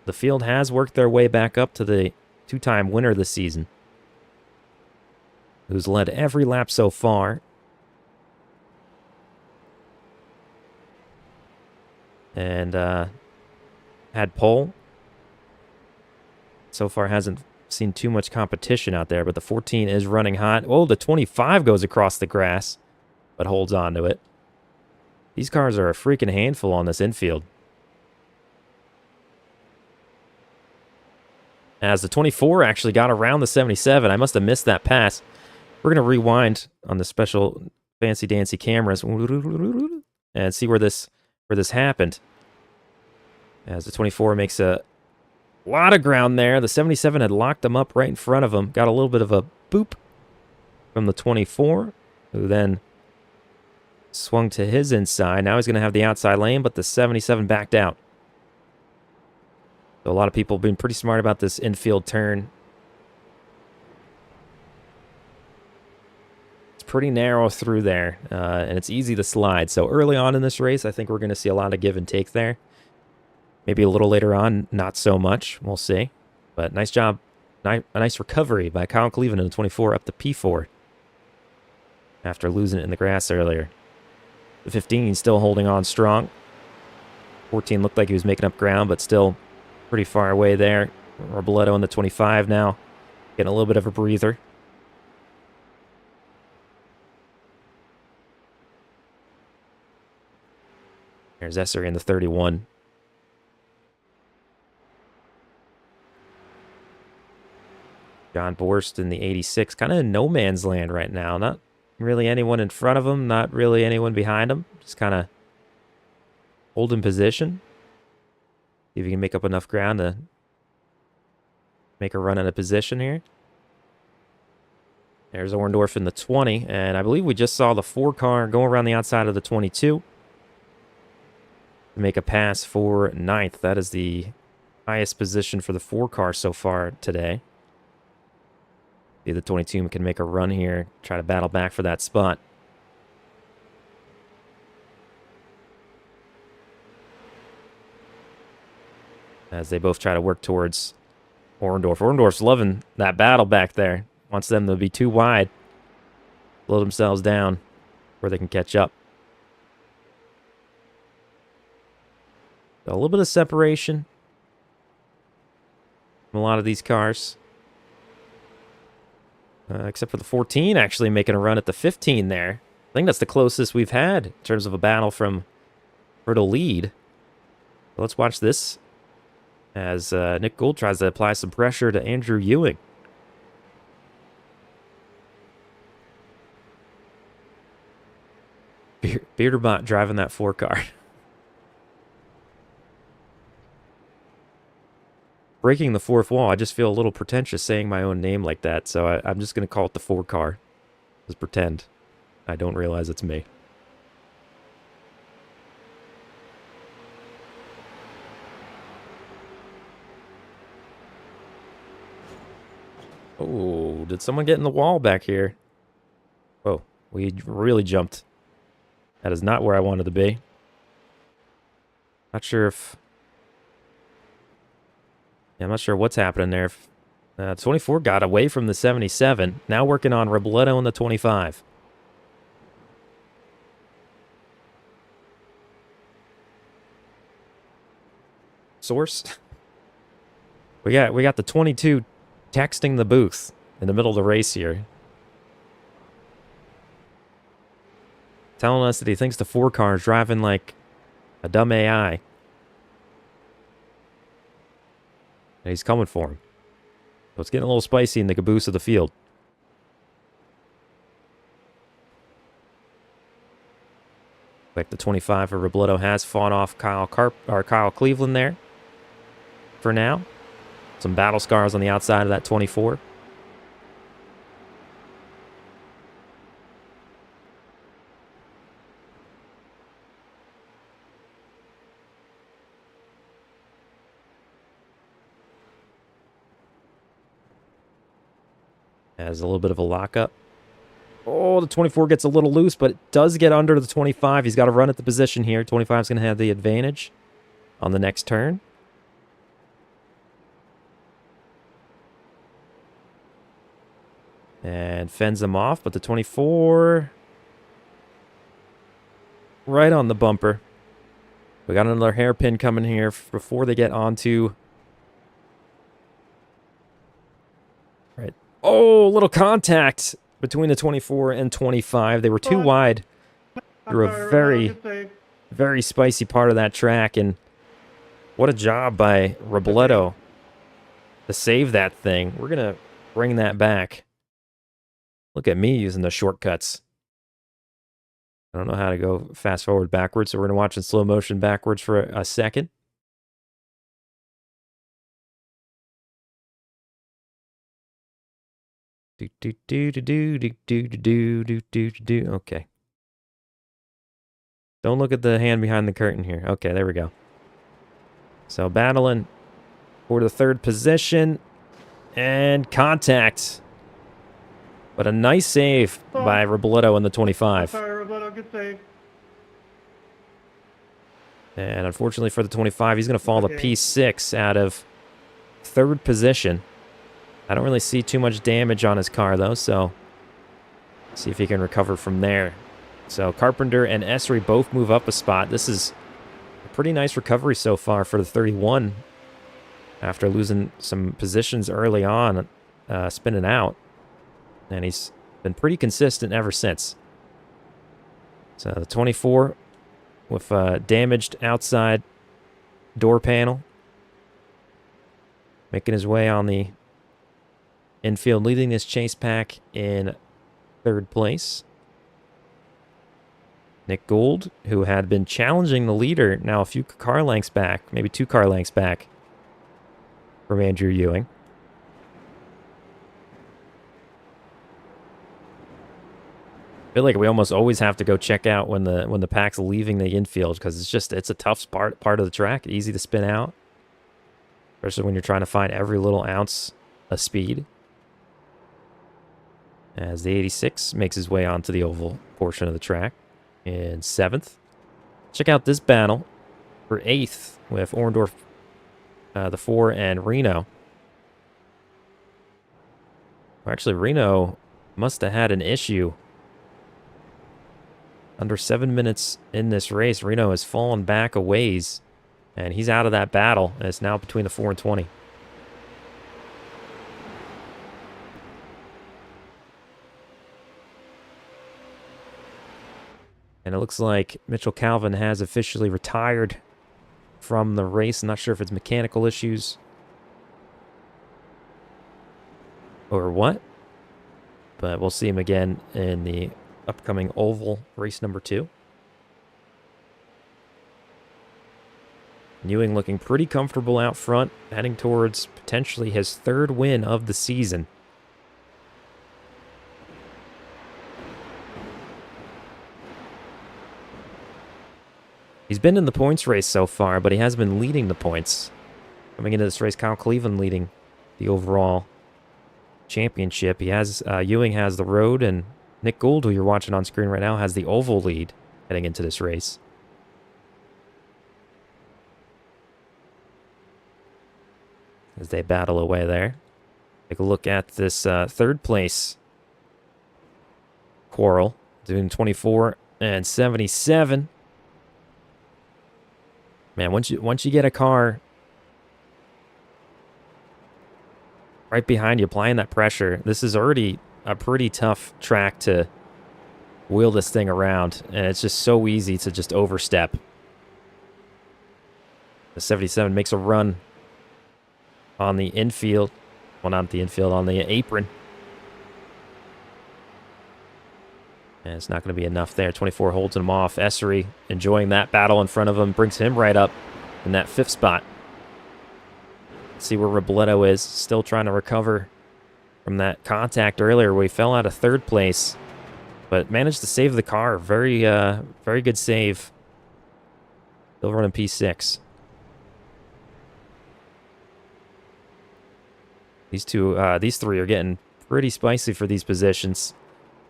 the field has worked their way back up to the 2-time winner this season, who's led every lap so far. And had pole. So far hasn't seen too much competition out there, but the 14 is running hot. Oh, the 25 goes across the grass, but holds on to it. These cars are a freaking handful on this infield. As the 24 actually got around the 77. I must have missed that pass. We're going to rewind on the special fancy dancy cameras and see where this happened. As the 24 makes a lot of ground there. The 77 had locked them up right in front of him. Got a little bit of a boop from the 24, who then swung to his inside. Now he's going to have the outside lane, but the 77 backed out. So a lot of people have been pretty smart about this infield turn. It's pretty narrow through there, and it's easy to slide. So early on in this race, I think we're going to see a lot of give and take there. Maybe a little later on, not so much. We'll see. But nice job. A nice recovery by Kyle Cleveland in the 24 up to P4 after losing it in the grass earlier. The 15 still holding on strong. 14 looked like he was making up ground, but still pretty far away there. Robledo in the 25 now, getting a little bit of a breather. There's Esser in the 31. John Borst in the 86. Kind of in no man's land right now. Not really anyone in front of him. Not really anyone behind him. Just kind of holding position. See if he can make up enough ground to make a run out of position here. There's Orndorff in the 20. And I believe we just saw the 4 car go around the outside of the 22. To make a pass for 9th. That is the highest position for the 4 car so far today. See, the 22 can make a run here, try to battle back for that spot. As they both try to work towards Orndorff. Orndorff's loving that battle back there. Wants them to be too wide. Slow themselves down where they can catch up. So a little bit of separation from a lot of these cars. Except for the 14 actually making a run at the 15 there. I think that's the closest we've had in terms of a battle for the lead. So let's watch this as Nick Gould tries to apply some pressure to Andrew Ewing. Bearderbot driving that 4 car. Breaking the 4th wall, I just feel a little pretentious saying my own name like that, so I'm just going to call it the 4 car. Just pretend I don't realize it's me. Oh, did someone get in the wall back here? Oh, we really jumped. That is not where I wanted to be. Not sure if... I'm not sure what's happening there. 24 got away from the 77. Now working on Robledo in the 25. Source? We got the 22 texting the booth in the middle of the race here. Telling us that he thinks the 4 car is driving like a dumb AI. And he's coming for him. So it's getting a little spicy in the caboose of the field. Like the 25 for Robledo has fought off Kyle Cleveland there. For now. Some battle scars on the outside of that 24. Has a little bit of a lockup. Oh, the 24 gets a little loose, but it does get under the 25. He's got to run at the position here. 25 is going to have the advantage on the next turn. And fends him off, but the 24... right on the bumper. We got another hairpin coming here before they get onto... right. Oh, a little contact between the 24 and 25. They were too wide through a very, very spicy part of that track. And what a job by Robledo to save that thing. We're going to bring that back. Look at me using the shortcuts. I don't know how to go fast forward backwards, so we're going to watch in slow motion backwards for a second. Okay. Don't look at the hand behind the curtain here. Okay, there we go. So battling for the 3rd position and contact. But a nice save by Robledo in the 25. Sorry, Roboto, good save. And unfortunately for the 25, he's going to fall Okay. to P6 out of 3rd position. I don't really see too much damage on his car, though, so see if he can recover from there. So Carpenter and Esri both move up a spot. This is a pretty nice recovery so far for the 31 after losing some positions early on, spinning out. And he's been pretty consistent ever since. So the 24 with a damaged outside door panel. Making his way on the infield, leading this chase pack in 3rd place. Nick Gould, who had been challenging the leader, now a few car lengths back, maybe 2 car lengths back from Andrew Ewing. I feel like we almost always have to go check out when the pack's leaving the infield because it's a tough part of the track, easy to spin out, especially when you're trying to find every little ounce of speed. As the 86 makes his way onto the oval portion of the track in 7th. Check out this battle for 8th with Orndorff, the 4, and Reno. Well, actually, Reno must have had an issue. Under 7 minutes in this race, Reno has fallen back a ways, and he's out of that battle, and it's now between the 4 and 20. And it looks like Mitchell Calvin has officially retired from the race. I'm not sure if it's mechanical issues or what, but we'll see him again in the upcoming oval race number 2. Ewing looking pretty comfortable out front, heading towards potentially his 3rd win of the season. He's been in the points race so far, but he has been leading the points. Coming into this race, Kyle Cleveland leading the overall championship. He has Ewing has the road, and Nick Gould, who you're watching on screen right now, has the oval lead heading into this race. As they battle away there. Take a look at this 3rd place quarrel, doing 24 and 77. Man, once you get a car right behind you, applying that pressure, this is already a pretty tough track to wheel this thing around, and it's just so easy to just overstep. The 77 makes a run on the infield. Well, not the infield, on the apron. And it's not going to be enough there. 24 holds him off. Essery enjoying that battle in front of him. Brings him right up in that 5th spot. Let's see where Robledo is. Still trying to recover from that contact earlier where he fell out of 3rd place. But managed to save the car. Very good save. Still running P6. These 3 are getting pretty spicy for these positions.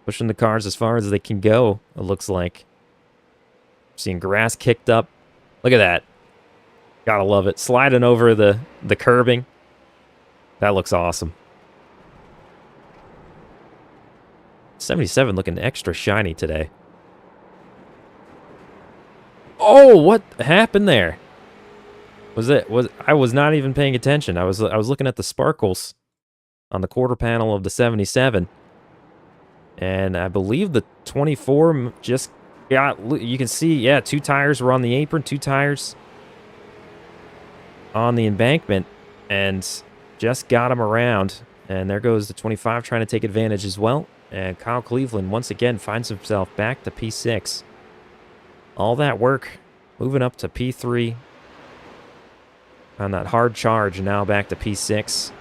Pushing the cars as far as they can go, it looks like. Seeing grass kicked up. Look at that. Gotta love it. Sliding over the curbing. That looks awesome. 77 looking extra shiny today. Oh, what happened there? I was not even paying attention. I was looking at the sparkles on the quarter panel of the 77. And I believe the 24 just got, you can see, yeah, 2 tires were on the apron, 2 tires on the embankment, and just got him around. And there goes the 25 trying to take advantage as well. And Kyle Cleveland once again finds himself back to P6. All that work, moving up to P3 on that hard charge, and now back to P6.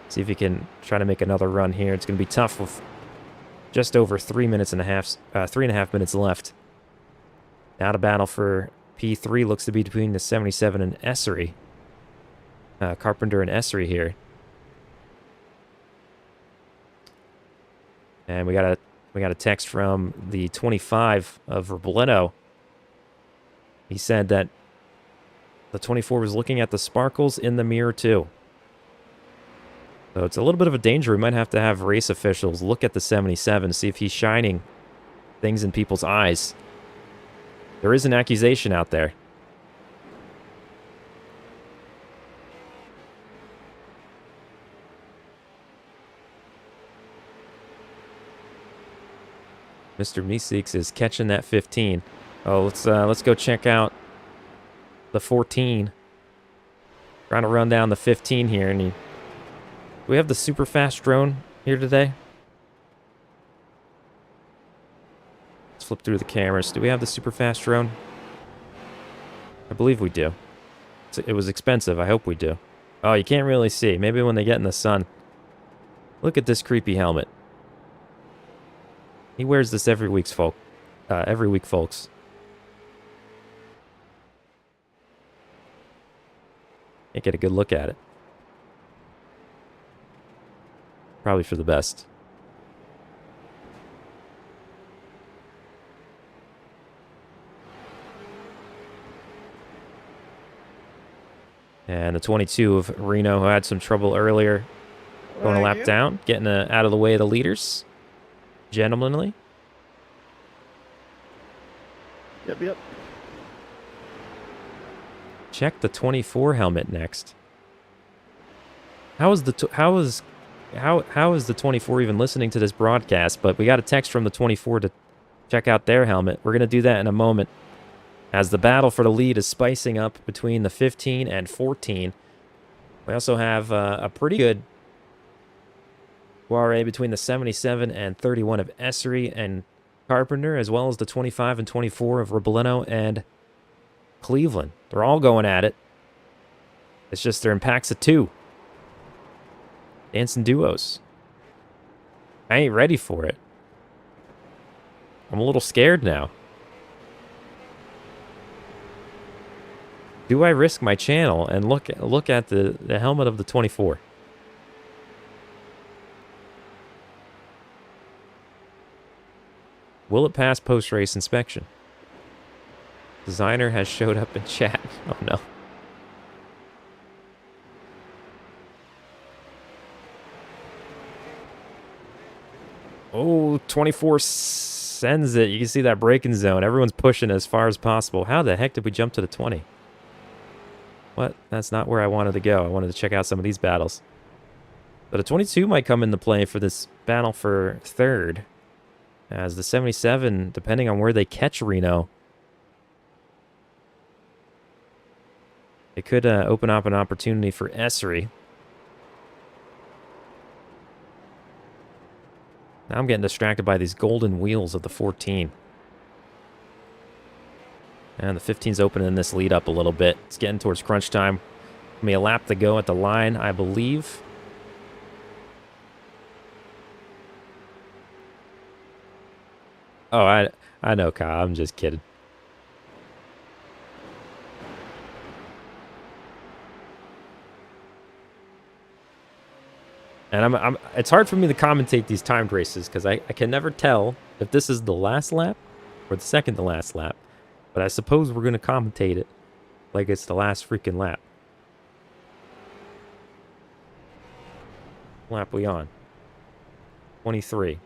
See if he can try to make another run here. It's going to be tough with just over 3.5 minutes left. Now to battle for P3 looks to be between the 77 and Essery. Carpenter and Essery here. And we got a text from the 25 of Robledo. He said that the 24 was looking at the sparkles in the mirror too. So it's a little bit of a danger. We might have to have race officials look at the 77, see if he's shining things in people's eyes. There is an accusation out there. Mr. Meeseeks is catching that 15. Oh, let's go check out the 14. Trying to run down the 15 here. And do we have the super fast drone here today? Let's flip through the cameras. Do we have the super fast drone? I believe we do. It was expensive. I hope we do. Oh, you can't really see. Maybe when they get in the sun. Look at this creepy helmet. He wears this every week, folks. Can't get a good look at it. Probably for the best. And the 22 of Reno, who had some trouble earlier, going a lap down, getting out of the way of the leaders. Gentlemanly. Yep. Check the 24 helmet next. How is the 24 even listening to this broadcast? But we got a text from the 24 to check out their helmet. We're going to do that in a moment. As the battle for the lead is spicing up between the 15 and 14. We also have a pretty good soiree between the 77 and 31 of Essery and Carpenter, as well as the 25 and 24 of Robledo and Cleveland. They're all going at it. It's just they're in packs of 2. Dancing duos. I ain't ready for it. I'm a little scared now. Do I risk my channel and look at the helmet of the 24? Will it pass post-race inspection? Designer has showed up in chat. Oh no. Oh, 24 sends it. You can see that braking zone. Everyone's pushing as far as possible. How the heck did we jump to the 20? What? That's not where I wanted to go. I wanted to check out some of these battles. But a 22 might come into play for this battle for third. As the 77, depending on where they catch Reno, it could open up an opportunity for Essery. Now I'm getting distracted by these golden wheels of the 14. And the 15's opening this lead up a little bit. It's getting towards crunch time. Maybe a lap to go at the line, I believe. Oh, I know, Kyle. I'm just kidding. And it's hard for me to commentate these timed races because I can never tell if this is the last lap or the second to last lap. But I suppose we're going to commentate it like it's the last freaking lap. Lap we on? 23.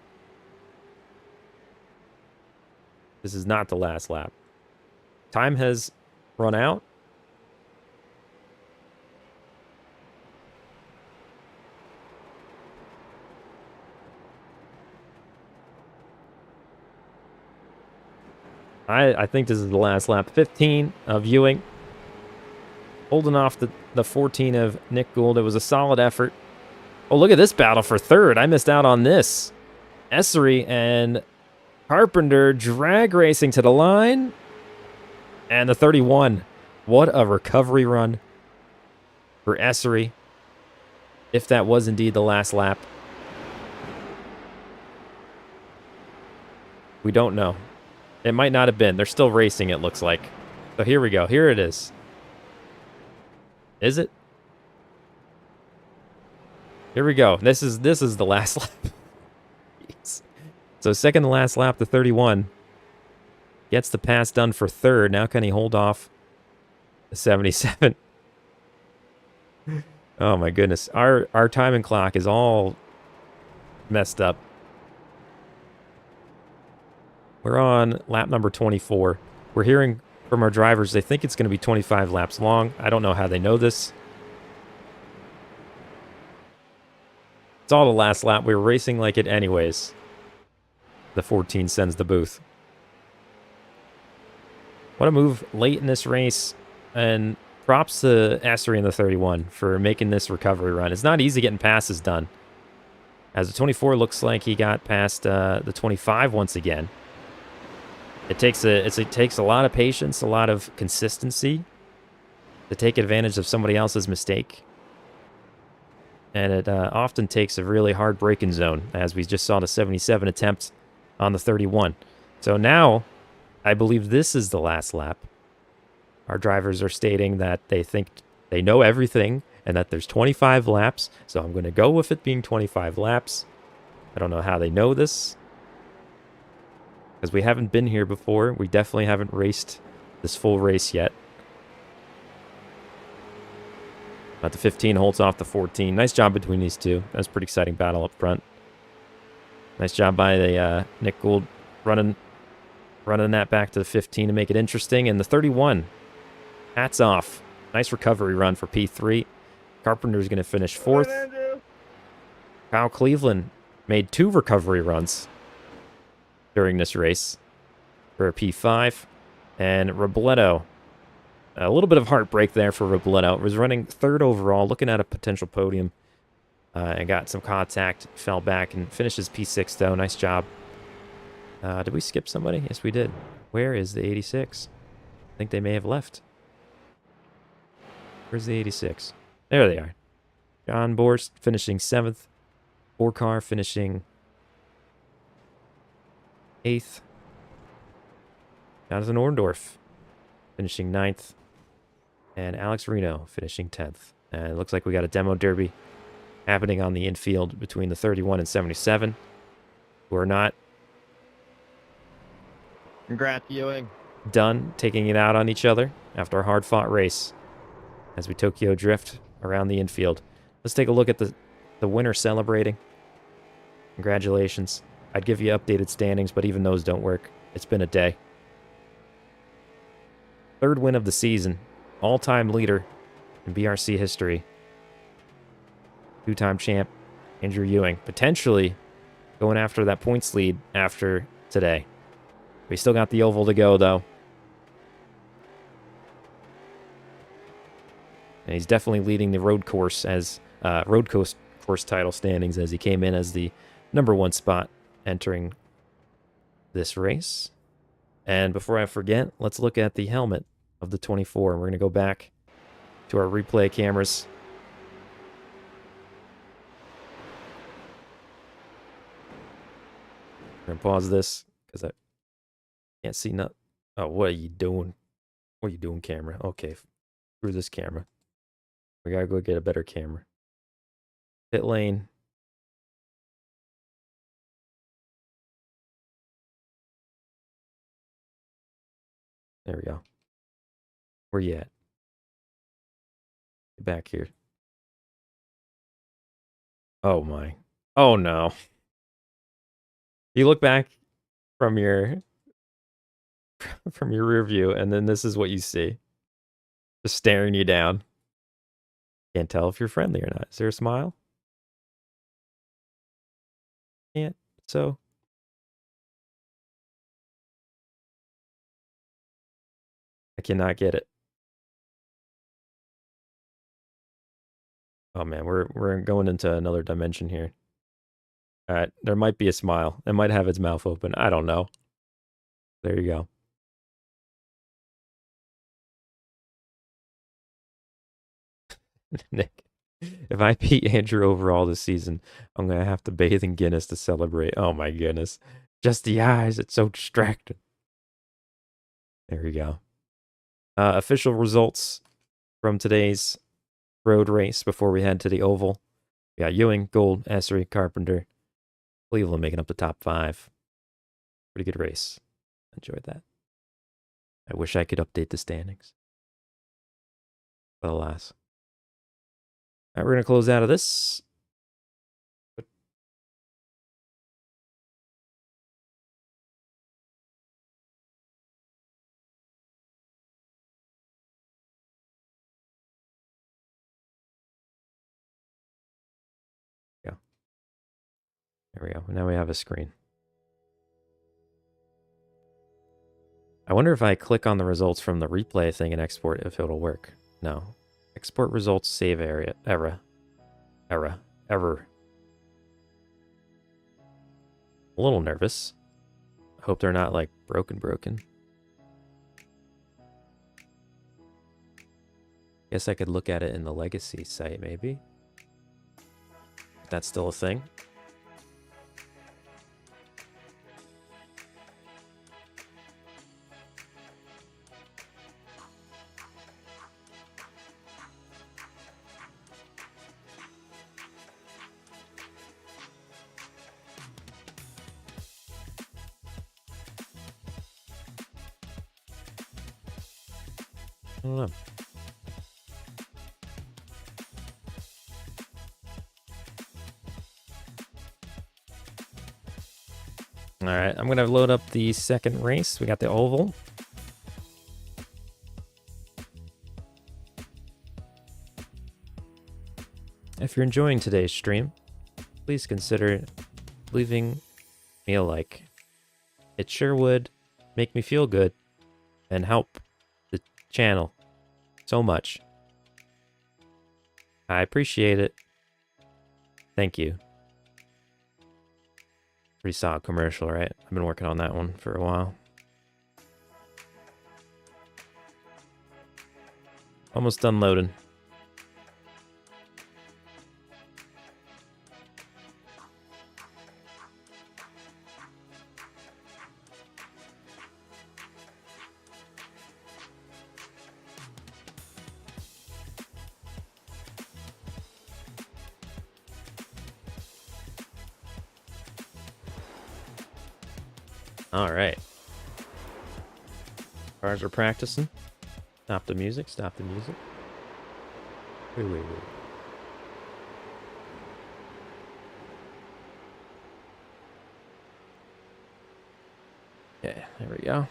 This is not the last lap. Time has run out. I think this is the last lap. 15 of Ewing. Holding off the 14 of Nick Gould. It was a solid effort. Oh, look at this battle for third. I missed out on this. Essery and Carpenter drag racing to the line. And the 31. What a recovery run for Essery. If that was indeed the last lap. We don't know. It might not have been. They're still racing, it looks like. So here we go. Here it is. Is it? Here we go. This is the last lap. So second to last lap, the 31. Gets the pass done for third. Now can he hold off the 77? Oh my goodness. Our timing clock is all messed up. We're on lap number 24. We're hearing from our drivers they think it's going to be 25 laps long. I don't know how they know this. It's all the last lap. We were racing like it anyways. The 14 sends the booth. What a move late in this race. And props to Essery in the 31 for making this recovery run. It's not easy getting passes done. As the 24 looks like he got past the 25 once again. It takes a lot of patience, a lot of consistency to take advantage of somebody else's mistake. And it often takes a really hard braking zone, as we just saw the 77 attempt on the 31. So now, I believe this is the last lap. Our drivers are stating that they think they know everything and that there's 25 laps. So I'm going to go with it being 25 laps. I don't know how they know this, because we haven't been here before. We definitely haven't raced this full race yet. But the 15 holds off the 14. Nice job between these two. That was a pretty exciting battle up front. Nice job by the Nick Gould running that back to the 15 to make it interesting. And the 31, hats off. Nice recovery run for P3. Carpenter's going to finish fourth. Kyle Cleveland made 2 recovery runs during this race for a P5. And Robledo, a little bit of heartbreak there for Robledo. Was running 3rd overall, looking at a potential podium. And got some contact, fell back, and finishes P6 though. Nice job. Did we skip somebody? Yes, we did. Where is the 86? I think they may have left. Where's the 86? There they are. John Borst finishing 7th. Borkar finishing 8th. Jonathan Orndorff finishing 9th. And Alex Reno finishing 10th. And it looks like we got a demo derby happening on the infield between the 31 and 77, who are not Congrats, Ewing. done taking it out on each other after a hard-fought race as we Tokyo drift around the infield. Let's take a look at the winner celebrating. Congratulations. I'd give you updated standings, but even those don't work. It's been a day. 3rd win of the season. All-time leader in BRC history. 2-time champ, Andrew Ewing. Potentially going after that points lead after today. We still got the oval to go, though. And he's definitely leading the road course as course title standings, as he came in as the #1 spot entering this race. And before I forget, let's look at the helmet of the 24. We're going to go back to our replay cameras. We're going to pause this because I can't see nothing. Oh, what are you doing? What are you doing, camera? Okay, screw this camera. We got to go get a better camera. Pit lane. There we go. Where you at? Get back here. Oh my. Oh no. You look back from your rear view, and then this is what you see. Just staring you down. Can't tell if you're friendly or not. Is there a smile? Can't. So. I cannot get it. Oh man, we're going into another dimension here. All right, there might be a smile. It might have its mouth open. I don't know. There you go. Nick, if I beat Andrew overall this season, I'm going to have to bathe in Guinness to celebrate. Oh my goodness. Just the eyes. It's so distracting. There you go. Official results from today's road race before we head to the oval. We got Ewing, Gold, Essery, Carpenter, Cleveland making up the top 5. Pretty good race. Enjoyed that. I wish I could update the standings. But alas. All right, we're going to close out of this. Yeah. There we go. Now we have a screen. I wonder if I click on the results from the replay thing and export if it'll work. No. Export results, save area. Error. A little nervous. Hope they're not like broken. Guess I could look at it in the legacy site maybe. If that's still a thing. I don't know. All right, I'm going to load up the second race. We got the oval. If you're enjoying today's stream, please consider leaving me a like. It sure would make me feel good and help the channel so much. I appreciate it. Thank you. Pretty solid commercial, right? I've been working on that one for a while. Almost done loading. All right. Cars are practicing. Stop the music. Stop the music. Wait. Yeah, there we go.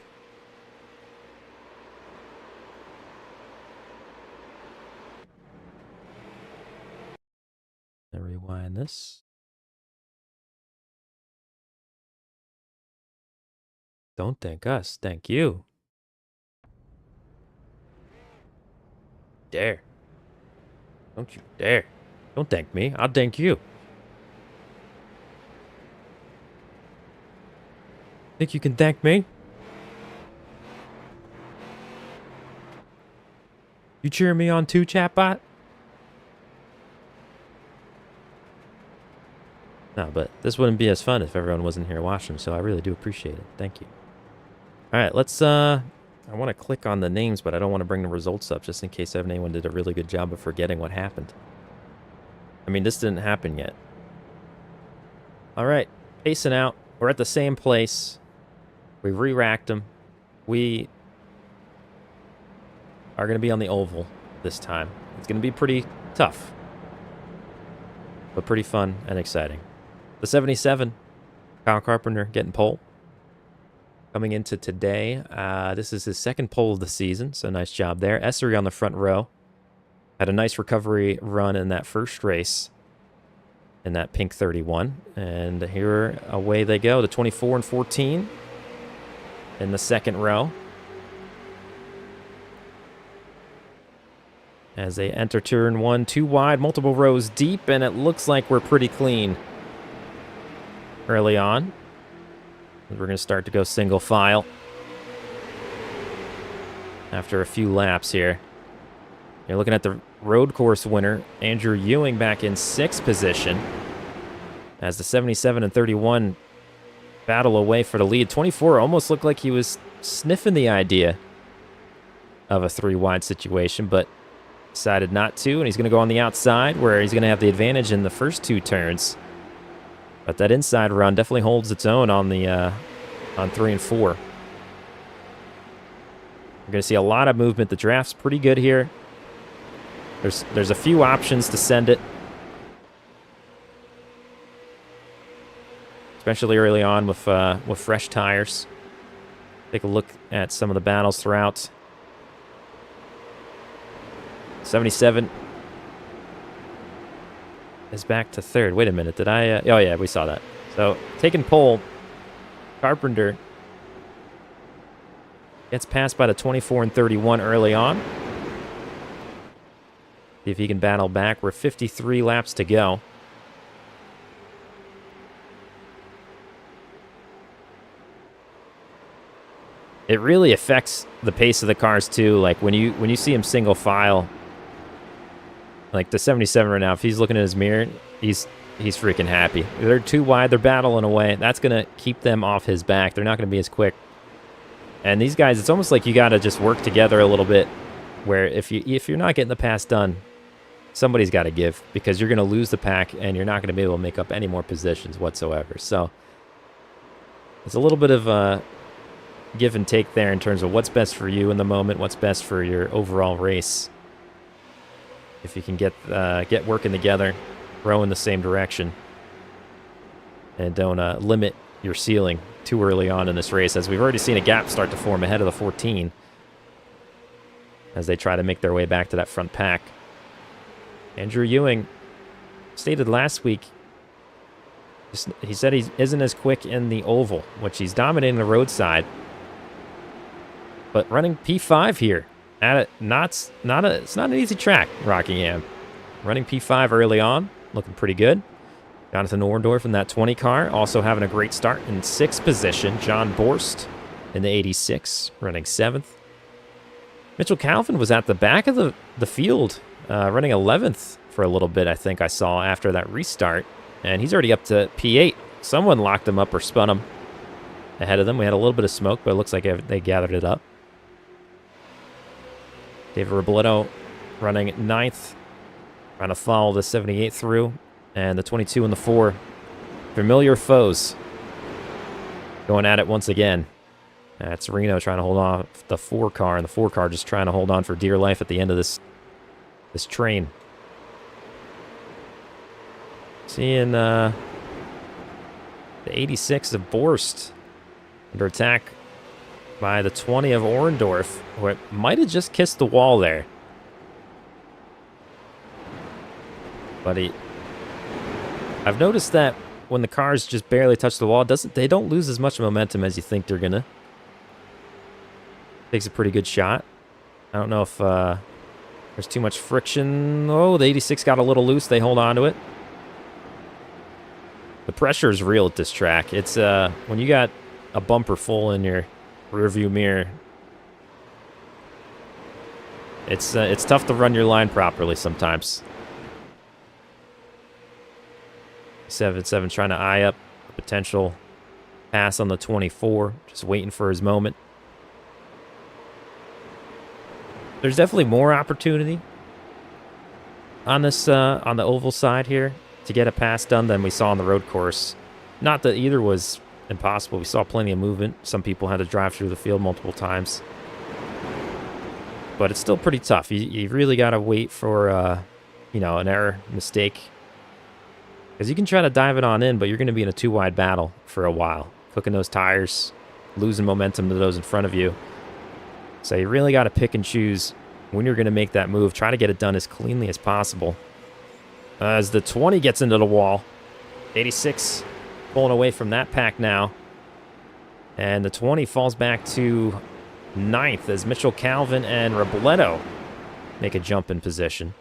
Then rewind this. Don't thank us, thank you. Dare. Don't you dare. Don't thank me, I'll thank you. Think you can thank me? You cheering me on too, chatbot? No, but this wouldn't be as fun if everyone wasn't here watching, so I really do appreciate it. Thank you. All right, let's, I want to click on the names, but I don't want to bring the results up just in case anyone did a really good job of forgetting what happened. I mean, this didn't happen yet. All right, pacing out. We're at the same place. We re-racked them. We are going to be on the oval this time. It's going to be pretty tough, but pretty fun and exciting. The 77, Kyle Carpenter getting pole. Coming into today, this is his second pole of the season, so nice job there. Essery on the front row. Had a nice recovery run in that first race in that pink 31. And here away they go, the 24 and 14 in the second row. As they enter turn 1, 2 wide, multiple rows deep, and it looks like we're pretty clean. early on. We're going to start to go single file after a few laps here. You're looking at the road course winner, Andrew Ewing, back in 6th position as the 77 and 31 battle away for the lead. 24 almost looked like he was sniffing the idea of a 3-wide situation, but decided not to, and he's going to go on the outside where he's going to have the advantage in the first 2 turns. But that inside run definitely holds its own on the on 3 and 4. We're going to see a lot of movement. The draft's pretty good here. There's a few options to send it, especially early on with fresh tires. Take a look at some of the battles throughout. 77 is back to 3rd. Wait a minute, did I? Oh yeah, we saw that. So taking pole, Carpenter gets passed by the 24 and 31 early on. See if he can battle back. We're 53 laps to go. It really affects the pace of the cars too. Like when you see him single file, like the 77 right now, if he's looking at his mirror, he's freaking happy. They're too wide. They're battling away. That's gonna keep them off his back. They're not gonna be as quick. And these guys, it's almost like you gotta just work together a little bit. Where if you're not getting the pass done, somebody's got to give, because you're going to lose the pack and you're not going to be able to make up any more positions whatsoever. So it's a little bit of a give and take there in terms of what's best for you in the moment, what's best for your overall race. If you can get working together, row in the same direction, and don't limit your ceiling too early on in this race, as we've already seen a gap start to form ahead of the 14 as they try to make their way back to that front pack. Andrew Ewing stated last week, he said he isn't as quick in the oval, which he's dominating the roadside. But running P5 here, it's not an easy track, Rockingham. Running P5 early on, looking pretty good. Jonathan Orndorff in that 20 car, also having a great start in 6th position. John Borst in the 86, running 7th. Mitchell Calvin was at the back of the field, running 11th for a little bit, I think I saw, after that restart. And he's already up to P8. Someone locked him up or spun him ahead of them. We had a little bit of smoke, but it looks like they gathered it up. David Robledo running 9th, trying to follow the 78 through. And the 22 and the 4, familiar foes, going at it once again. That's Reno trying to hold on the 4 car, and the 4 car just trying to hold on for dear life at the end of this train. Seeing the 86 of Borst under attack by the 20 of Orndorff, who it might have just kissed the wall there. But I've noticed that when the cars just barely touch the wall, they don't lose as much momentum as you think they're gonna. Takes a pretty good shot. I don't know if there's too much friction. Oh, the 86 got a little loose. They hold on to it. The pressure is real at this track. It's when you got a bumper full in your rearview mirror, it's tough to run your line properly sometimes. 7-7 trying to eye up a potential pass on the 24, just waiting for his moment. There's definitely more opportunity on this on the oval side here to get a pass done than we saw on the road course. Not that either was impossible. We saw plenty of movement. Some people had to drive through the field multiple times. But it's still pretty tough. You really got to wait for an error, mistake. Because you can try to dive it on in, but you're going to be in a 2-wide battle for a while. Cooking those tires, losing momentum to those in front of you. So you really got to pick and choose when you're going to make that move. Try to get it done as cleanly as possible. As the 20 gets into the wall. 86 pulling away from that pack now. And the 20 falls back to 9th as Mitchell Calvin and Robledo make a jump in position.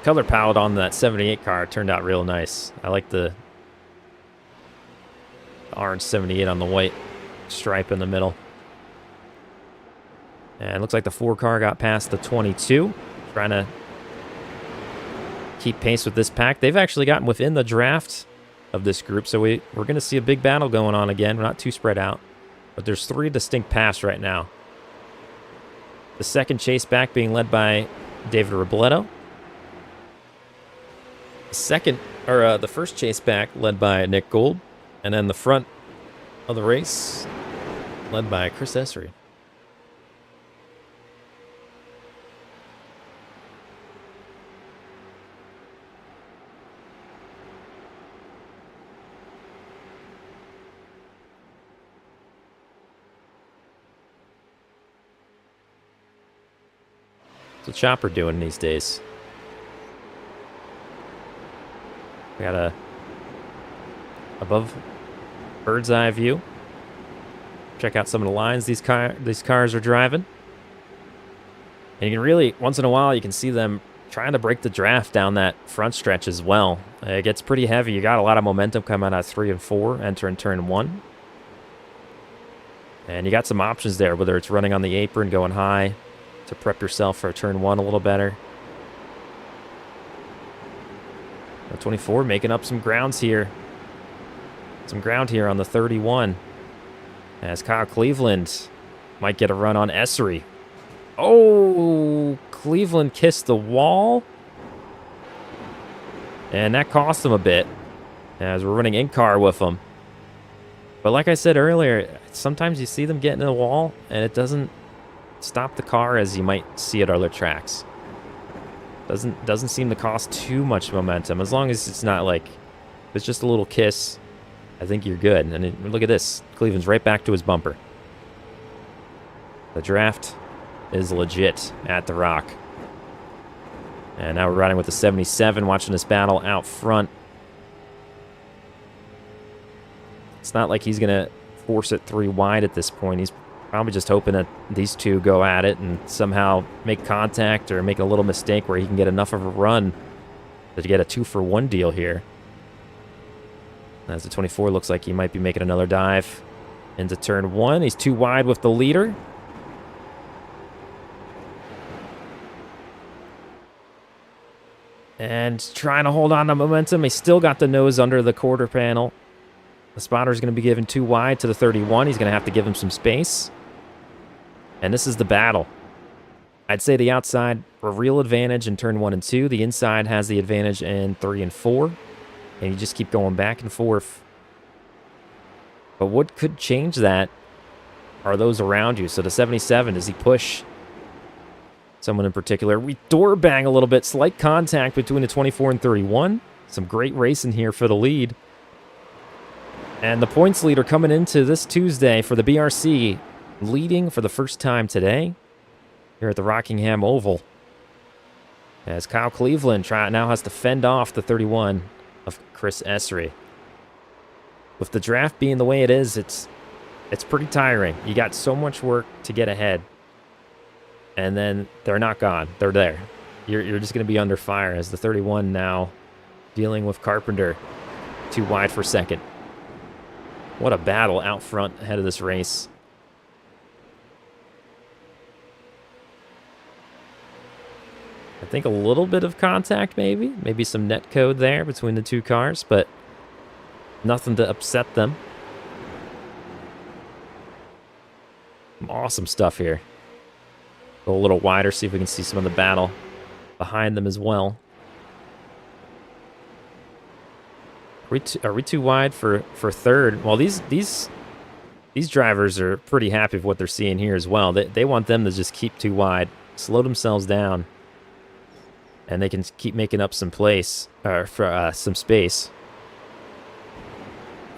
color palette on that 78 car turned out real nice. I like the orange 78 on the white stripe in the middle. And it looks like the 4 car got past the 22. Trying to keep pace with this pack. They've actually gotten within the draft of this group, so we're going to see a big battle going on again. We're not too spread out, but there's 3 distinct paths right now. The second chase back being led by David Robledo. The first chase back led by Nick Gould, and then the front of the race led by Chris Essery. What's Chopper doing these days? We got a above bird's eye view. Check out some of the lines these cars are driving. And you can really, once in a while, you can see them trying to break the draft down that front stretch as well. It gets pretty heavy. You got a lot of momentum coming out of 3 and 4, entering turn 1. And you got some options there, whether it's running on the apron, going high, to prep yourself for turn 1 a little better. The 24 making up some grounds here. Some ground here on the 31. As Kyle Cleveland might get a run on Essery. Oh, Cleveland kissed the wall. And that cost him a bit, as we're running in-car with them. But like I said earlier, sometimes you see them getting in the wall, and it doesn't stop the car as you might see at other tracks. Doesn't seem to cost too much momentum, as long as it's not like, if it's just a little kiss, I think you're good. And look at this, Cleveland's right back to his bumper. The draft is legit at the Rock. And now we're riding with the 77, watching this battle out front. It's not like he's gonna force it 3 wide at this point. He's probably just hoping that these two go at it and somehow make contact or make a little mistake where he can get enough of a run to get a 2-for-1 deal here. As the 24 looks like he might be making another dive into turn 1. He's too wide with the leader. And trying to hold on to momentum. He's still got the nose under the quarter panel. The spotter's going to be given too wide to the 31. He's going to have to give him some space. And this is the battle. I'd say the outside, a real advantage in turn 1 and 2. The inside has the advantage in 3 and 4. And you just keep going back and forth. But what could change that are those around you. So the 77, does he push someone in particular? We door bang a little bit. Slight contact between the 24 and 31. Some great racing here for the lead. And the points leader coming into this Tuesday for the BRC, leading for the first time today here at the Rockingham Oval. As Kyle Cleveland now has to fend off the 31 of Chris Essery. With the draft being the way it is, it's pretty tiring. You got so much work to get ahead. And then they're not gone. They're there. You're just going to be under fire as the 31 now dealing with Carpenter. Too wide for second. What a battle out front ahead of this race. I think a little bit of contact maybe. Maybe some net code there between the two cars, but nothing to upset them. Awesome stuff here. Go a little wider, see if we can see some of the battle behind them as well. Are we too wide for third? Well, these drivers are pretty happy with what they're seeing here as well. They want them to just keep too wide, slow themselves down, and they can keep making up some some space.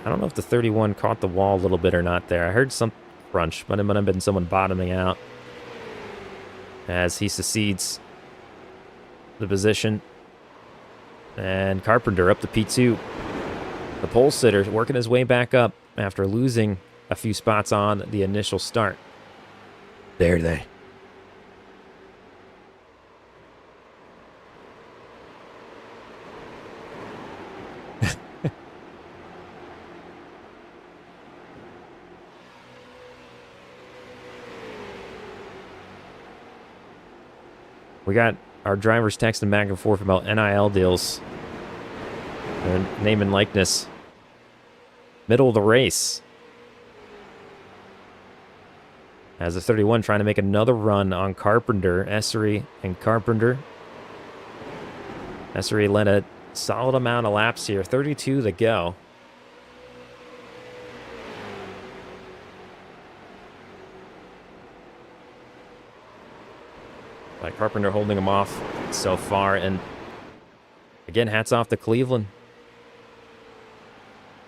I don't know if the 31 caught the wall a little bit or not there. I heard some crunch, but it might have been someone bottoming out as he succeeds the position. And Carpenter up to P2. The pole sitter working his way back up after losing a few spots on the initial start. There they. We got our drivers texting back and forth about NIL deals. Their name and likeness. Middle of the race. As the 31 trying to make another run on Carpenter, Essery, and Carpenter. Essery led a solid amount of laps here. 32 to go. Like Carpenter holding him off so far. And again, hats off to Cleveland.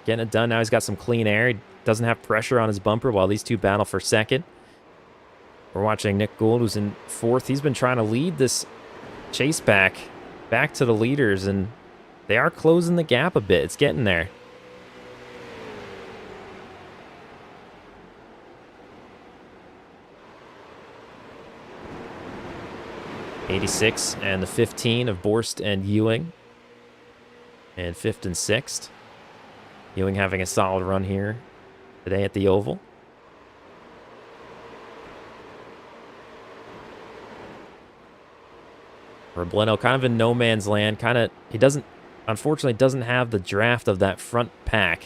Getting it done. Now he's got some clean air. He doesn't have pressure on his bumper while these two battle for second. We're watching Nick Gould, who's in fourth. He's been trying to lead this chase back to the leaders, and they are closing the gap a bit. It's getting there. '86 and the 15 of Borst and Ewing. And 5th and 6th. Ewing having a solid run here today at the Oval. Robledo kind of in no man's land. Unfortunately doesn't have the draft of that front pack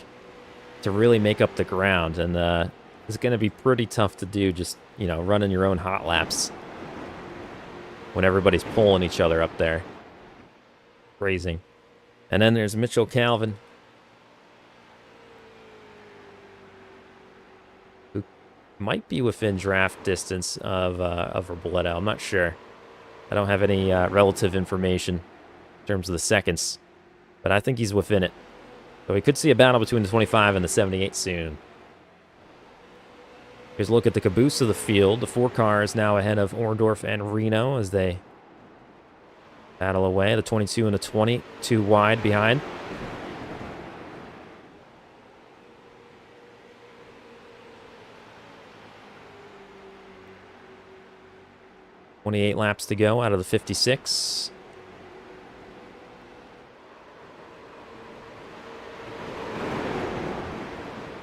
to really make up the ground. And it's going to be pretty tough to do, just, running your own hot laps when everybody's pulling each other up there. Crazy. And then there's Mitchell Calvin, who might be within draft distance of Robledo. I'm not sure. I don't have any relative information in terms of the seconds, but I think he's within it. So we could see a battle between the 25 and the 78 soon. Here's a look at the caboose of the field. The 4 cars now ahead of Orndorff and Reno as they battle away. The 22 and the 20, 2 wide behind. .28 laps to go out of the 56.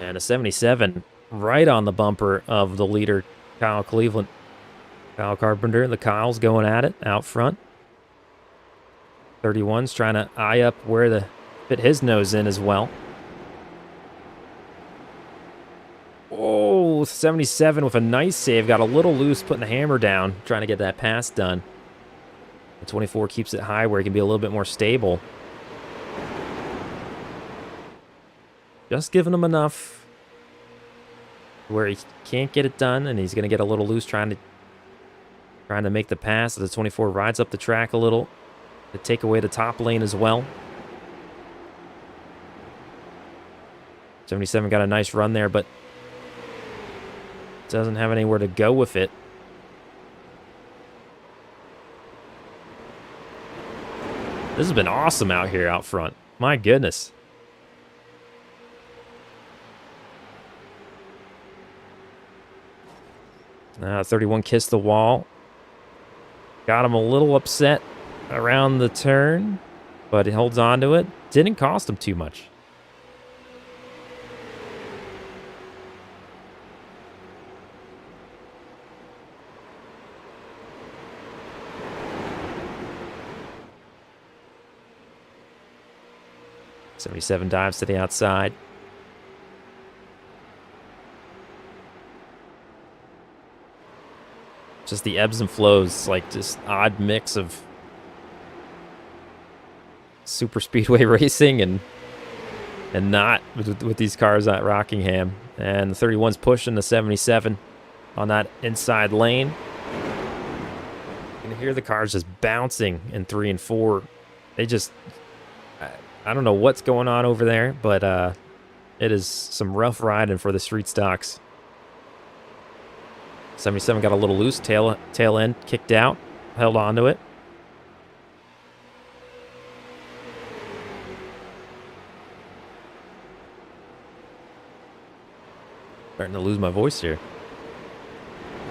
And a 77 right on the bumper of the leader, Kyle Cleveland. Kyle Carpenter, the Kyles going at it out front. 31's trying to eye up where to fit his nose in as well. Oh, 77 with a nice save. Got a little loose, putting the hammer down, trying to get that pass done. The 24 keeps it high where he can be a little bit more stable. Just giving him enough where he can't get it done, and he's going to get a little loose trying to make the pass. The 24 rides up the track a little to take away the top lane as well. 77 got a nice run there, but doesn't have anywhere to go with it. This has been awesome out here out front. My goodness. 31 kissed the wall. Got him a little upset around the turn, but he holds on to it. Didn't cost him too much. .77 dives to the outside. Just the ebbs and flows, like just odd mix of super speedway racing and not with these cars at Rockingham. And the 31's pushing the 77 on that inside lane. You can hear the cars just bouncing in 3 and 4. They just, I don't know what's going on over there, but it is some rough riding for the street stocks. 77 got a little loose, tail end kicked out, held on to it. Starting to lose my voice here.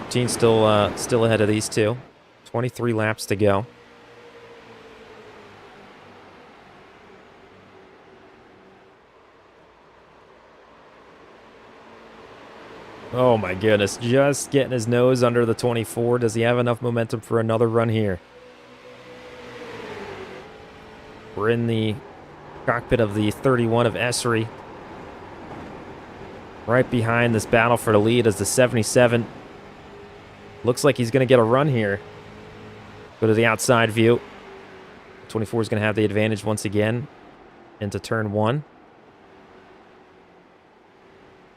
15 still ahead of these two. 23 laps to go. Oh my goodness, just getting his nose under the 24. Does he have enough momentum for another run here? We're in the cockpit of the 31 of Essery. Right behind this battle for the lead is the 77. Looks like he's going to get a run here. Go to the outside view. 24 is going to have the advantage once again into turn 1.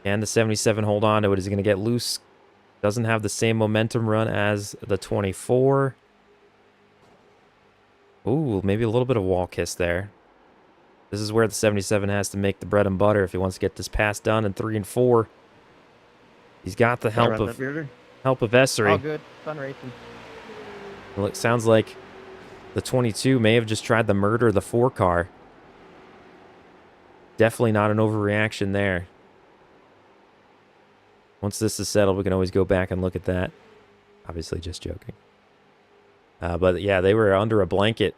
And the 77 hold on to it. Is going to get loose. Doesn't have the same momentum run as the 24. Ooh, maybe a little bit of wall kiss there. This is where the 77 has to make the bread and butter if he wants to get this pass done in 3 and 4. He's got the help of Essery. All good. Fun racing. Well, it sounds like the 22 may have just tried to murder the 4 car. Definitely not an overreaction there. Once this is settled, we can always go back and look at that. Obviously, just joking. But yeah, they were under a blanket,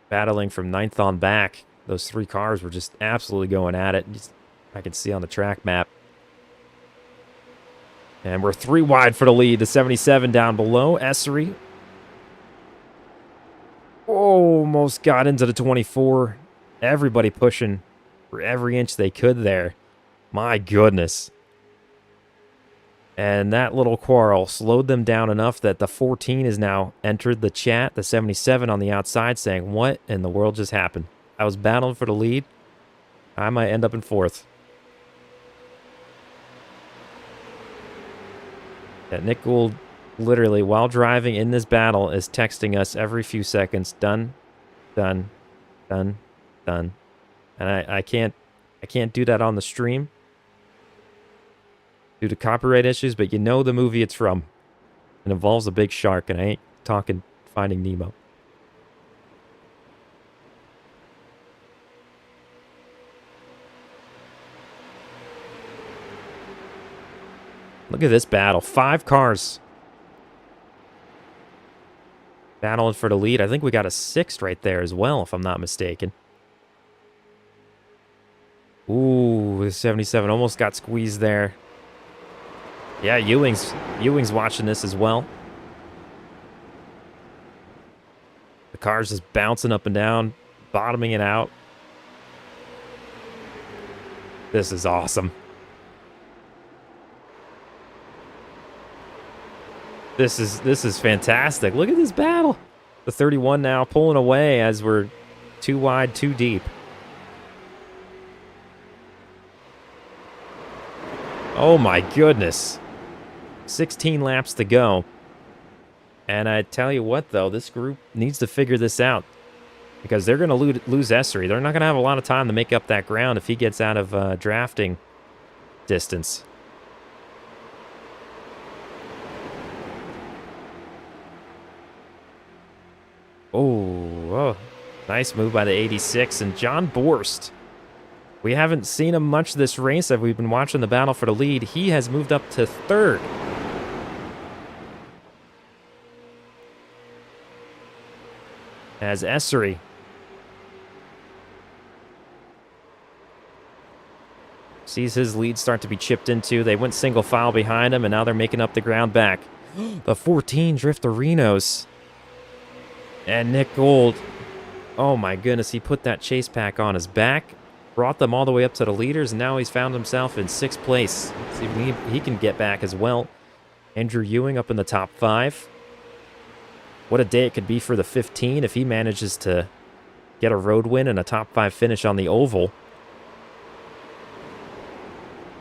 battling from 9th on back. Those 3 cars were just absolutely going at it. I can see on the track map. And we're 3 wide for the lead. The 77 down below. Essery. Almost got into the 24. Everybody pushing for every inch they could there. My goodness. And that little quarrel slowed them down enough that the 14 has now entered the chat. The 77 on the outside saying, what in the world just happened? I was battling for the lead. I might end up in 4th. Yeah, Nick Gould, literally, while driving in this battle, is texting us every few seconds, done, done, done, done. And I can't do that on the stream due to copyright issues, but you know the movie it's from. It involves a big shark, and I ain't talking Finding Nemo. Look at this battle. 5 cars battling for the lead. I think we got a 6th right there as well, if I'm not mistaken. Ooh, the 77 almost got squeezed there. Yeah, Ewing's watching this as well. The car's just bouncing up and down, bottoming it out. This is awesome. This is fantastic. Look at this battle. The 31 now pulling away as we're 2 wide, 2 deep. Oh my goodness. 16 laps to go. And I tell you what, though, this group needs to figure this out. Because they're going to lose Essery. They're not going to have a lot of time to make up that ground if he gets out of drafting distance. Oh, nice move by the 86. And John Borst. We haven't seen him much this race as we've been watching the battle for the lead. He has moved up to 3rd. As Essery sees his lead start to be chipped into. They went single file behind him, and now they're making up the ground back. The 14 Drifterinos. And Nick Gould. Oh my goodness, he put that chase pack on his back. Brought them all the way up to the leaders, and now he's found himself in 6th place. See if he can get back as well. Andrew Ewing up in the top 5. What a day it could be for the 15 if he manages to get a road win and a top 5 finish on the oval.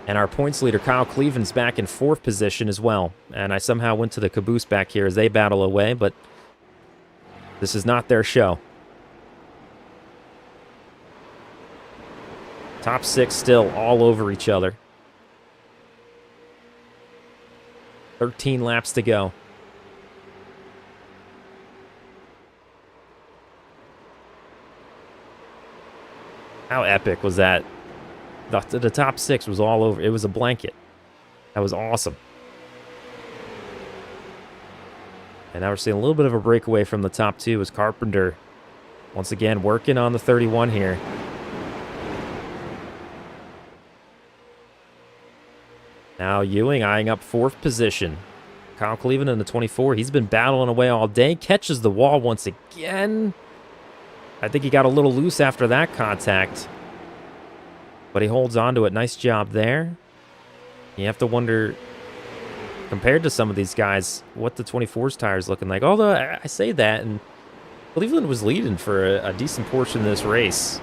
And our points leader, Kyle Cleveland's back in 4th position as well. And I somehow went to the caboose back here as they battle away, but this is not their show. Top 6 still all over each other. 13 laps to go. How epic was that? The top 6 was all over. It was a blanket. That was awesome. And now we're seeing a little bit of a breakaway from the top 2 as Carpenter once again working on the 31 here. Now Ewing eyeing up 4th position. Kyle Cleveland in the 24. He's been battling away all day. Catches the wall once again. I think he got a little loose after that contact. But he holds on to it. Nice job there. You have to wonder, compared to some of these guys, what the 24's tires looking like. Although I say that, and Cleveland was leading for a decent portion of this race.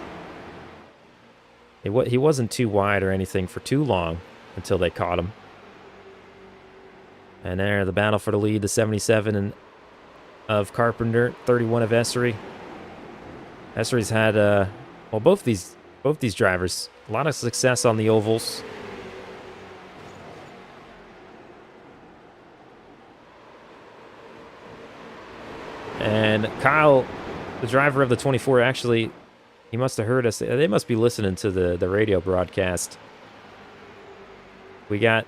He wasn't too wide or anything for too long until they caught him. And there, the battle for the lead, the 77 of Carpenter, 31 of Essery. Essery's had, well, both these drivers, a lot of success on the ovals. And Kyle, the driver of the 24, actually, he must have heard us. They must be listening to the radio broadcast. We got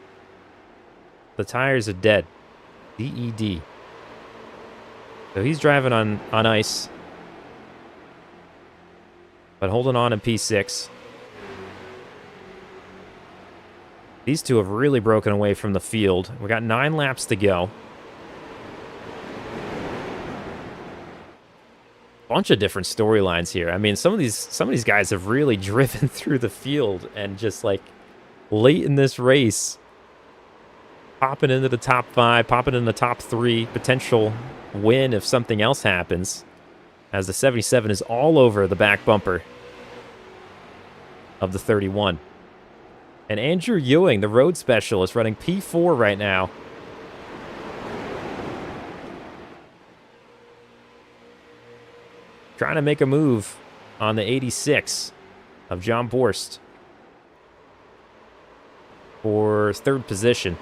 the tires are dead. DED. So he's driving on ice. But holding on in P6. These two have really broken away from the field. We got 9 laps to go. Bunch of different storylines here. I mean, some of these guys have really driven through the field and just like late in this race, popping into the top 5, popping in the top 3, potential win if something else happens. As the 77 is all over the back bumper of the 31. And Andrew Ewing, the road specialist, running P4 right now. Trying to make a move on the 86 of John Borst for 3rd position.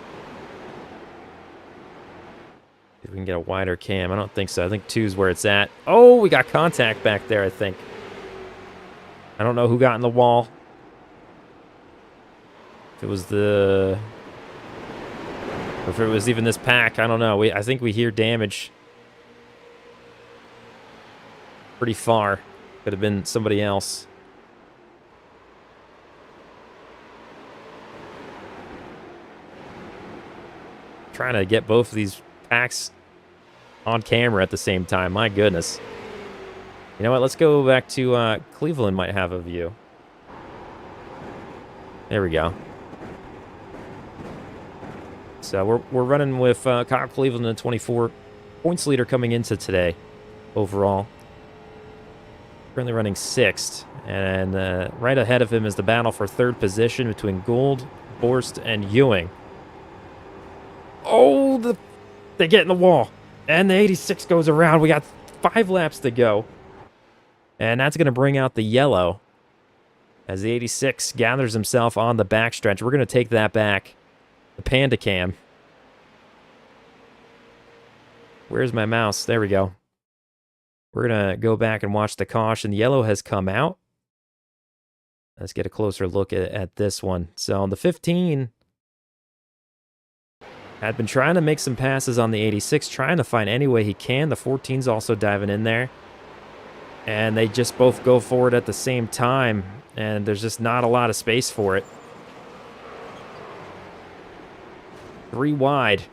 If we can get a wider cam. I don't think so. I think 2 is where it's at. Oh, we got contact back there, I think. I don't know who got in the wall. If it was the... or if it was even this pack, I don't know. I think we hear damage pretty far. Could have been somebody else. Trying to get both of these packs on camera at the same time. My goodness. You know what? Let's go back to Cleveland might have a view. There we go. So we're running with Kyle Cleveland, the 24 points leader coming into today overall. Currently running 6th. And right ahead of him is the battle for 3rd position between Gould, Borst, and Ewing. Oh, they get in the wall. And the 86 goes around. We got 5 laps to go. And that's going to bring out the yellow as the 86 gathers himself on the backstretch. We're going to take that back. The Panda Cam. Where's my mouse? There we go. We're going to go back and watch the caution. The yellow has come out. Let's get a closer look at this one. So the 15 had been trying to make some passes on the 86, trying to find any way he can. The 14's also diving in there. And they just both go forward at the same time. And there's just not a lot of space for it. 3 wide.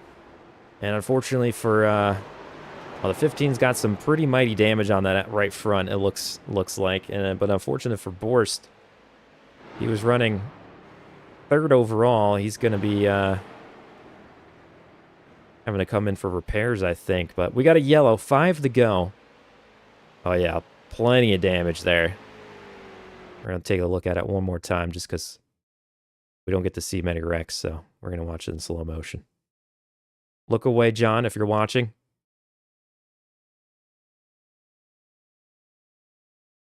And unfortunately for... well, the 15's got some pretty mighty damage on that right front, it looks like. But unfortunate for Borst, he was running 3rd overall. He's going to be having to come in for repairs, I think. But we got a yellow, 5 to go. Oh, yeah, plenty of damage there. We're going to take a look at it one more time just because we don't get to see many wrecks, so we're going to watch it in slow motion. Look away, John, if you're watching.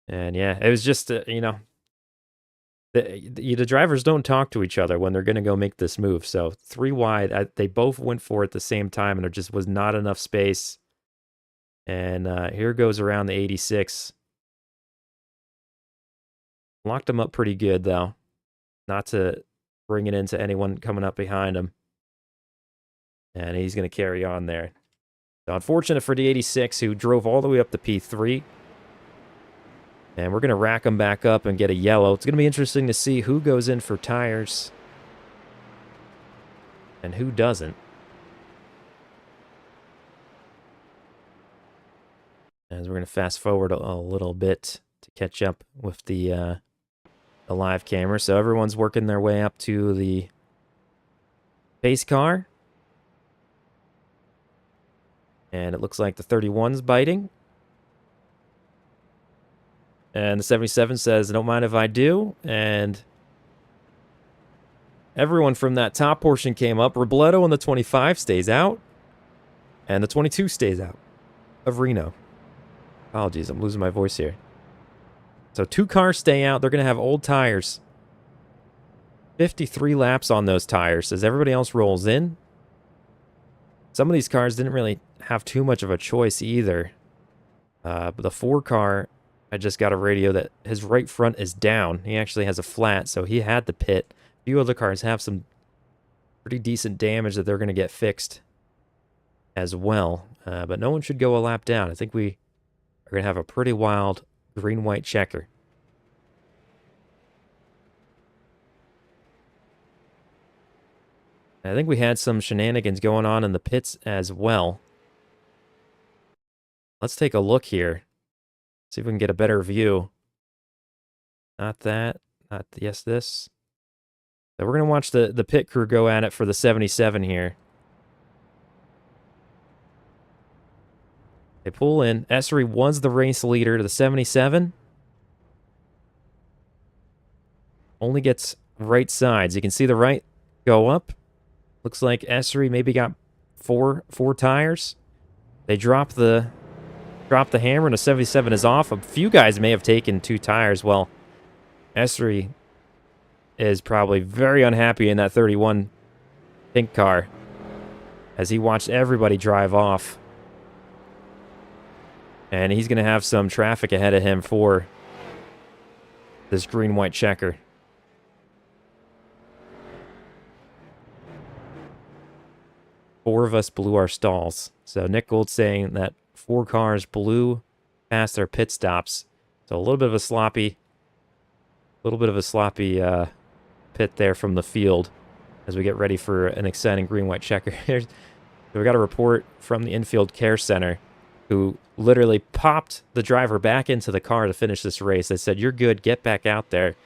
And yeah, it was just, you know, the drivers don't talk to each other when they're going to go make this move. So 3 wide, they both went for it at the same time, and there just was not enough space. And here goes around the 86. Locked him up pretty good, though. Not to bring it into anyone coming up behind him. And he's going to carry on there. So unfortunate for the 86, who drove all the way up to P3. And we're going to rack them back up and get a yellow. It's going to be interesting to see who goes in for tires and who doesn't. As we're going to fast forward a little bit to catch up with the live camera. So everyone's working their way up to the pace car. And it looks like the 31's biting. And the 77 says, don't mind if I do. And everyone from that top portion came up. Robledo on the 25 stays out. And the 22 stays out of Reno. Apologies, I'm losing my voice here. So 2 cars stay out. They're going to have old tires. 53 laps on those tires as everybody else rolls in. Some of these cars didn't really have too much of a choice either. But the 4 car, I just got a radio that his right front is down. He actually has a flat, so he had to pit. A few other cars have some pretty decent damage that they're going to get fixed as well. But no one should go a lap down. I think we are going to have a pretty wild green-white checker. I think we had some shenanigans going on in the pits as well. Let's take a look here. See if we can get a better view. Not that. Not yes, this. So we're going to watch the pit crew go at it for the 77 here. They pull in. Essery was the race leader to the 77. Only gets right sides. You can see the right go up. Looks like Essery maybe got four tires. They drop the hammer and a 77 is off. A few guys may have taken 2 tires. Well, Essery is probably very unhappy in that 31 pink car as he watched everybody drive off. And he's going to have some traffic ahead of him for this green-white checker. Four of us blew our stalls. So Nick Gold saying that 4 cars blew past their pit stops. So a little bit of a sloppy pit there from the field as we get ready for an exciting green-white checker. So we got a report from the infield care center who literally popped the driver back into the car to finish this race. They said, "You're good, get back out there."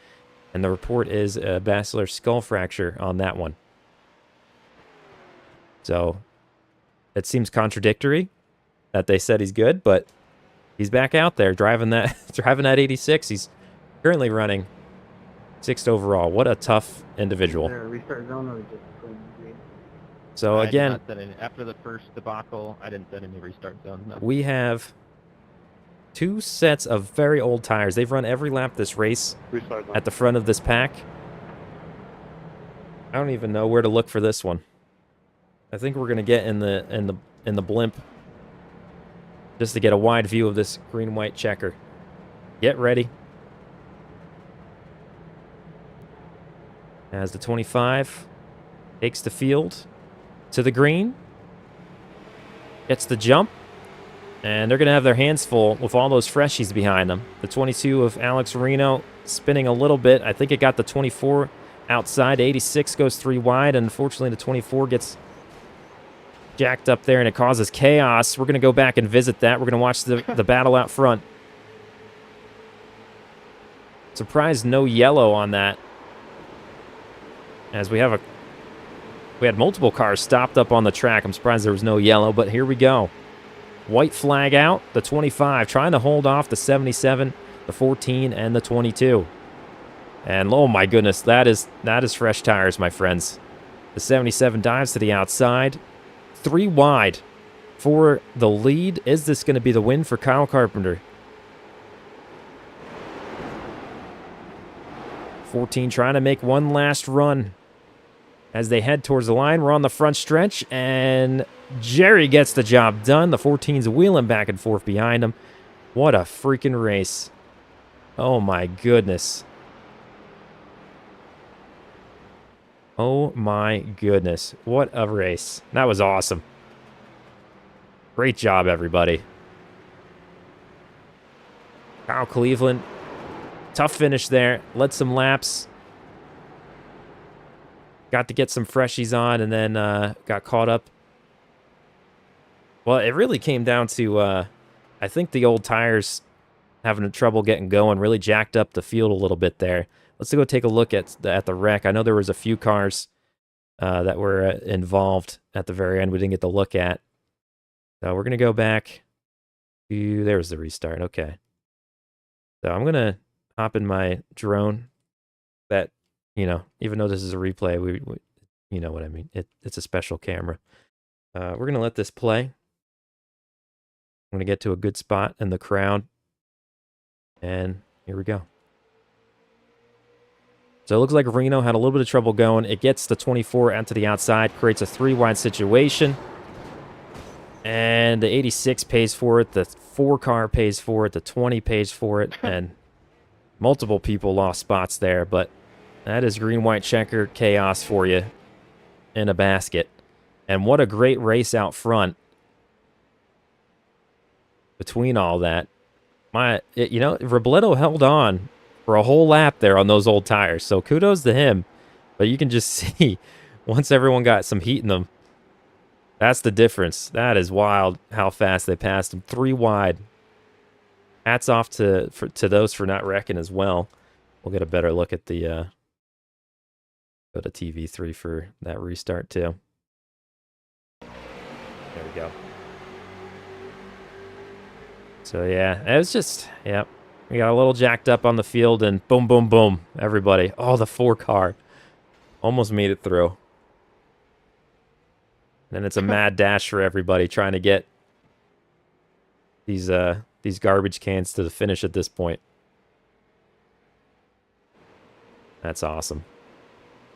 And the report is a basilar skull fracture on that one. So it seems contradictory that they said he's good, but he's back out there driving that 86. He's currently running 6th overall. What a tough individual. So again, after the first debacle, I didn't set any restart zone. No. We have 2 sets of very old tires. They've run every lap this race at the front of this pack. I don't even know where to look for this one. I think we're gonna get in the blimp just to get a wide view of this green-white checker. Get ready. As the 25 takes the field to the green, gets the jump, and they're gonna have their hands full with all those freshies behind them. The 22 of Alex Reno spinning a little bit. I think it got the 24 outside. 86 goes 3 wide, and unfortunately the 24 gets jacked up there and it causes chaos. We're going to go back and visit that. We're going to watch the battle out front. Surprised no yellow on that. As we had multiple cars stopped up on the track. I'm surprised there was no yellow, but here we go. White flag out. The 25 trying to hold off the 77, the 14, and the 22. And oh my goodness, that is fresh tires, my friends. The 77 dives to the outside. 3 wide for the lead. Is this going to be the win for Kyle Carpenter? 14 trying to make one last run as they head towards the line. We're on the front stretch, and Jerry gets the job done. The 14's wheeling back and forth behind him. What a freaking race. Oh my goodness. Oh my goodness. What a race. That was awesome. Great job, everybody. Kyle Cleveland. Tough finish there. Led some laps. Got to get some freshies on and then got caught up. Well, it really came down to I think the old tires having trouble getting going really jacked up the field a little bit there. Let's go take a look at the wreck. I know there was a few cars that were involved at the very end we didn't get to look at. So we're going to go back to, there's the restart. Okay. So I'm going to hop in my drone that, even though this is a replay, we you know what I mean. It's a special camera. We're going to let this play. I'm going to get to a good spot in the crowd. And here we go. So it looks like Reno had a little bit of trouble going. It gets the 24 out to the outside, creates a 3-wide situation. And the 86 pays for it, the 4 car pays for it, the 20 pays for it, and multiple people lost spots there, but that is green-white checker chaos for you in a basket. And what a great race out front between all that. Robledo held on for a whole lap there on those old tires, so kudos to him. But you can just see, once everyone got some heat in them, that's the difference. That is wild how fast they passed him. 3 wide. Hats off to those for not wrecking as well. We'll get a better look at the go to TV3 for that restart too. There we go. So yeah, it was just, yep. We got a little jacked up on the field and boom, boom, boom. Everybody. Oh, the 4 car. Almost made it through. And then it's a mad dash for everybody trying to get these garbage cans to the finish at this point. That's awesome.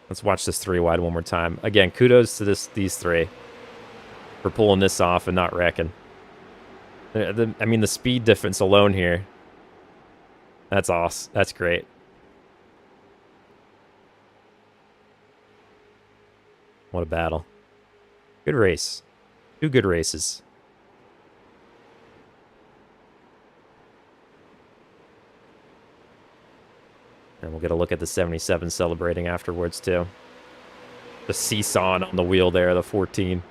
Let's watch this 3 wide one more time. Again, kudos to these 3 for pulling this off and not wrecking. I mean, the speed difference alone here. That's awesome. That's great. What a battle. Good race. 2 good races. And we'll get a look at the 77 celebrating afterwards, too. The seesawing on the wheel there, the 14.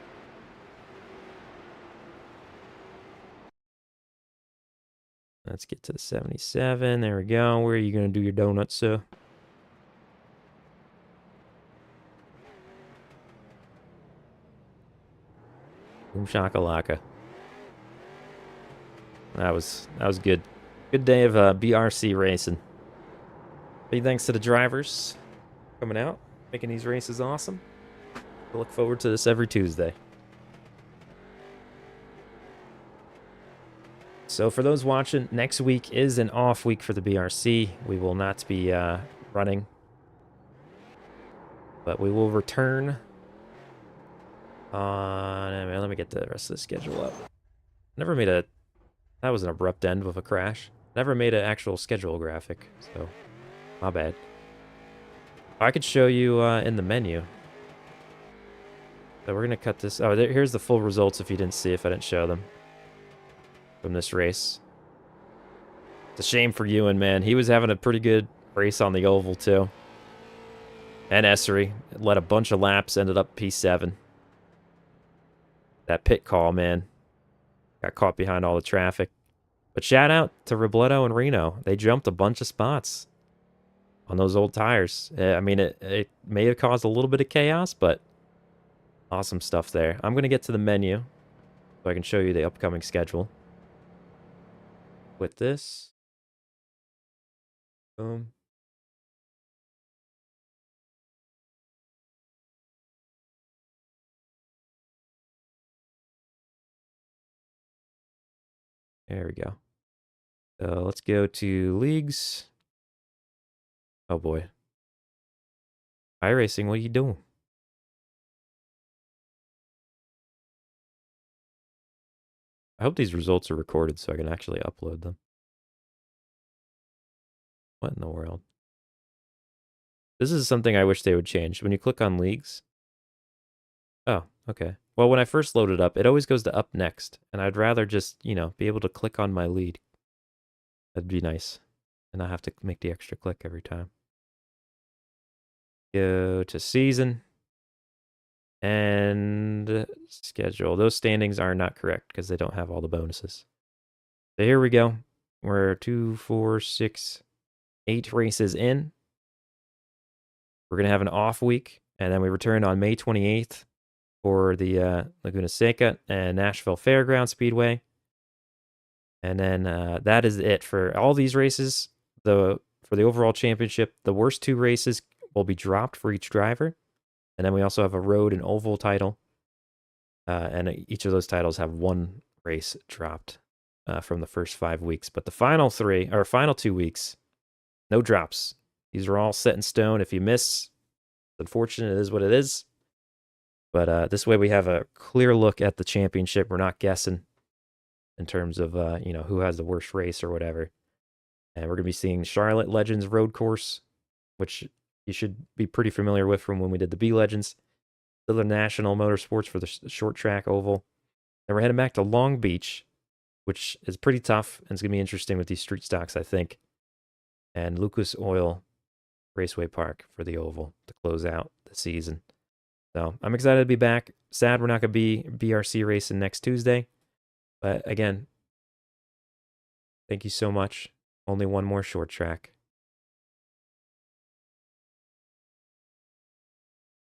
Let's get to the 77. There we go. Where are you going to do your donuts, sir? Boom shakalaka. That was good. Good day of BRC racing. Big thanks to the drivers coming out, making these races awesome. I look forward to this every Tuesday. So for those watching, next week is an off week for the BRC. We will not be running, but we will return on... let me get the rest of the schedule up. Never made a... That was an abrupt end with a crash. Never made an actual schedule graphic, so my bad. I could show you in the menu. So we're going to cut this... Oh, here's the full results if you didn't see, if I didn't show them. From this race. It's a shame for Ewan, man. He was having a pretty good race on the oval, too. And Essery led a bunch of laps, ended up P7. That pit call, man. Got caught behind all the traffic. But shout out to Robledo and Reno. They jumped a bunch of spots on those old tires. I mean, it may have caused a little bit of chaos, but awesome stuff there. I'm going to get to the menu so I can show you the upcoming schedule. With this. Boom. There we go. So let's go to leagues. Oh boy. iRacing, what are you doing? I hope these results are recorded so I can actually upload them. What in the world? This is something I wish they would change. When you click on leagues. Oh, okay. Well, when I first load it up, it always goes to up next. And I'd rather just, be able to click on my lead. That'd be nice. And not have to make the extra click every time. Go to season. And schedule. Those standings are not correct because they don't have all the bonuses. So here we go. We're 2, 4, 6, 8 races in. We're going to have an off week, and then we return on May 28th for the Laguna Seca and Nashville Fairground Speedway. And then that is it for all these races. For the overall championship, the worst 2 races will be dropped for each driver. And then we also have a road and oval title. And each of those titles have 1 race dropped from the first 5 weeks. But the final 2 weeks, no drops. These are all set in stone. If you miss, it's unfortunate. It is what it is. But this way we have a clear look at the championship. We're not guessing in terms of who has the worst race or whatever. And we're going to be seeing Charlotte Legends Road Course, which you should be pretty familiar with from when we did the B Legends. The National Motorsports for the short track oval. Then we're heading back to Long Beach, which is pretty tough, and it's going to be interesting with these street stocks, I think. And Lucas Oil Raceway Park for the oval to close out the season. So I'm excited to be back. Sad we're not going to be BRC racing next Tuesday. But again, thank you so much. Only one more short track.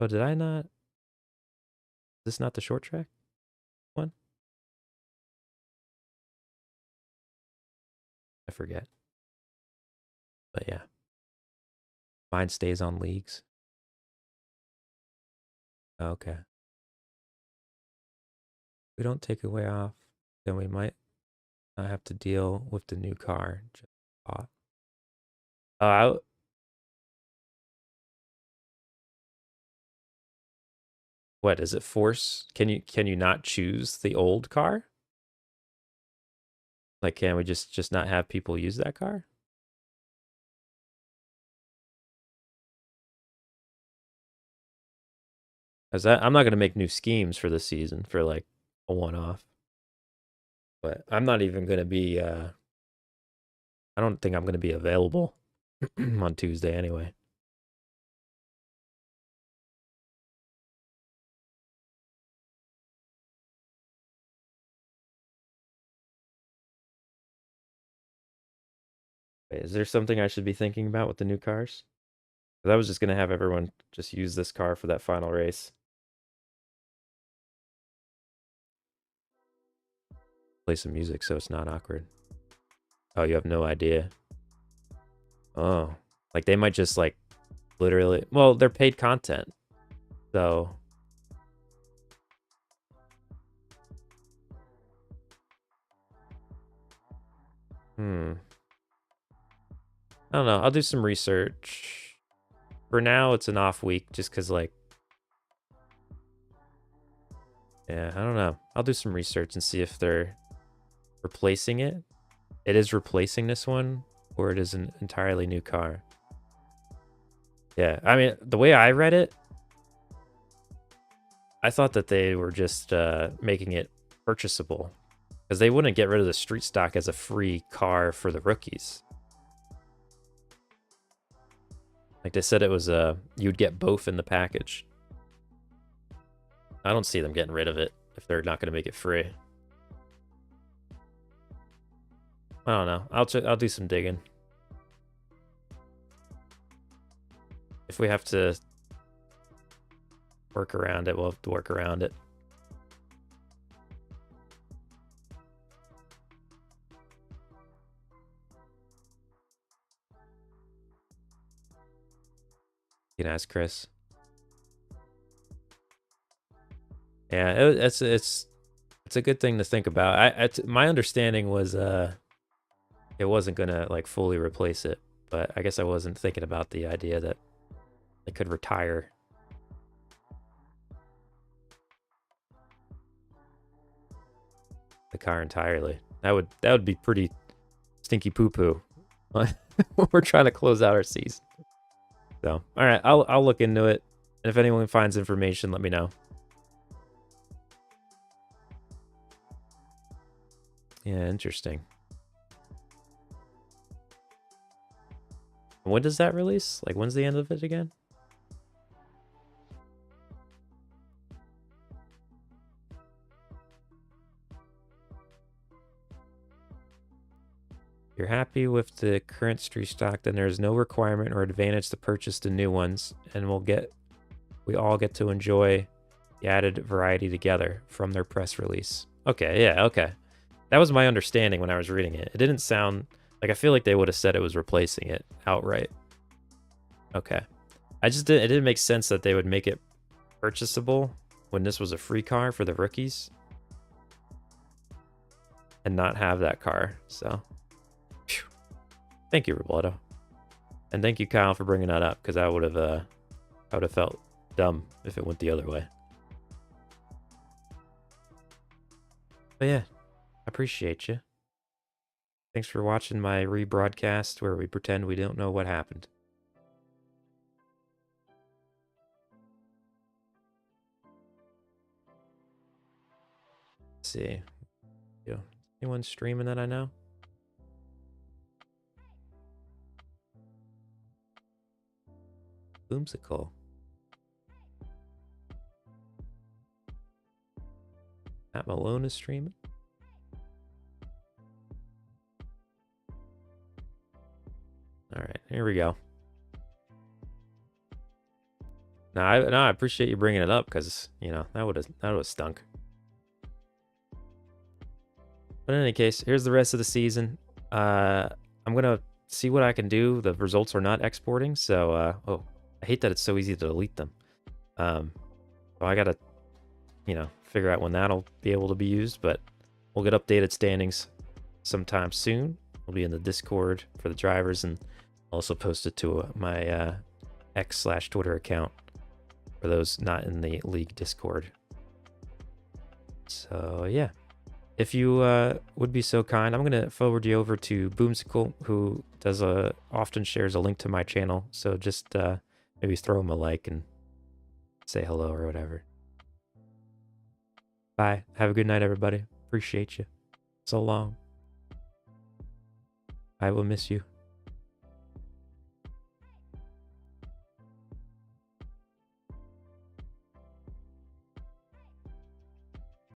Oh, did I not? Is this not the short track one? I forget. But yeah. Mine stays on leagues. Okay. We don't take away off, then we might not have to deal with the new car. Just bought. What is it? Force? Can you not choose the old car? Like, can we just not have people use that car? Cause I'm not gonna make new schemes for this season for like a one-off. But I'm not even gonna be. I don't think I'm gonna be available on Tuesday anyway. Wait, is there something I should be thinking about with the new cars? 'Cause I was just gonna have everyone just use this car for that final race. Play some music so it's not awkward. Oh, you have no idea. Oh, like they might just like literally. Well, they're paid content, so. I don't know. I'll do some research. For now, it's an off week just because, like, yeah, I don't know. I'll do some research and see if they're replacing it. It is replacing this one, or it is an entirely new car. Yeah, I mean, the way I read it, I thought that they were just making it purchasable because they wouldn't get rid of the street stock as a free car for the rookies. Like they said, it was you'd get both in the package. I don't see them getting rid of it if they're not going to make it free. I don't know. I'll do some digging. If we have to work around it, we'll have to work around it. You can ask Chris. Yeah, it's a good thing to think about. My understanding was it wasn't gonna like fully replace it, but I guess I wasn't thinking about the idea that it could retire. The car entirely. That would be pretty stinky poo poo. We're trying to close out our season. So, all right, I'll look into it, and if anyone finds information, let me know. Yeah, interesting. When does that release? Like, when's the end of it again? you're happy with the current street stock, then there is no requirement or advantage to purchase the new ones, and we all get to enjoy the added variety together from their press release. Okay, yeah, okay. That was my understanding when I was reading it. It didn't sound like, I feel like they would have said it was replacing it outright. Okay. It didn't make sense that they would make it purchasable when this was a free car for the rookies and not have that car. So, phew. Thank you, Robledo. And thank you, Kyle, for bringing that up, because I would have felt dumb if it went the other way. But yeah, I appreciate you. Thanks for watching my rebroadcast where we pretend we don't know what happened. Let's see. Yo, anyone streaming that I know? Boomsicle. Matt Malone is streaming. All right, here we go. Now I appreciate you bringing it up, because you know that would have stunk. But in any case, here's the rest of the season. I'm gonna see what I can do. The results are not exporting, so oh, I hate that it's so easy to delete them. So I gotta, figure out when that'll be able to be used. But we'll get updated standings sometime soon. We'll be in the Discord for the drivers, and also post it to my X/Twitter account for those not in the league Discord. So yeah. If you would be so kind, I'm going to forward you over to Boomsicle, who often shares a link to my channel. So just maybe throw him a like and say hello or whatever. Bye. Have a good night, everybody. Appreciate you. So long. I will miss you.